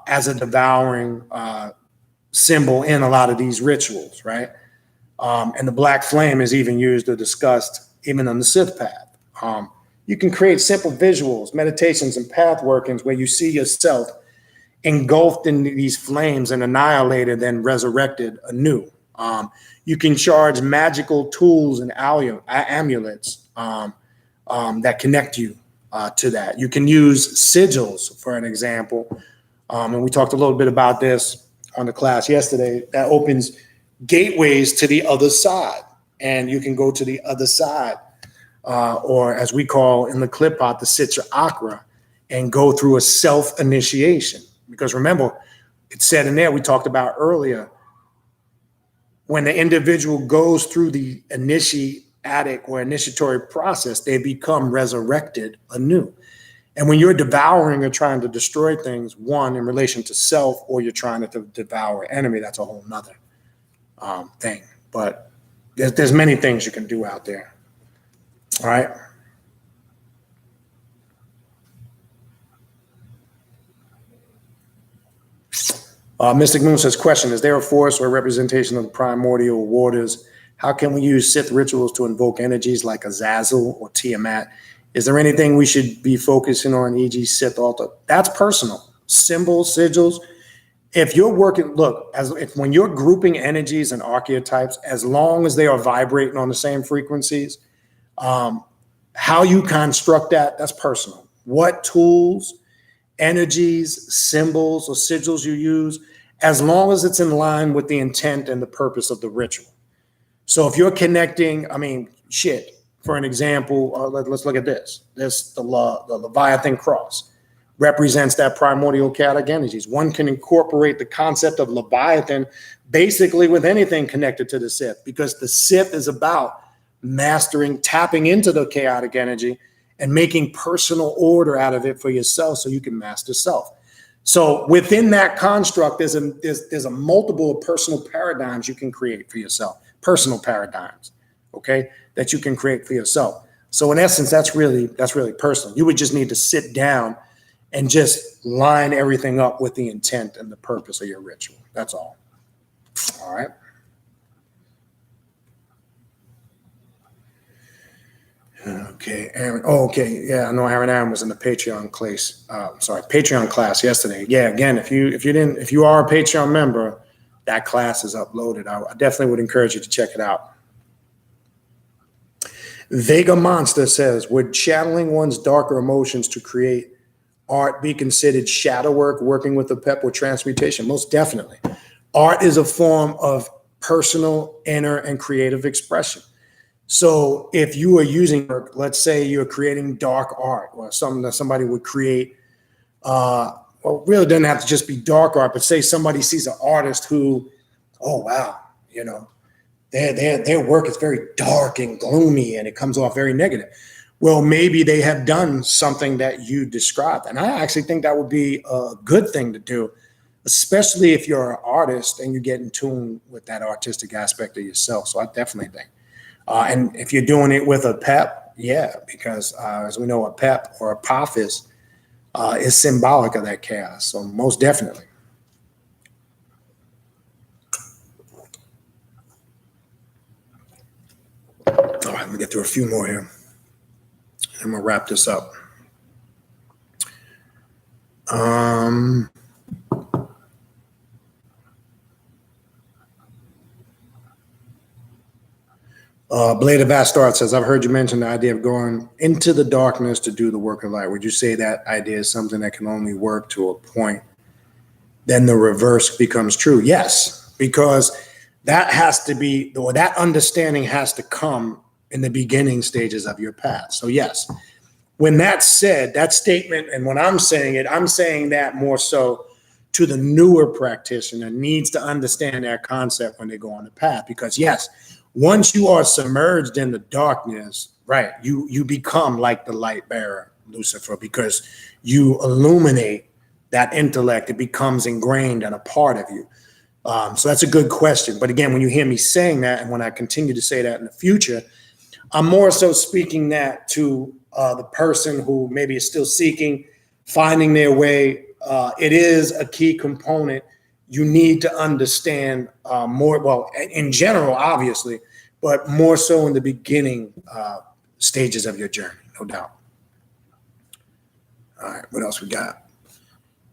as a devouring symbol in a lot of these rituals, right? And the black flame is even used or discussed even on the Sith path. You can create simple visuals, meditations, and path workings where you see yourself engulfed in these flames and annihilated, then resurrected anew. You can charge magical tools and amulets that connect you to that. You can use sigils, for an example. And we talked a little bit about this on the class yesterday. That opens gateways to the other side. And you can go to the other side, or as we call in the Klipot, the Sitra Akra, and go through a self-initiation. Because remember, it said in there, we talked about earlier, when the individual goes through the initiatic or initiatory process, they become resurrected anew. And when you're devouring or trying to destroy things, one, in relation to self, or you're trying to devour an enemy, that's a whole nother thing. But there's many things you can do out there. All right. Mystic Moon says, question, is there a force or a representation of the primordial waters? How can we use Sith rituals to invoke energies like Azazel or Tiamat? Is there anything we should be focusing on, e.g. Sith altar? That's personal. Symbols, sigils. If you're working, look, when you're grouping energies and archetypes, as long as they are vibrating on the same frequencies, how you construct that, that's personal. What tools, energies, symbols, or sigils you use, as long as it's in line with the intent and the purpose of the ritual. So if you're connecting, for an example, let's look at this. The Leviathan cross represents that primordial chaotic energies. One can incorporate the concept of Leviathan basically with anything connected to the Sith, because the Sith is about mastering, tapping into the chaotic energy and making personal order out of it for yourself so you can master self. So within that construct, there's a multiple of personal paradigms you can create for yourself, personal paradigms, okay, that you can create for yourself. So in essence, that's really personal. You would just need to sit down and just line everything up with the intent and the purpose of your ritual. That's all. All right. Okay, Aaron. Oh, okay. Yeah, I know Aaron was in the Patreon class yesterday. Yeah, again, if you are a Patreon member, that class is uploaded. I definitely would encourage you to check it out. Vega Monster says, would channeling one's darker emotions to create art be considered shadow work, working with the PEP or transmutation? Most definitely. Art is a form of personal, inner, and creative expression. So if you are using, let's say you're creating dark art or something that somebody would create, well, it really doesn't have to just be dark art, but say somebody sees an artist who, oh, wow, their work is very dark and gloomy and it comes off very negative. Well, maybe they have done something that you described. And I actually think that would be a good thing to do, especially if you're an artist and you get in tune with that artistic aspect of yourself. So I definitely think. And if you're doing it with a PEP, yeah, because as we know, a PEP or a Apophis is symbolic of that chaos. So most definitely. All right, let me get through a few more here. I'm going to wrap this up. Blade of Astard says, I've heard you mention the idea of going into the darkness to do the work of light. Would you say that idea is something that can only work to a point? Then the reverse becomes true. Yes, because that has to be, or that understanding has to come in the beginning stages of your path. So yes, when that's said, that statement, and when I'm saying it, I'm saying that more so to the newer practitioner needs to understand that concept when they go on the path. Because yes, once you are submerged in the darkness, right, you become like the light bearer, Lucifer, because you illuminate that intellect. It becomes ingrained and a part of you. So that's a good question. But again, when you hear me saying that, and when I continue to say that in the future, I'm more so speaking that to the person who maybe is still seeking, finding their way. It is a key component. You need to understand more, well, in general, obviously, but more so in the beginning stages of your journey, no doubt. All right, what else we got?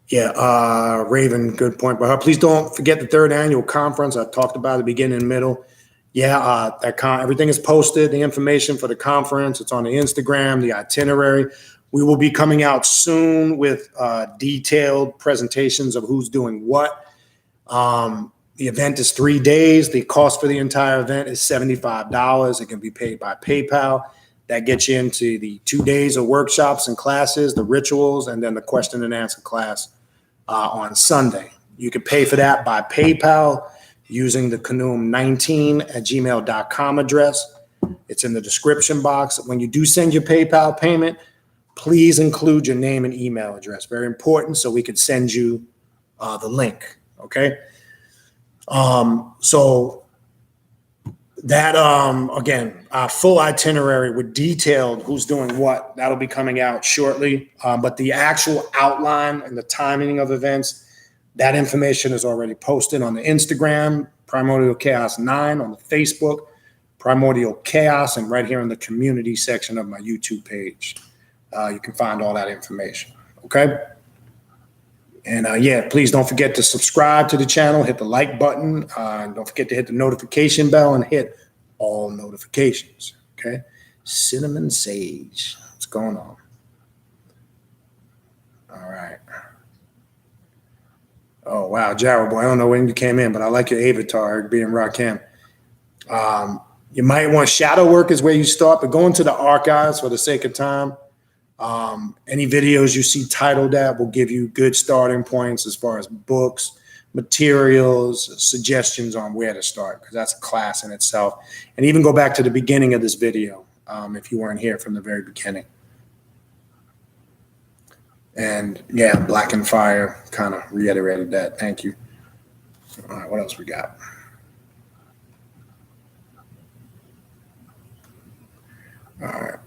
Yeah, Raven, good point. But please don't forget the 3rd annual conference. I talked about the beginning and middle. Yeah, everything is posted, the information for the conference. It's on the Instagram, the itinerary. We will be coming out soon with detailed presentations of who's doing what. The event is 3 days. The cost for the entire event is $75. It can be paid by PayPal. That gets you into the 2 days of workshops and classes, the rituals, and then the question and answer class on Sunday. You can pay for that by PayPal using the canoom19@gmail.com address. It's in the description box. When you do send your PayPal payment, please include your name and email address. Very important, so we can send you the link, okay? So that, again, our full itinerary with detailed who's doing what, that'll be coming out shortly. But the actual outline and the timing of events, that information is already posted on the Instagram, Primordial Chaos 9, on the Facebook, Primordial Chaos, and right here in the community section of my YouTube page. You can find all that information, okay? And yeah, please don't forget to subscribe to the channel, hit the like button, and don't forget to hit the notification bell and hit all notifications, okay? Cinnamon Sage, what's going on? All right. Oh, wow, Jarrah boy, I don't know when you came in, but I like your avatar being Rakim. You might want shadow work is where you start, but go into the archives for the sake of time. Any videos you see titled that will give you good starting points as far as books, materials, suggestions on where to start, because that's a class in itself. And even go back to the beginning of this video if you weren't here from the very beginning. And yeah, Black and Fire kind of reiterated that. Thank you. All right, what else we got? All right.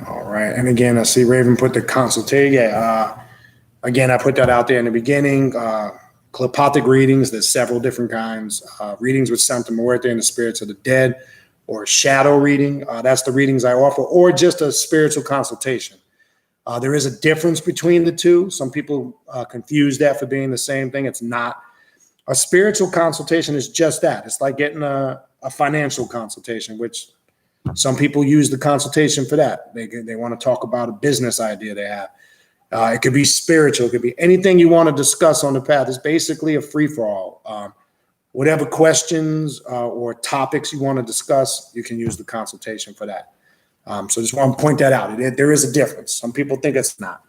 All right. And again, I see Raven put the consultation. Yeah. Again, I put that out there in the beginning. Telepathic readings, there's several different kinds. Readings with Santa Muerte and the spirits of the dead, or shadow reading. That's the readings I offer, or just a spiritual consultation. There is a difference between the two. Some people confuse that for being the same thing. It's not. A spiritual consultation is just that. It's like getting a financial consultation, which some people use the consultation for that. They want to talk about a business idea they have. It could be spiritual. It could be anything you want to discuss on the path. It's basically a free-for-all. Whatever questions or topics you want to discuss, you can use the consultation for that. So just want to point that out. There is a difference. Some people think it's not.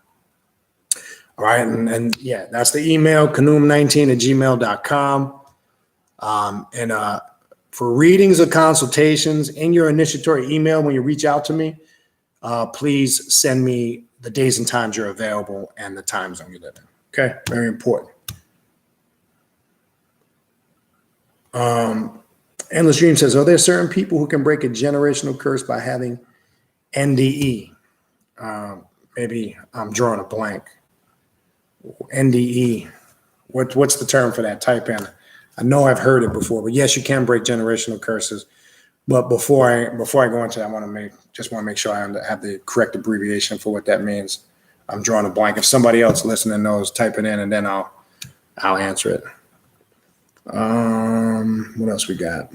All right. And yeah, that's the email, canoom19@gmail.com. And for readings or consultations in your initiatory email, when you reach out to me, please send me the days and times you're available and the time zone you live in. Okay. Very important. Endless Dream says, are there certain people who can break a generational curse by having NDE? Maybe I'm drawing a blank. NDE. What's the term for that? Type in. I know I've heard it before, but yes, you can break generational curses. But before I go into that, I want to make sure I have the correct abbreviation for what that means. I'm drawing a blank. If somebody else listening knows, type it in, and then I'll answer it. What else we got?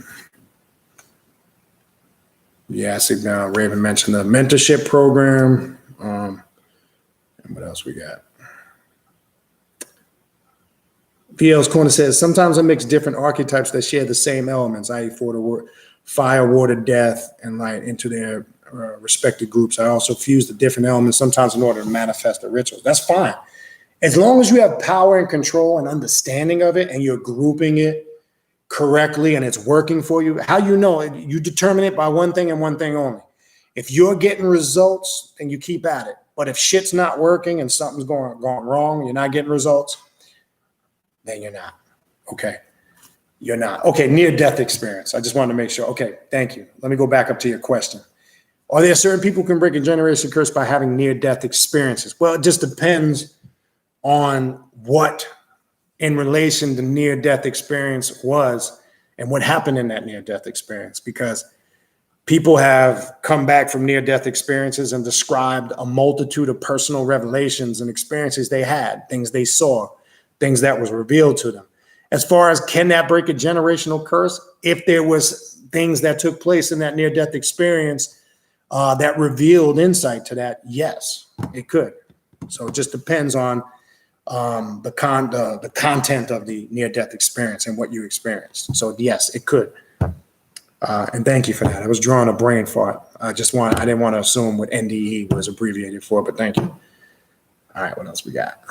Yeah, I see now Raven mentioned the mentorship program. And what else we got? VL's Corner says, sometimes I mix different archetypes that share the same elements, i.e. fire, water, death, and light into their respective groups. I also fuse the different elements sometimes in order to manifest the rituals. That's fine. As long as you have power and control and understanding of it and you're grouping it correctly and it's working for you, how you know it, you determine it by one thing and one thing only. If you're getting results, then you keep at it. But if shit's not working and something's going wrong, you're not getting results, then you're not. Okay. You're not. Okay, near-death experience. I just wanted to make sure. Okay, thank you. Let me go back up to your question. Are there certain people who can break a generation curse by having near-death experiences? Well, it just depends on what in relation to near-death experience was and what happened in that near-death experience, because people have come back from near-death experiences and described a multitude of personal revelations and experiences they had, things they saw, things that was revealed to them. As far as can that break a generational curse? If there was things that took place in that near-death experience that revealed insight to that, yes, it could. So it just depends on the content of the near-death experience and what you experienced. So yes, it could. And thank you for that. I was drawing a brain fart. I didn't want to assume what NDE was abbreviated for, but thank you. All right, what else we got?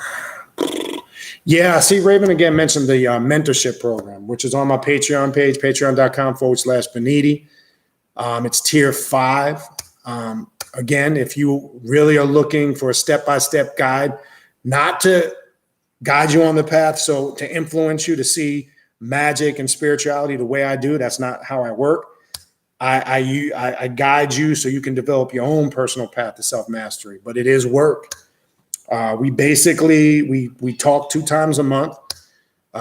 Yeah, see, Raven again mentioned the mentorship program, which is on my Patreon page, patreon.com/Beniti. It's tier 5. Again, if you really are looking for a step-by-step guide, not to guide you on the path, so to influence you to see magic and spirituality the way I do, that's not how I work. I guide you so you can develop your own personal path to self-mastery, but it is work. We talk 2 times a month.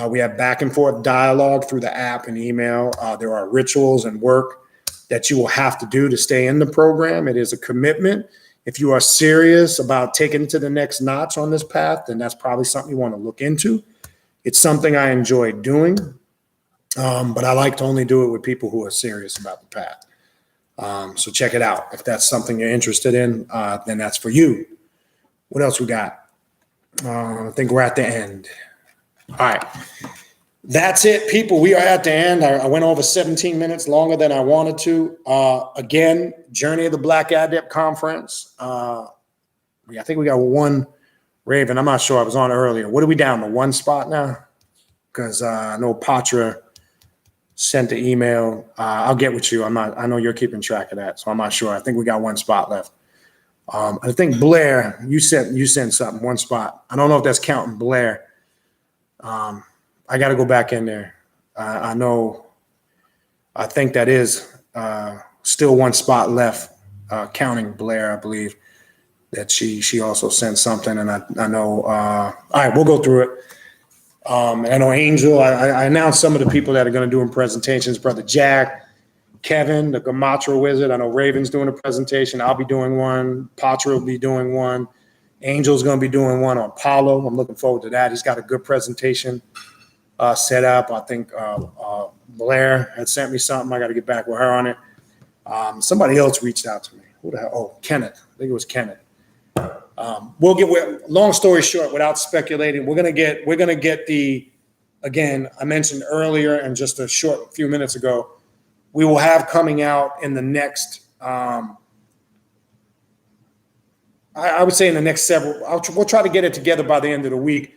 We have back and forth dialogue through the app and email. There are rituals and work that you will have to do to stay in the program. It is a commitment. If you are serious about taking it to the next notch on this path, then that's probably something you want to look into. It's something I enjoy doing, but I like to only do it with people who are serious about the path. So check it out. If that's something you're interested in, then that's for you. What else we got? I think we're at the end. All right. That's it, people. We are at the end. I went over 17 minutes longer than I wanted to. Again, Journey of the Black Adept Conference. I think we got one Raven. I'm not sure. I was on earlier. What are we down to? 1 spot now? Because I know Patra sent the email. I'll get with you. I know you're keeping track of that, so I'm not sure. I think we got 1 spot left. I think Blair, you sent something, 1 spot. I don't know if that's counting Blair. I got to go back in there. I think that is still 1 spot left, counting Blair, I believe, that she also sent something. And I know, all right, we'll go through it. And I know Angel, I announced some of the people that are going to do presentations, Brother Jack, Kevin, the Gamatra Wizard. I know Raven's doing a presentation. I'll be doing one. Patra will be doing one. Angel's going to be doing one on Paulo. I'm looking forward to that. He's got a good presentation set up. I think Blair had sent me something. I got to get back with her on it. Somebody else reached out to me. Who the hell? Oh, Kenneth. I think it was Kenneth. Long story short, without speculating, we're gonna get the, again, I mentioned earlier and just a short few minutes ago, we will have coming out in the next, I would say in the next several, we'll try to get it together by the end of the week,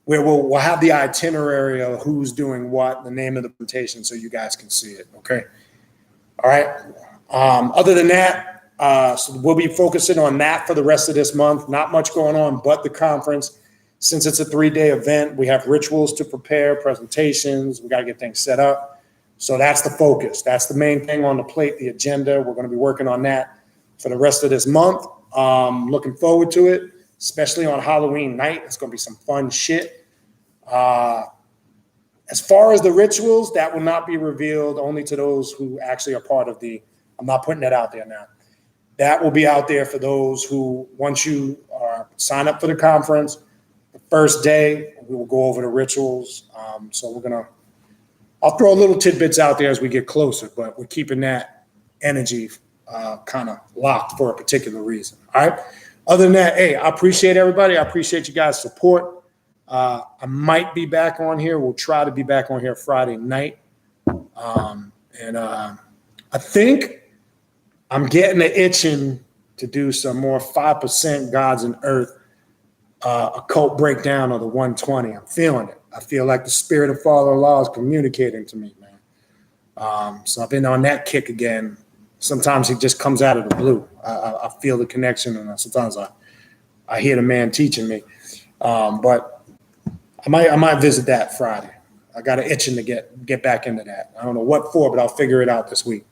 where we'll have the itinerary of who's doing what, the name of the presentation, so you guys can see it. Okay. All right. Other than that, so we'll be focusing on that for the rest of this month. Not much going on but the conference. Since it's a 3-day event, we have rituals to prepare, presentations. We got to get things set up. So that's the focus. That's the main thing on the plate, the agenda. We're going to be working on that for the rest of this month. Looking forward to it, especially on Halloween night. It's going to be some fun shit. As far as the rituals, that will not be revealed, only to those who actually are part of the, I'm not putting that out there now. That will be out there for those who, once you sign up for the conference, the first day, we will go over the rituals. So I'll throw little tidbits out there as we get closer, but we're keeping that energy kind of locked for a particular reason. All right. Other than that, hey, I appreciate everybody. I appreciate you guys' support. I might be back on here. We'll try to be back on here Friday night. I think I'm getting the itching to do some more 5% Gods and Earth occult breakdown of the 120. I'm feeling it. I feel like the spirit of father-in-law is communicating to me, man. So I've been on that kick again. Sometimes he just comes out of the blue. I feel the connection, and sometimes I hear the man teaching me. But I might visit that Friday. I got an itching to get back into that. I don't know what for, but I'll figure it out this week.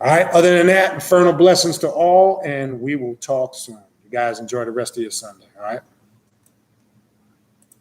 All right. Other than that, infernal blessings to all, and we will talk soon. You guys enjoy the rest of your Sunday. All right.